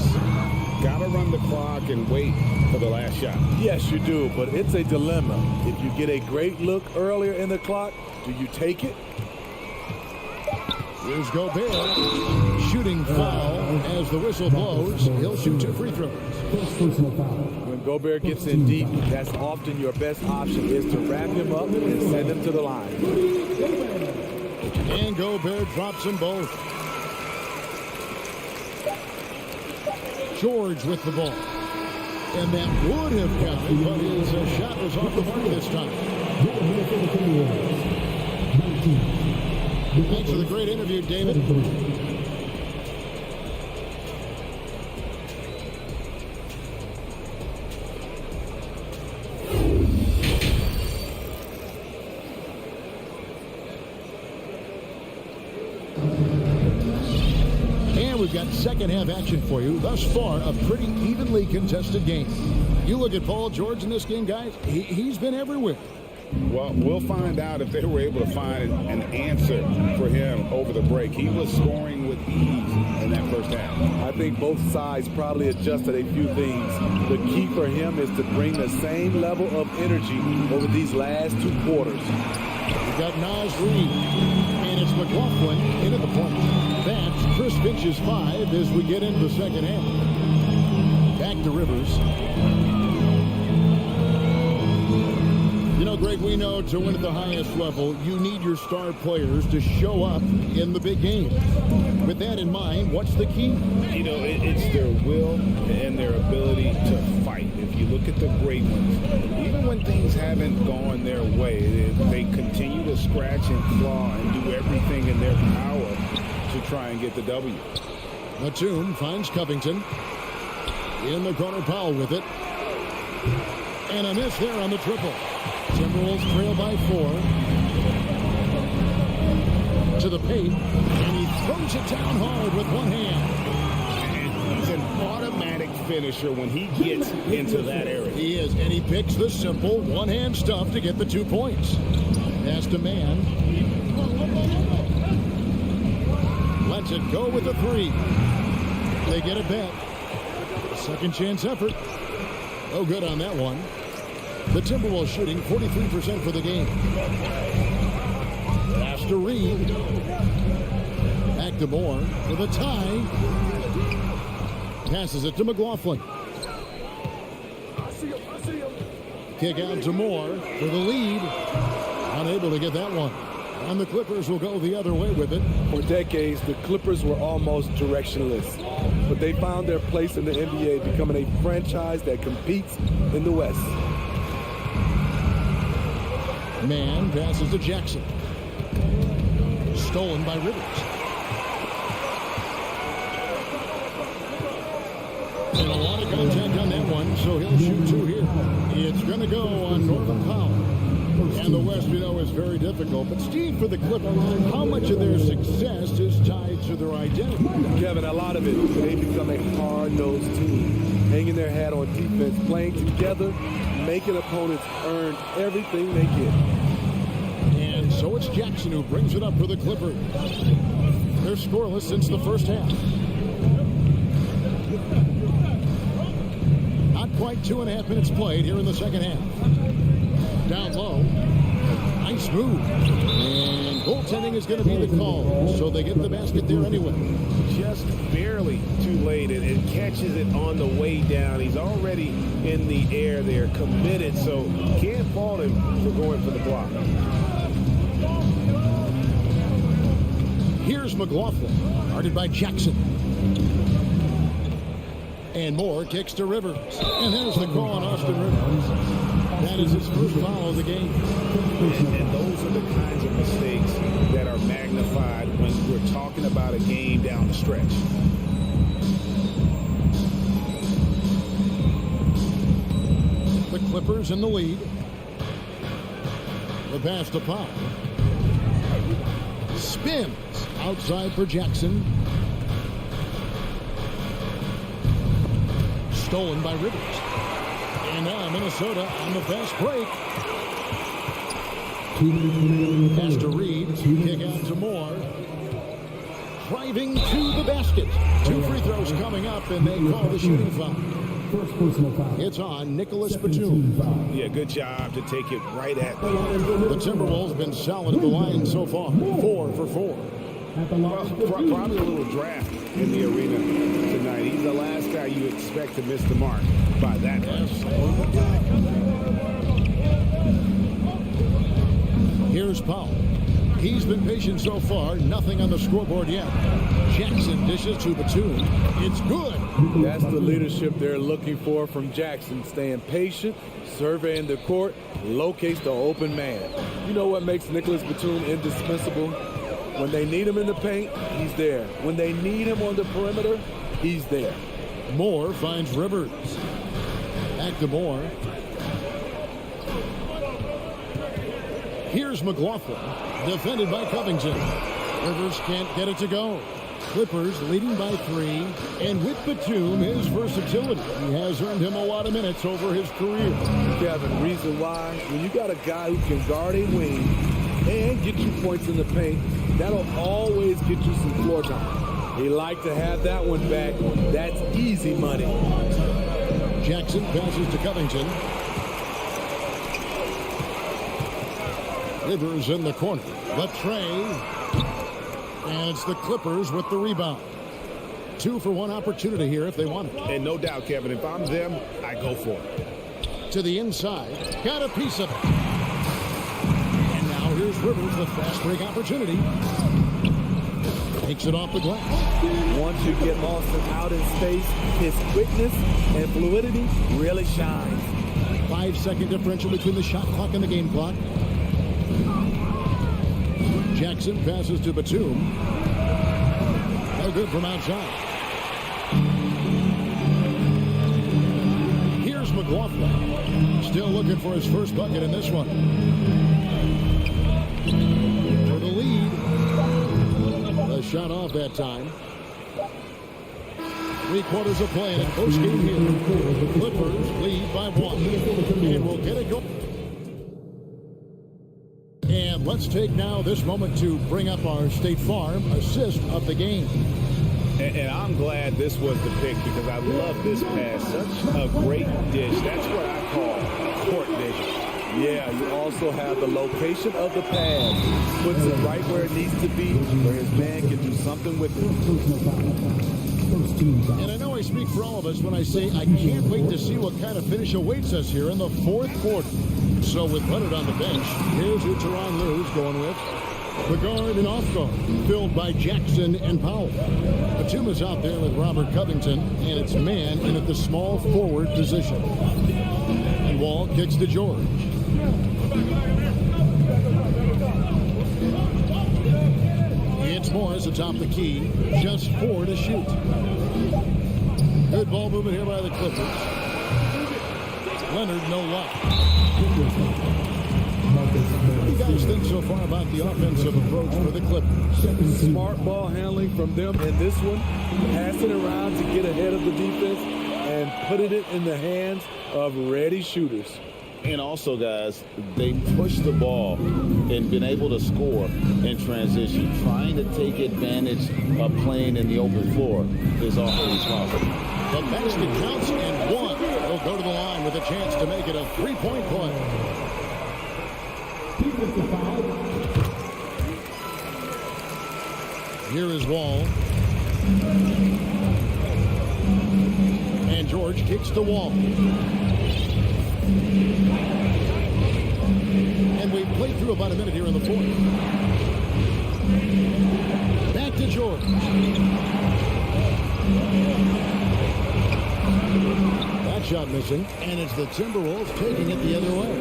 Gotta run the clock and wait for the last shot. Yes, you do, but it's a dilemma. If you get a great look earlier in the clock, do you take it? Here's Gobert. Shooting foul as the whistle blows. He'll shoot 2 free throws. When Gobert gets in deep, that's often your best option, is to wrap him up and send him to the line. And Gobert drops them both. George with the ball. And that would have counted, but his shot was off the mark this time. Thanks for the great interview, David. And we've got second half action for you. Thus far, a pretty evenly contested game. You look at Paul George in this game, guys. He's been everywhere. Well, we'll find out if they were able to find an answer for him over the break. He was scoring with ease in that first half. I think both sides probably adjusted a few things. The key for him is to bring the same level of energy over these last 2 quarters. We've got Nas Reed, and it's McLaughlin into the point. That's Chris Finch's 5 as we get into the second half. Back to Rivers. You know, Greg, we know to win at the highest level, you need your star players to show up in the big game. With that in mind, what's the key? You know, it's their will and their ability to fight. If you look at the great ones, even when things haven't gone their way, they continue to scratch and claw and do everything in their power to try and get the W. Batum finds Covington. In the corner, Powell with it. And a miss there on the triple. Timberwolves trail by 4. To the paint. And he throws it down hard with one hand. And he's an automatic finisher when he gets into that area. He is. And he picks the simple one-hand stuff to get the 2 points. Pass to Man. Lets it go with the 3. They get a bet. Second chance effort. Oh, good on that one. The Timberwolves shooting 43% for the game. Pass to Reed. Back to Moore for the tie. Passes it to McLaughlin. Kick out to Moore for the lead. Unable to get that one. And the Clippers will go the other way with it. For decades, the Clippers were almost directionless. But they found their place in the NBA, becoming a franchise that competes in the West. Man passes to Jackson. Stolen by Rivers. And a lot of contact on that one, so he'll shoot 2 here. It's going to go on Norman Powell. And the West, we know, is very difficult. But, Steve, for the Clippers, how much of their success is tied to their identity? Kevin, a lot of it. They become a hard-nosed team, hanging their hat on defense, playing together, making opponents earn everything they get. And so it's Jackson who brings it up for the Clippers. They're scoreless since the first half. Not quite 2.5 minutes played here in the second half. Down low. Nice move. And goaltending is going to be the call. So they get the basket there anyway. Just barely too late. It catches it on the way down. He's already in the air there, committed. So can't fault him for going for the block. Here's McLaughlin. Guarded by Jackson. And Moore kicks to Rivers. And there's the call on Austin Rivers. That is his first foul of the game. And those are the kinds of mistakes that are magnified when we're talking about a game down the stretch. Clippers in the lead. The pass to Powell. Spins outside for Jackson. Stolen by Rivers. And now Minnesota on the fast break. Pass to Reed. Kick out to Moore. Driving to the basket. 2 free throws coming up, and they call the shooting foul. First personal foul. It's on Nicholas Batum. Yeah, good job to take it right at me. The Timberwolves have been solid at the line so far. 4 for 4. Probably a little draft in the arena tonight. He's the last guy you expect to miss the mark by that much. Here's Powell. He's been patient so far. Nothing on the scoreboard yet. Jackson dishes to Batum. It's good. That's the leadership they're looking for from Jackson. Staying patient, surveying the court, locates the open man. You know what makes Nicholas Batum indispensable? When they need him in the paint, he's there. When they need him on the perimeter, he's there. Moore finds Rivers. Back to Moore. Here's McLaughlin. Defended by Covington. Rivers can't get it to go. Clippers leading by 3. And with Batum, his versatility. He has earned him a lot of minutes over his career. Kevin, reason why, when you got a guy who can guard a wing and get you points in the paint, that'll always get you some floor time. He like to have that one back. That's easy money. Jackson passes to Covington. Rivers in the corner. The tray. And it's the Clippers with the rebound. 2 for 1 opportunity here if they want it. And no doubt, Kevin, if I'm them, I go for it. To the inside. Got a piece of it. And now here's Rivers with fast break opportunity. Takes it off the glass. Once you get Austin out in space, his quickness and fluidity really shines. 5-second differential between the shot clock and the game clock. Jackson passes to Batum. No good from outside. Here's McLaughlin. Still looking for his first bucket in this one. For the lead. A shot off that time. 3 quarters of play in a close game here. The Clippers lead by 1. And we'll get it going. And let's take now this moment to bring up our State Farm assist of the game. And I'm glad this was the pick because I love this pass. Such a great dish. That's what I call court vision. Yeah, you also have the location of the pass. Puts it right where it needs to be, where his man can do something with it. And I know I speak for all of us when I say I can't wait to see what kind of finish awaits us here in the 4th quarter. So with Leonard on the bench, here's who Tyronn Lue's going with. The guard and off guard, filled by Jackson and Powell. Batum is out there with Robert Covington, and it's man in at the small forward position. And Wall kicks to George. It's Morris atop the key. Just 4 to shoot. Good ball movement here by the Clippers. Leonard, no luck. What do you guys think so far about the offensive approach for the Clippers? Smart ball handling from them in this one. Passing around to get ahead of the defense and putting it in the hands of ready shooters. And also, guys, they push the ball and been able to score in transition. Trying to take advantage of playing in the open floor is always possible. The basket counts and 1. They'll go to the line with a chance to make it a 3-point play. Here is Wall. And George kicks the Wall. And we've played through about a minute here in the 4th. Back to George. That shot missing. And it's the Timberwolves taking it the other way.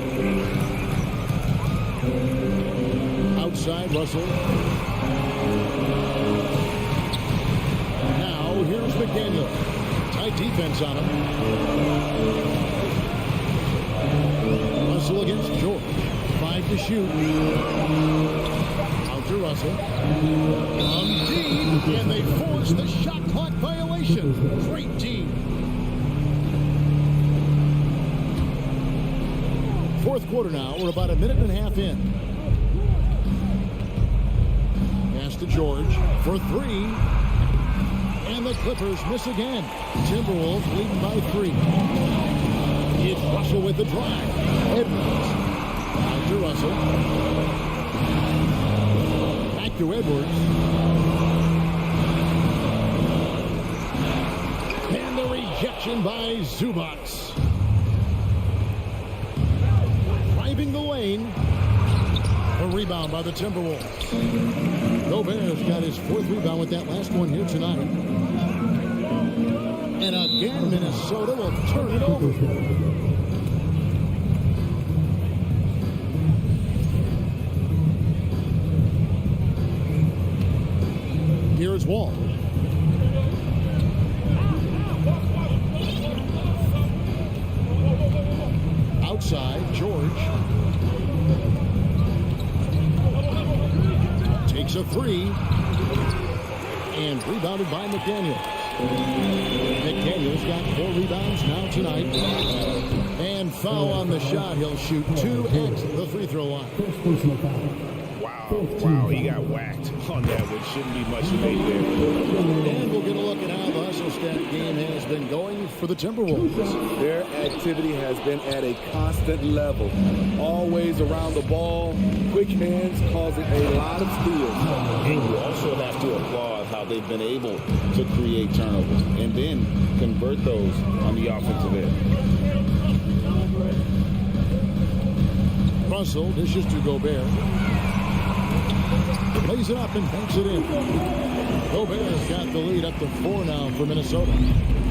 Outside, Russell. Now, here's McDaniel. Tight defense on him. Russell against George. 5 to shoot. Out to Russell. From deep, and they force the shot clock violation. Great team. Fourth quarter now. We're about a minute and a half in. Pass to George for 3. And the Clippers miss again. Timberwolves leading by 3. It's Russell with the drive. Edwards. Back to Russell. Back to Edwards. And the rejection by Zubats. Driving the lane. A rebound by the Timberwolves. Gobert's got his 4th rebound with that last one here tonight. And again, Minnesota will turn it over. Here's Wall. Outside, George. Takes a 3. And rebounded by McDaniels. McDaniels got 4 rebounds now tonight. And foul on the shot. He'll shoot 2 at the free throw line. Wow, he got whacked on that one. Shouldn't be much made there. And we'll get a look at how the hustle stat game has been going for the Timberwolves. Their activity has been at a constant level. Always around the ball. Quick hands causing a lot of steals. And you also have to applaud how they've been able to create turnovers and then convert those on the offensive end. Russell dishes to Gobert. Lays it up and banks it in. Gobert's got the lead up to 4 now for Minnesota.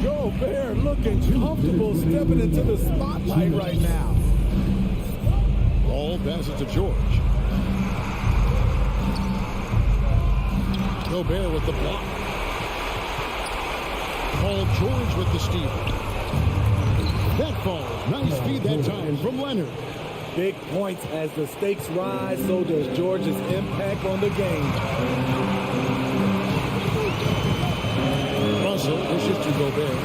Gobert looking comfortable stepping into the spotlight right now. Ball passes to George. Gobert with the block. Paul George with the steal. That falls. Nice feed that time from Leonard. Big points as the stakes rise, so does George's impact on the game. Russell pushes to Gobert.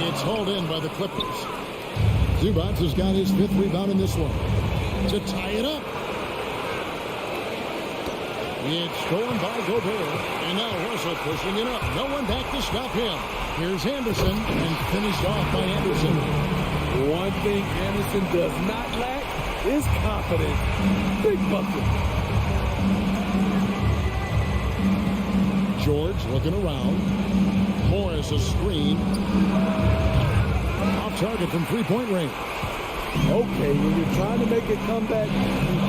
It's hauled in by the Clippers. Zubats has got his 5th rebound in this one. To tie it up. It's stolen by Gobert. And now Russell pushing it up. No one back to stop him. Here's Anderson and finished off by Anderson. One thing Anderson does not lack is confidence. Big bucket. George looking around. Morris a screen. Off target from 3-point range. Okay, when you're trying to make a comeback, you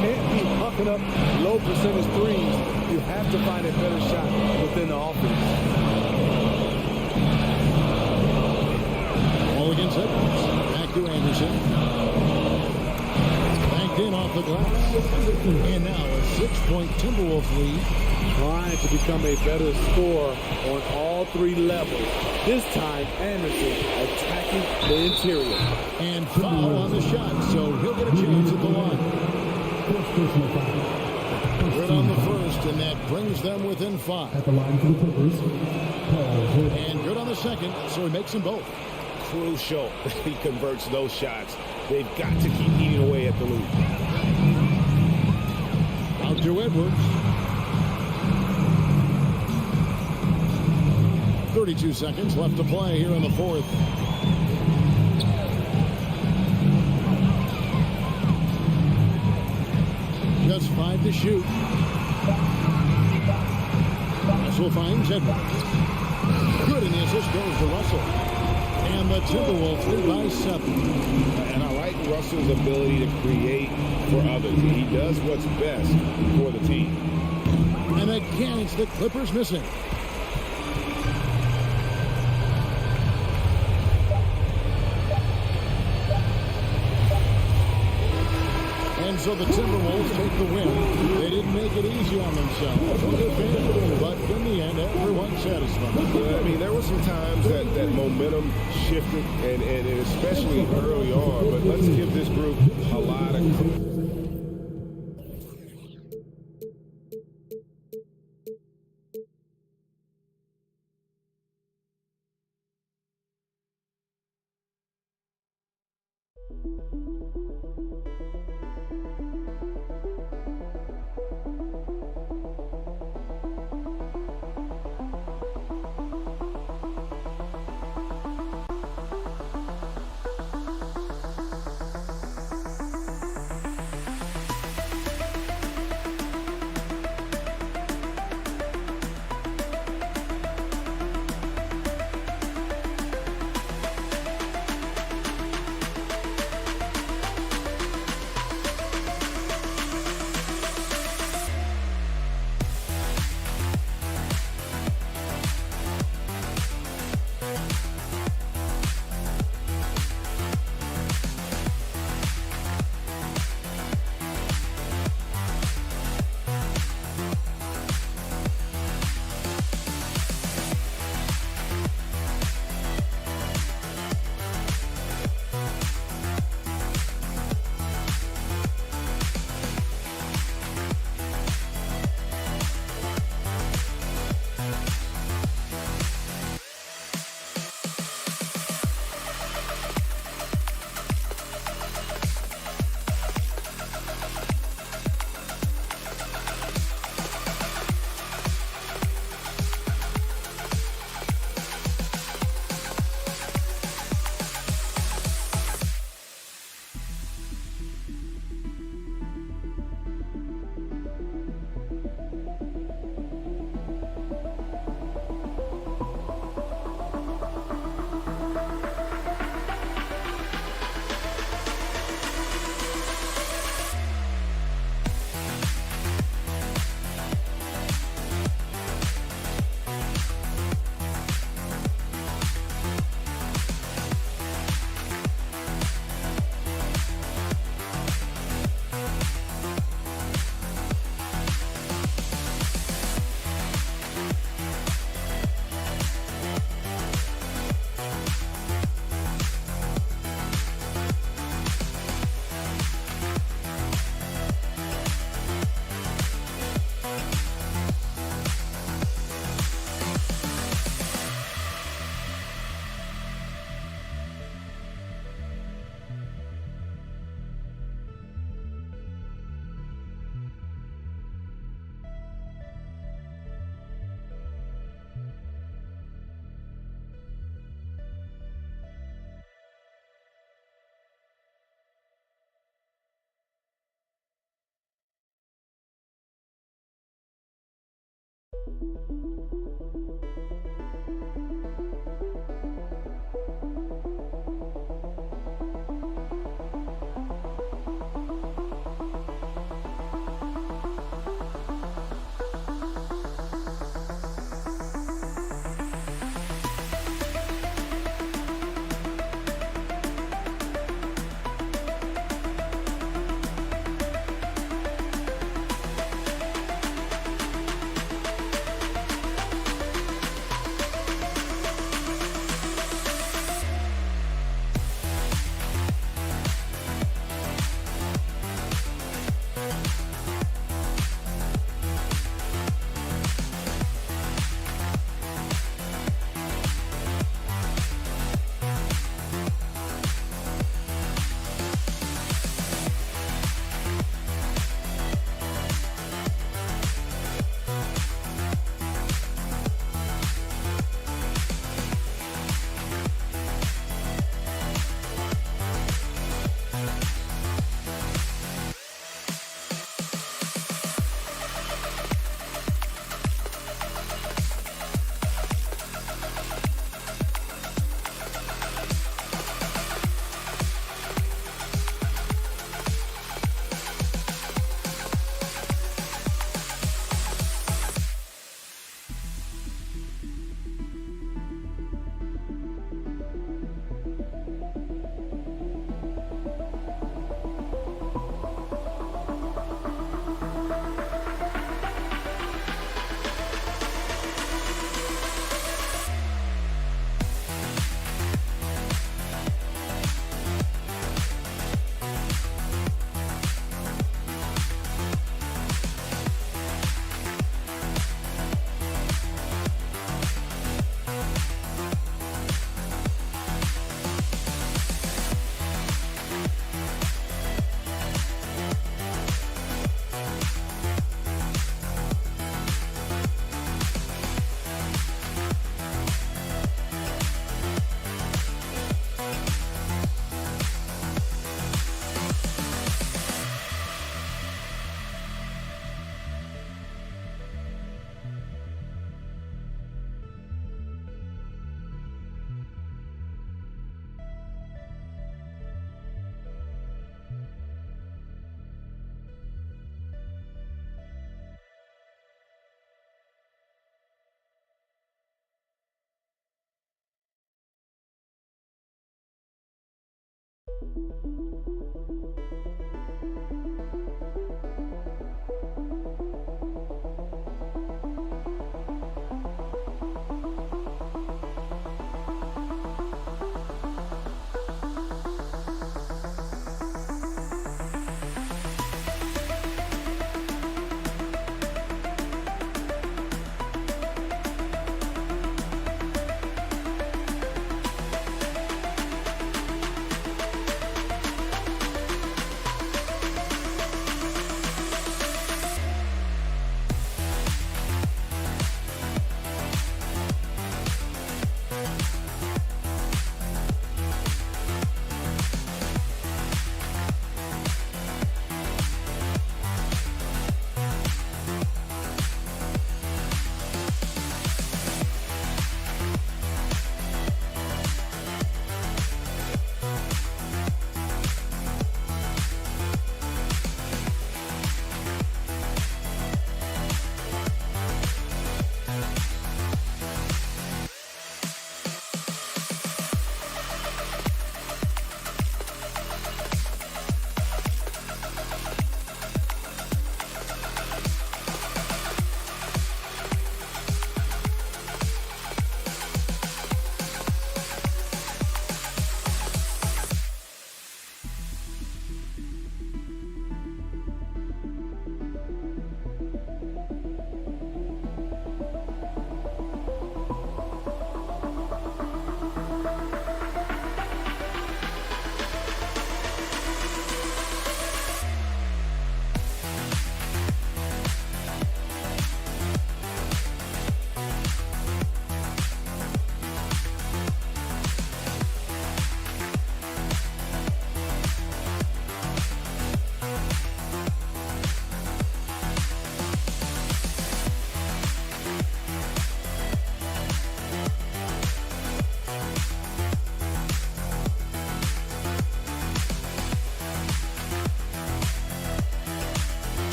can't be hucking up low percentage threes. You have to find a better shot within the offense. All against Edwards. Back to Anderson. Banked in off the glass. And now a 6-point Timberwolves lead. Trying to become a better scorer on all 3 levels. This time, Anderson attacking the interior. And foul on the shot, so he'll get a chance at the line. Good on the first, and that brings them within 5. At the line for the Clippers, and good on the second, so he makes them both. Crucial he converts those shots. They've got to keep eating away at the lead. Out to Edwards. 32 seconds left to play here in the 4th. Just 5 to shoot. Russell finds Edwards. Good, and the assist goes to Russell. And the Timberwolves lead by 7. And I like Russell's ability to create for others. He does what's best for the team. And again, it's the Clippers missing. And so the Timberwolves take the win. They didn't make it easy on themselves, but in the end, everyone's satisfied. I mean, there were some times that momentum shifted, and especially early on, but let's give this group a lot of credit.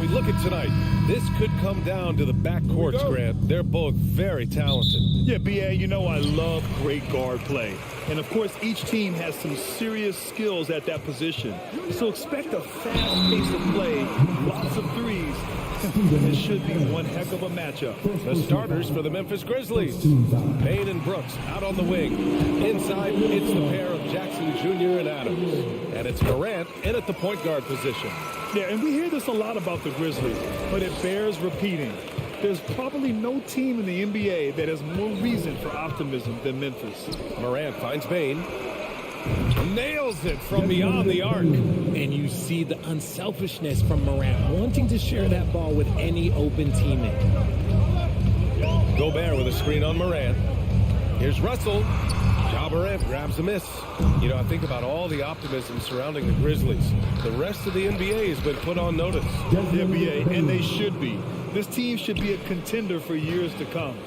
We look at tonight, this could come down to the backcourts, Grant. They're both very talented. Yeah, B.A., you know I love great guard play. And, of course, each team has some serious skills at that position. So expect a fast pace of play, lots of threes. This should be one heck of a matchup. The starters for the Memphis Grizzlies. Payne and Brooks out on the wing. Inside, it's the pair of Jackson Jr. and Adams. And it's Morant in at the point guard position. Yeah, and we hear this a lot about the Grizzlies, but it bears repeating. There's probably no team in the NBA that has more reason for optimism than Memphis. Morant finds Payne. Nails it from beyond the arc. And you see the unselfishness from Morant, wanting to share that ball with any open teammate. Gobert with a screen on Morant. Here's Russell. Ja Morant grabs a miss. You know, I think about all the optimism surrounding the Grizzlies. The rest of the NBA has been put on notice. The NBA, and they should be. This team should be a contender for years to come.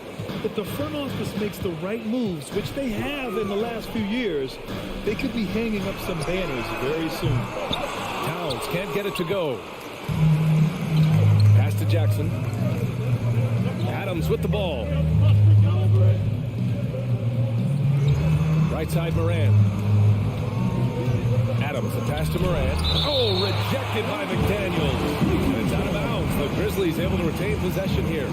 If the front office makes the right moves, which they have in the last few years, they could be hanging up some banners very soon. Towns can't get it to go. Pass to Jackson. Adams with the ball. Right side Morant. Adams, a pass to Morant. Oh, rejected by McDaniels. And it's out of bounds. The Grizzlies able to retain possession here.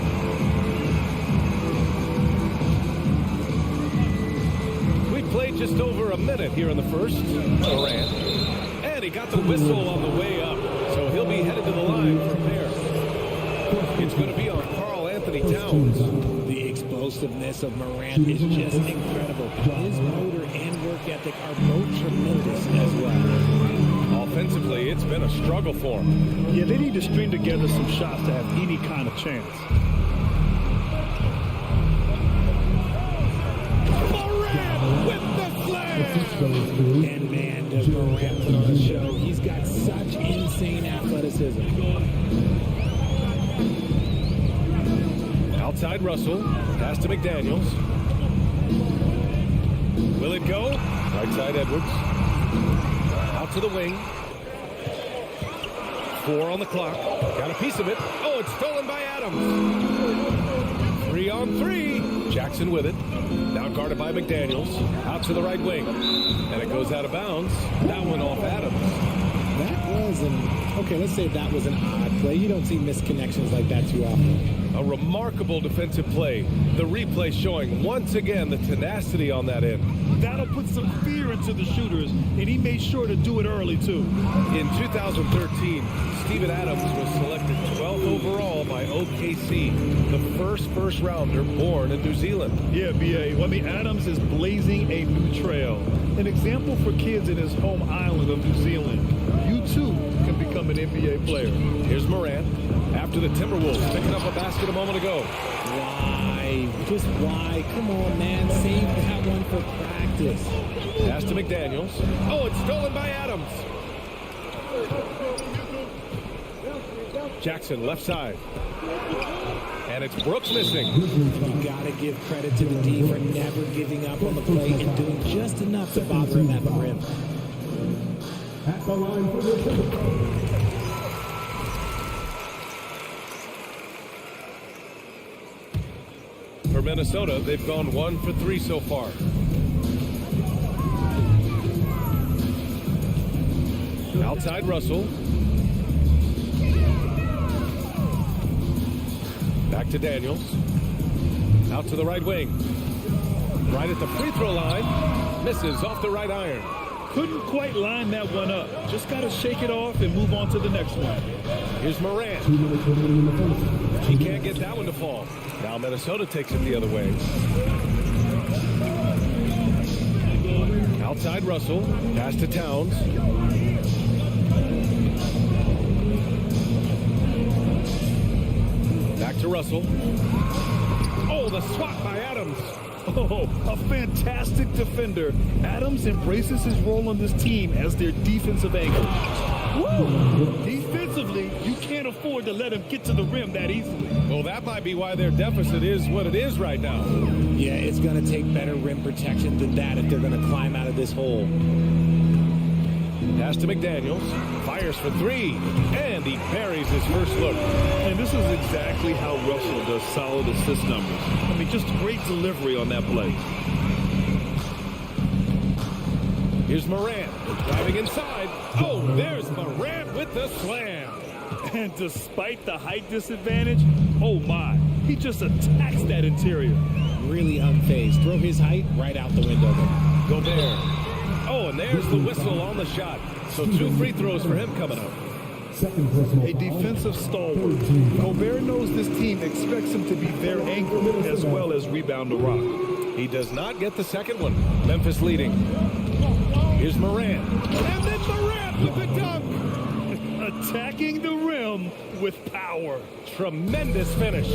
Played just over a minute here in the first. Morant. And he got the whistle on the way up. So he'll be headed to the line for a pair. It's going to be on Karl Anthony Towns. The explosiveness of Morant is just incredible. His motor and work ethic are both tremendous as well. All offensively, it's been a struggle for them. Yeah, they need to string together some shots to have any kind of chance. Morant with the slam! And man, does Morant put on a show. He's got such insane athleticism. Outside Russell, pass to McDaniels. Will it go? Right side Edwards. Out to the wing. 4 on the clock. Got a piece of it. Oh, it's stolen by Adams. 3 on 3. Jackson with it. Now guarded by McDaniels. Out to the right wing. And it goes out of bounds. That one off Adams. That was okay, let's say that was an odd play. You don't see misconnections like that too often. A remarkable defensive play. The replay showing once again the tenacity on that end. That'll put some fear into the shooters, and he made sure to do it early, too. In 2013, Steven Adams was selected 12th overall by OKC, the first rounder born in New Zealand. Yeah, B.A. Well, Adams is blazing a new trail. An example for kids in his home island of New Zealand. You, too, can become an NBA player. Here's Morant. After the Timberwolves picking up a basket a moment ago. Why? Just why? Come on, man. Save that one for practice. Pass to McDaniels. Oh, it's stolen by Adams. Jackson, left side. And it's Brooks missing. You got to give credit to the D for never giving up on the play and doing just enough to bother him at the rim. At the line for the For Minnesota, they've gone 1 for 3 so far. Outside Russell. Back to Daniels. Out to the right wing. Right at the free throw line. Misses off the right iron. Couldn't quite line that one up. Just got to shake it off and move on to the next one. Here's Morant. He can't get that one to fall. Now Minnesota takes it the other way. Outside Russell. Pass to Towns. Back to Russell. Oh, the swat by Adams. Oh, a fantastic defender. Adams embraces his role on this team as their defensive anchor. Woo! Defensively, you can't afford to let him get to the rim that easily. Well, that might be why their deficit is what it is right now. Yeah, it's going to take better rim protection than that if they're going to climb out of this hole. Pass to McDaniels. Fires for 3. And he buries his first look. And this is exactly how Russell does solid assist numbers. Just great delivery on that play. Here's Morant. Driving inside. Oh, there's Morant with the slam. And despite the height disadvantage, oh my, he just attacks that interior. Really unfazed. Throw his height right out the window there. Gobert. Oh, and there's the whistle on the shot. So 2 free throws for him coming up. A defensive stalwart. Gobert knows this team expects him to be their anchor as well as rebound the rock. He does not get the second one. Memphis leading. Here's Morant. And then Morant with the dunk. Attacking the rim with power. Tremendous finish.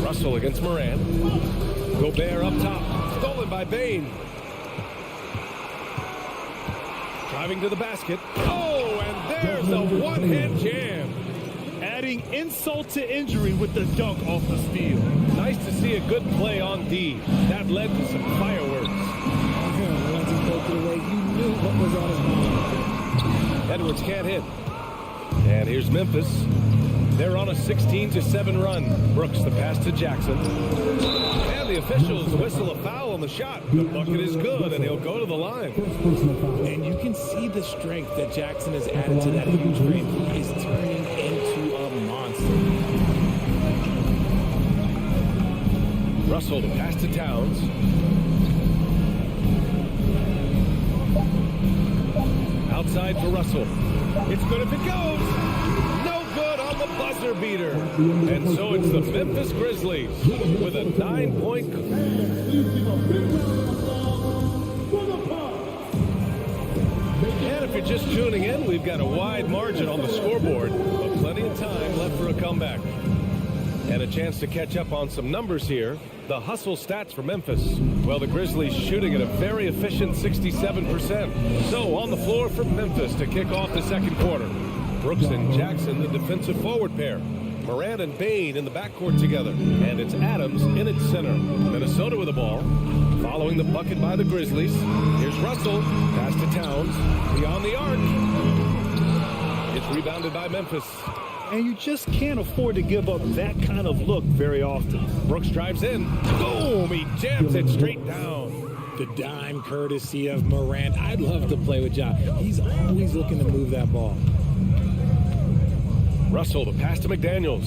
Russell against Morant. Gobert up top. Stolen by Bane. Driving to the basket. Oh, and there's a one-hand jam. Adding insult to injury with the dunk off the steal. Nice to see a good play on D. That led to some fireworks. Once he broke it away, you knew what was on his mind. Edwards can't hit. And here's Memphis. They're on a 16-7 run. Brooks the pass to Jackson. And the officials whistle a foul on the shot. The bucket is good, and he'll go to the line. And you can see the strength that Jackson has added to that huge frame. He is turning into a monster. Russell to pass to Towns. Outside for Russell. It's good if it goes. No good on the buzzer beater. And so it's the Memphis Grizzlies with a 9-point. And if you're just tuning in, we've got a wide margin on the scoreboard, but plenty of time left for a comeback. And a chance to catch up on some numbers here. The hustle stats for Memphis. Well, the Grizzlies shooting at a very efficient 67%. So on the floor for Memphis to kick off the second quarter. Brooks and Jackson, the defensive forward pair. Morant and Bain in the backcourt together. And it's Adams in its center. Minnesota with the ball. Following the bucket by the Grizzlies. Here's Russell. Pass to Towns. Beyond the arc. It's rebounded by Memphis. And you just can't afford to give up that kind of look very often. Brooks drives in. Boom! He jams it straight down. The dime courtesy of Morant. I'd love to play with Ja. He's always looking to move that ball. Russell, the pass to McDaniels.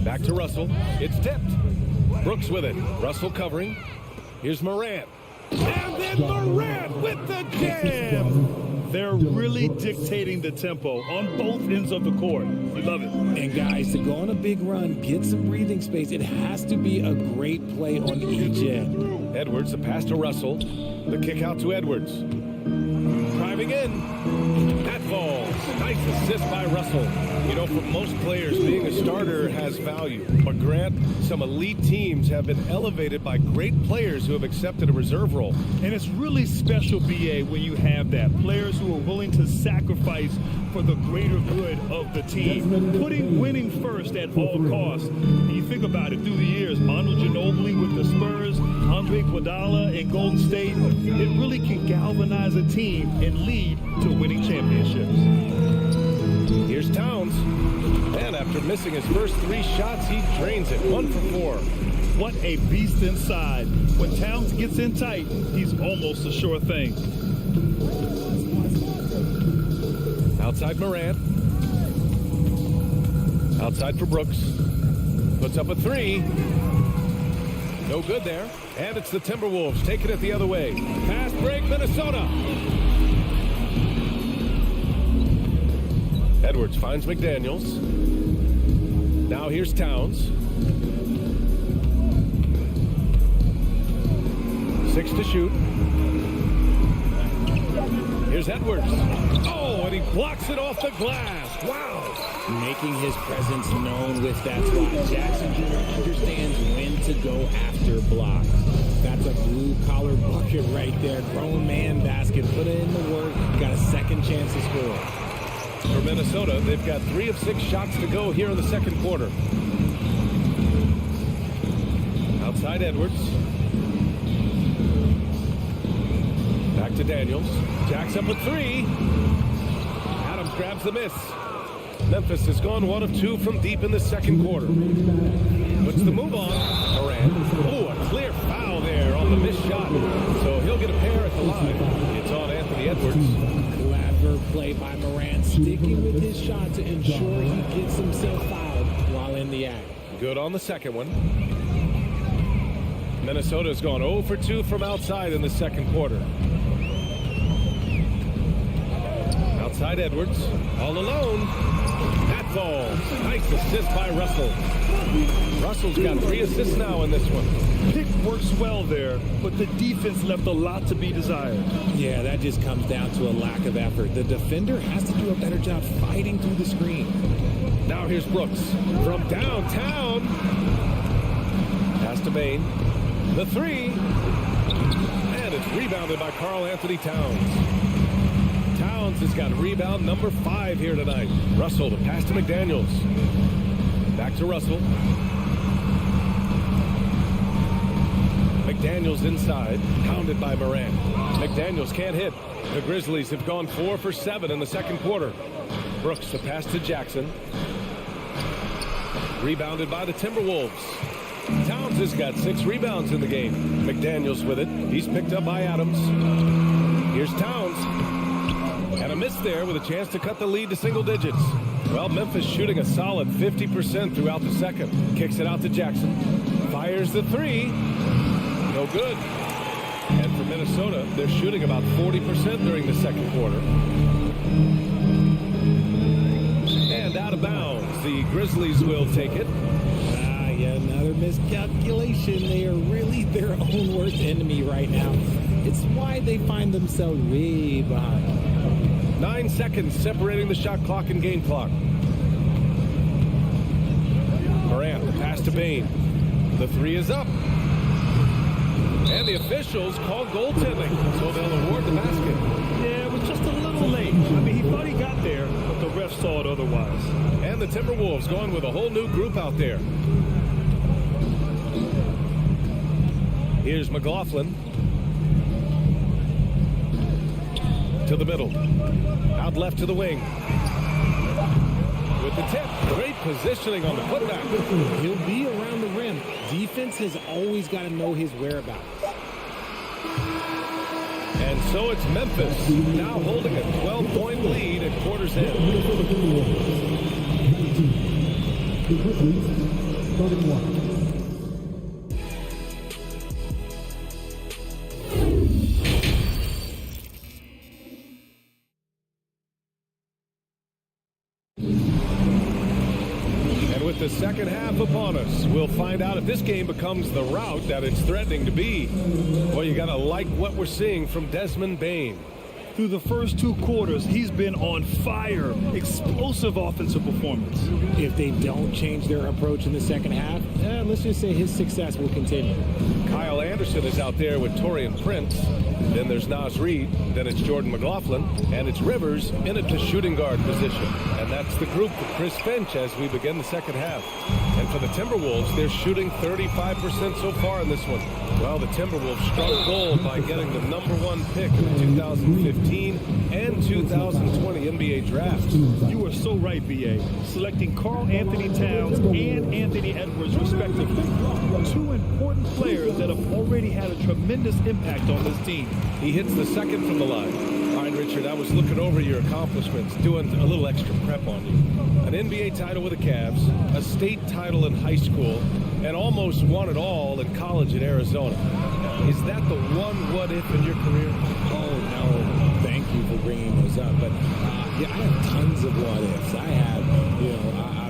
Back to Russell. It's tipped. Brooks with it. Russell covering. Here's Morant. And then Morant with the jam. They're really dictating the tempo on both ends of the court. We love it. And guys, to go on a big run, get some breathing space, it has to be a great play on each end. Edwards, the pass to Russell. The kick out to Edwards. Driving in. That falls. Nice assist by Russell. You know, for most players, being a starter has value. But Grant, some elite teams have been elevated by great players who have accepted a reserve role. And it's really special, BA, when you have that. Players who are willing to sacrifice for the greater good of the team. Putting winning first at all costs. And you think about it through the years, Manu Ginobili with the Spurs, Andre Iguodala in Golden State, it really can galvanize a team and lead to winning championships. Here's Towns. And after missing his first 3 shots, he drains it. 1 for 4. What a beast inside. When Towns gets in tight, he's almost a sure thing. Outside Morant. Outside for Brooks. Puts up a 3. No good there. And it's the Timberwolves taking it the other way. Fast break, Minnesota. Edwards finds McDaniels. Now here's Towns. 6 to shoot. Here's Edwards. Oh, and he blocks it off the glass. Wow. Making his presence known with that slot. Jackson Jr. understands when to go after blocks. That's a blue-collar bucket right there. Grown man basket. Put in the work. Got a second chance to score. For Minnesota, they've got 3 of 6 shots to go here in the second quarter. Outside Edwards. Back to Daniels. Jacks up a 3. Adams grabs the miss. Memphis has gone 1 of 2 from deep in the second quarter. Puts the move on. Morant. Oh, a clear foul there on the missed shot. So he'll get a pair at the line. It's on Anthony Edwards. Clever play by Morant, sticking with his shot to ensure he gets himself fouled while in the act. Good on the second one. Minnesota's gone 0 for 2 from outside in the second quarter. Outside Edwards, all alone. That falls. Nice assist by Russell. Russell's got 3 assists now in this one. Pick works well there, but the defense left a lot to be desired. Yeah, that just comes down to a lack of effort. The defender has to do a better job fighting through the screen. Now here's Brooks from downtown. Pass to Bain. The 3. And it's rebounded by Karl Anthony Towns. Towns has got rebound number 5 here tonight. Russell, the pass to McDaniels. Back to Russell. McDaniels inside, pounded by Morant. McDaniels can't hit. The Grizzlies have gone 4 for 7 in the second quarter. Brooks, the pass to Jackson. Rebounded by the Timberwolves. Towns has got 6 rebounds in the game. McDaniels with it. He's picked up by Adams. Here's Towns. And a miss there with a chance to cut the lead to single digits. Well, Memphis shooting a solid 50% throughout the second. Kicks it out to Jackson. Fires the 3. No good. And for Minnesota, they're shooting about 40% during the second quarter. And out of bounds. The Grizzlies will take it. Yeah, another miscalculation. They are really their own worst enemy right now. It's why they find themselves way behind. 9 seconds separating the shot clock and game clock. Morant, pass to Bain. The three is up. And the officials call goaltending, so they'll award the basket. Yeah, it was just a little late. I mean, he thought he got there, but the ref saw it otherwise. And the Timberwolves going with a whole new group out there. Here's McLaughlin. To the middle. Out left to the wing. With the tip. Great positioning on the putback. He'll be around the rim. Defense has always got to know his whereabouts. And so it's Memphis now holding a 12-point lead at quarter's end. The Grizzlies starting one. The second half upon us. We'll find out if this game becomes the rout that it's threatening to be. Well, you got to like what we're seeing from Desmond Bane. Through the first 2 quarters, he's been on fire. Explosive offensive performance. If they don't change their approach in the second half, let's just say his success will continue. Kyle Anderson is out there with Taurean Prince. Then there's Naz Reid. Then it's Jordan McLaughlin. And it's Rivers in at the shooting guard position. And that's the group for Chris Finch as we begin the second half. And for the Timberwolves, they're shooting 35% so far in this one. Well, the Timberwolves struck gold by getting the #1 pick in the 2015 and 2020 NBA draft. You are so right, B.A. Selecting Karl Anthony Towns and Anthony Edwards, respectively. 2 important players that have already had a tremendous impact on this team. He hits the second from the line. All right, Richard, I was looking over your accomplishments, doing a little extra prep on you. An NBA title with the Cavs, a state title in high school, and almost won it all in college in Arizona. Is that the one what-if in your career? Oh, no. Thank you for bringing those up. But, yeah, I have tons of what-ifs. I have,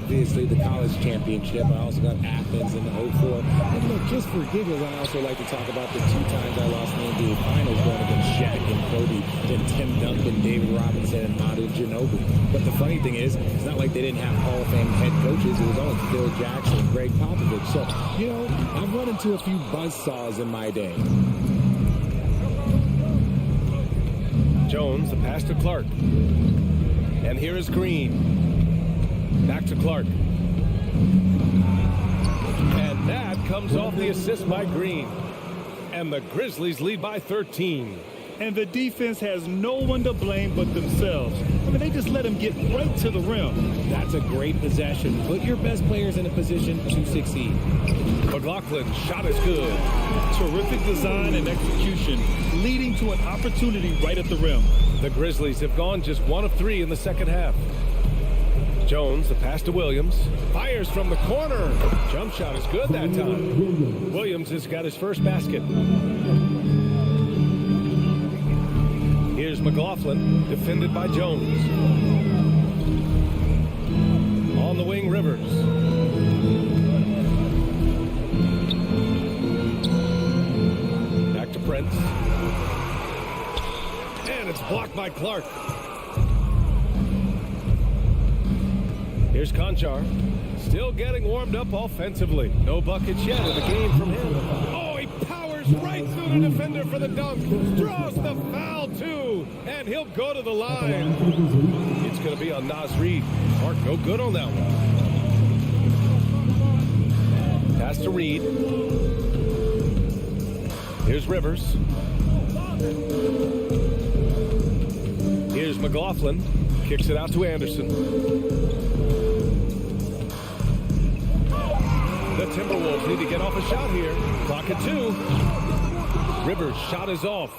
obviously the college championship. I also got Athens in the 04. And look, just for giggles, I also like to talk about the 2 times I lost in the NBA Finals going against Shaq and Kobe, then Tim Duncan, David Robinson, and Manu Ginobili. But the funny thing is, it's not like they didn't have Hall of Fame head coaches. It was only Phil Jackson and Greg Popovich. So, I've run into a few buzzsaws in my day. Jones, the pass to Clark. And here is Green. Back to Clark. And that comes off the assist by Green. And the Grizzlies lead by 13. And the defense has no one to blame but themselves. I mean, they just let him get right to the rim. That's a great possession. Put your best players in a position to succeed. McLaughlin, shot is good. Terrific design and execution, leading to an opportunity right at the rim. The Grizzlies have gone just 1 of 3 in the second half. Jones, the pass to Williams. Fires from the corner. Jump shot is good that time. Williams has got his first basket. Here's McLaughlin, defended by Jones. On the wing, Rivers. Back to Prince. And it's blocked by Clark. Here's Conchar. Still getting warmed up offensively. No buckets yet in the game from him. Oh, he powers right through the defender for the dunk. Draws the foul, too. And he'll go to the line. It's going to be on Naz Reid. Mark, no good on that one. Pass to Reid. Here's Rivers. Here's McLaughlin. Kicks it out to Anderson. The Timberwolves need to get off a shot here. Clock at 2. Rivers' shot is off.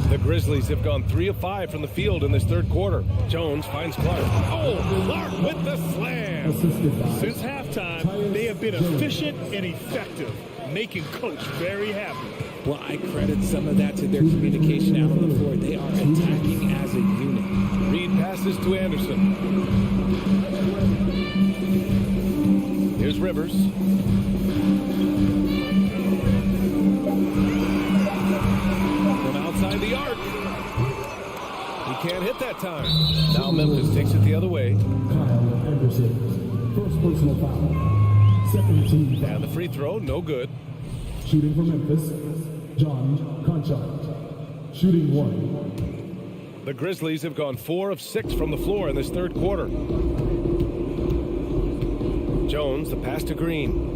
The Grizzlies have gone 3 of 5 from the field in this third quarter. Jones finds Clark. Oh, Clark with the slam. Since halftime, they have been efficient and effective, making Coach very happy. Well, I credit some of that to their communication out on the floor. They are attacking as a unit. Reid passes to Anderson. Here's Rivers. From inside the arc. He can't hit that time. Now Memphis takes it the other way. Kyle Anderson, first personal foul. Second team foul. And the free throw, no good. Shooting for Memphis, John Conchard. Shooting 1. The Grizzlies have gone 4 of 6 from the floor in this third quarter. Jones, the pass to Green.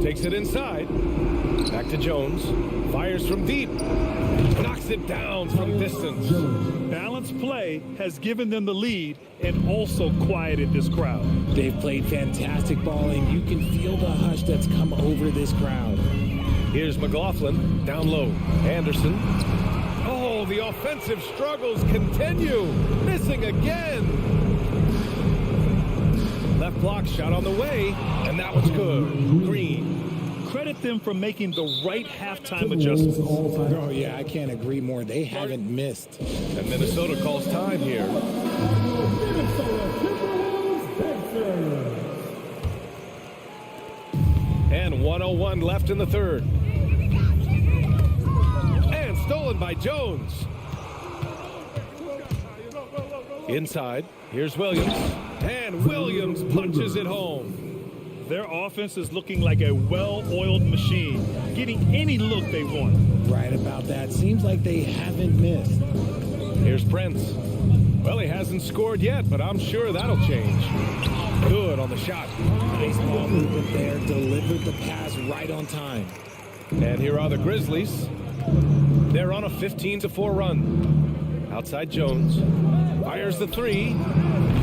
Takes it inside. Back to Jones. Fires from deep. Knocks it down from distance. Balanced play has given them the lead and also quieted this crowd. They've played fantastic ball, and you can feel the hush that's come over this crowd. Here's McLaughlin. Down low. Anderson. Oh, the offensive struggles continue. Missing again. Left block shot on the way, and that was good. Green. Credit them for making the right halftime adjustments. Oh, yeah, I can't agree more. They haven't missed. And Minnesota calls time here. And 1:01 left in the third. And stolen by Jones. Inside, here's Williams. And Williams punches it home. Their offense is looking like a well-oiled machine, getting any look they want. Right about that. Seems like they haven't missed. Here's Prince. Well, he hasn't scored yet, but I'm sure that'll change. Good on the shot. Nice ball movement there. Delivered the pass right on time. And here are the Grizzlies. They're on a 15-4 run. Outside Jones. Fires the three.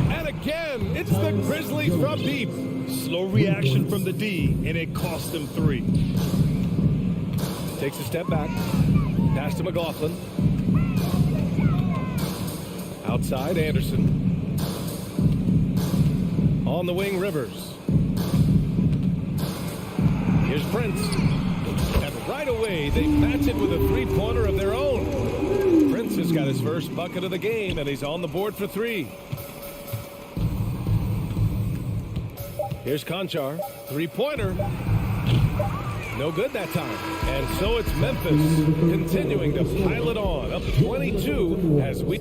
And again, it's the Grizzlies from deep. Slow reaction from the D, and it cost them 3. Takes a step back. Pass to McLaughlin. Outside, Anderson. On the wing, Rivers. Here's Prince. And right away, they match it with a three-pointer of their own. Prince has got his first bucket of the game, and he's on the board for 3. Here's Conchar. Three-pointer. No good that time. And so it's Memphis continuing to pile it on. Up 22 as we...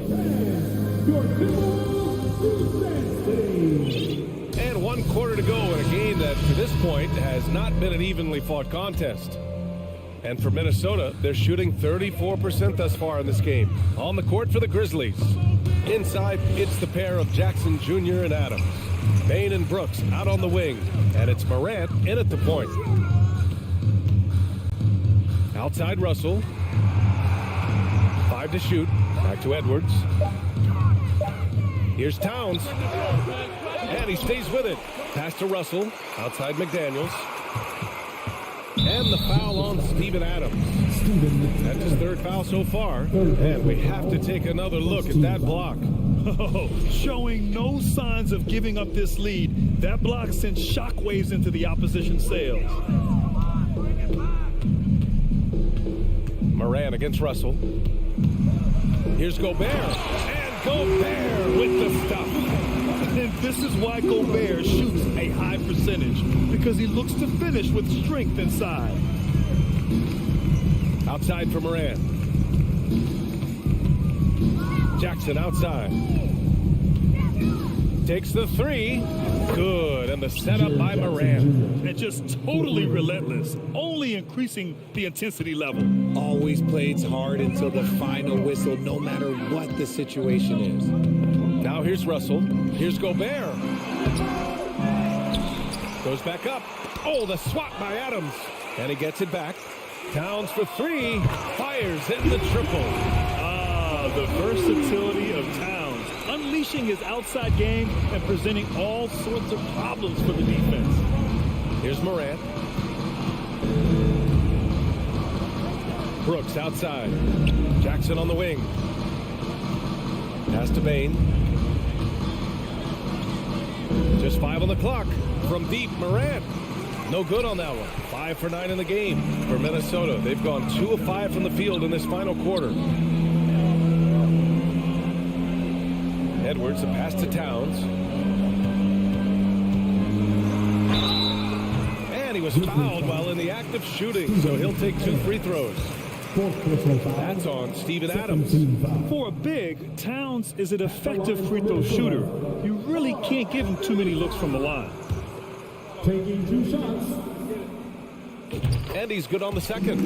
And 1 quarter to go in a game that, to this point, has not been an evenly fought contest. And for Minnesota, they're shooting 34% thus far in this game. On the court for the Grizzlies. Inside, it's the pair of Jackson Jr. and Adams. Bain and Brooks out on the wing. And it's Morant in at the point. Outside Russell. 5 to shoot. Back to Edwards. Here's Towns. And he stays with it. Pass to Russell. Outside McDaniels. And the foul on Steven Adams. That's his 3rd foul so far. And we have to take another look at that block. Oh, showing no signs of giving up this lead. That block sent shockwaves into the opposition sails. Moran against Russell. Here's Gobert. And Gobert with the stuff. And this is why Gobert shoots a high percentage, because he looks to finish with strength inside. Outside for Moran. Jackson outside. Takes the 3. Good. And the setup by Moran. And just totally relentless, only increasing the intensity level. Always plays hard until the final whistle, no matter what the situation is. Now here's Russell. Here's Gobert. Goes back up. Oh, the swat by Adams. And he gets it back. Towns for 3. Fires in the triple. The versatility of Towns, unleashing his outside game and presenting all sorts of problems for the defense. Here's Morant. Brooks outside. Jackson on the wing. Pass to Bain. Just 5 on the clock. From deep, Morant. No good on that one. 5 for 9 in the game for Minnesota. They've gone 2 of 5 from the field in this final quarter. Edwards, a pass to Towns. And he was fouled while in the act of shooting, so he'll take 2 free throws. That's on Steven Adams. For a big, Towns is an effective free throw shooter. You really can't give him too many looks from the line. Taking 2 shots. And he's good on the second.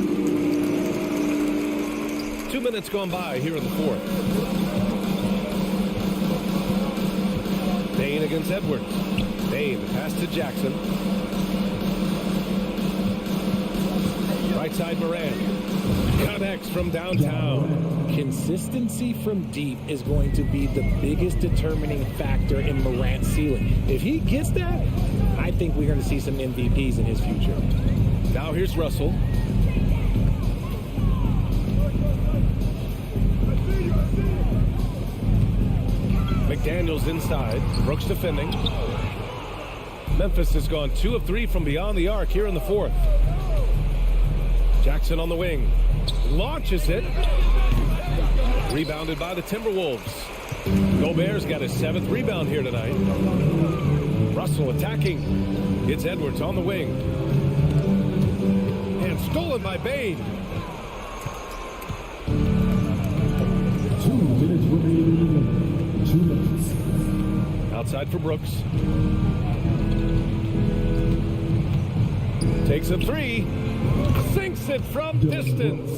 2 minutes gone by here in the fourth. Bain against Edwards. Bain, the pass to Jackson. Right side Moran. Connects from downtown. Consistency from deep is going to be the biggest determining factor in Morant's ceiling. If he gets that, I think we're going to see some MVPs in his future. Now here's Russell. McDaniels inside. Brooks defending. Memphis has gone 2 of 3 from beyond the arc here in the fourth. Jackson on the wing. Launches it. Rebounded by the Timberwolves. Gobert's got his 7th rebound here tonight. Russell attacking. It's Edwards on the wing. And stolen by Bain. 2 minutes remaining. 2 minutes. Outside for Brooks. Takes a 3. Sinks it from distance.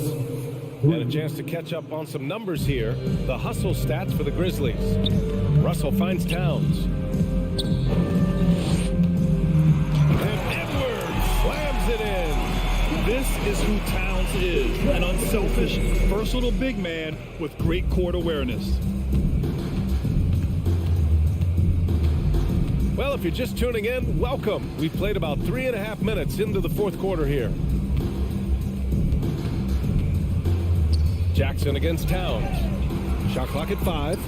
And a chance to catch up on some numbers here. The hustle stats for the Grizzlies. Russell finds Towns. And Edwards slams it in. This is who Towns is, an unselfish, versatile big man with great court awareness. Well, if you're just tuning in, welcome. We've played about 3.5 minutes into the fourth quarter here. Jackson against Towns. Shot clock at 5.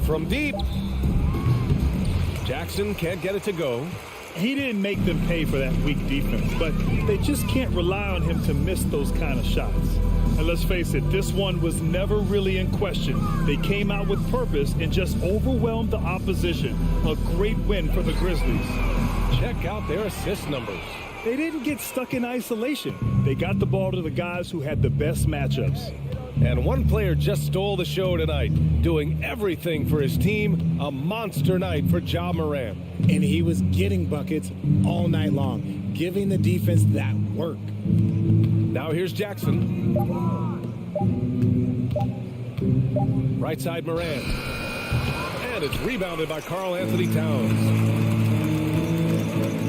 From deep. Jackson can't get it to go. He didn't make them pay for that weak defense, but they just can't rely on him to miss those kind of shots. And let's face it, this one was never really in question. They came out with purpose and just overwhelmed the opposition. A great win for the Grizzlies. Check out their assist numbers. They didn't get stuck in isolation. They got the ball to the guys who had the best matchups. And one player just stole the show tonight, doing everything for his team. A monster night for Ja Morant. And he was getting buckets all night long, giving the defense that work. Now here's Jackson. Right side Moran. And it's rebounded by Karl Anthony Towns.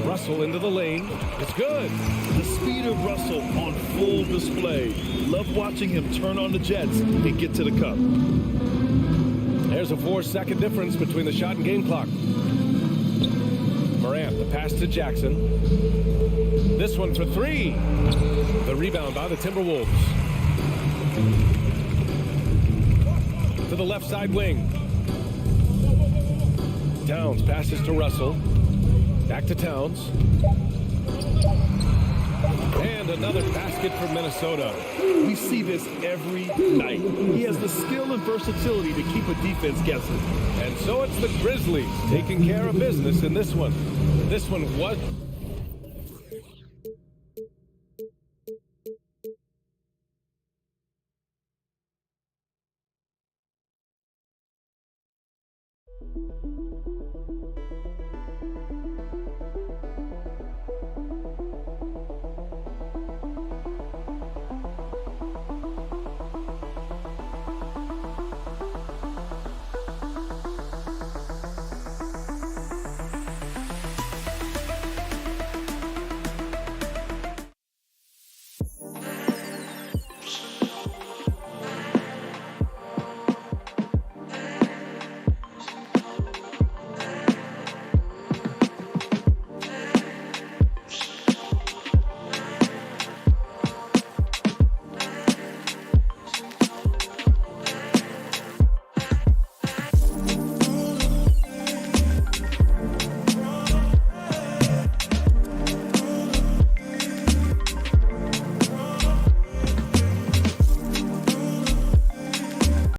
Russell into the lane. It's good. The speed of Russell on full display. Love watching him turn on the jets and get to the cup. There's a 4-second difference between the shot and game clock. Morant, the pass to Jackson. This one for 3. The rebound by the Timberwolves. To the left side wing. Towns passes to Russell. Back to Towns. And another basket for Minnesota. We see this every night. He has the skill and versatility to keep a defense guessing. And so it's the Grizzlies taking care of business in this one. This one was...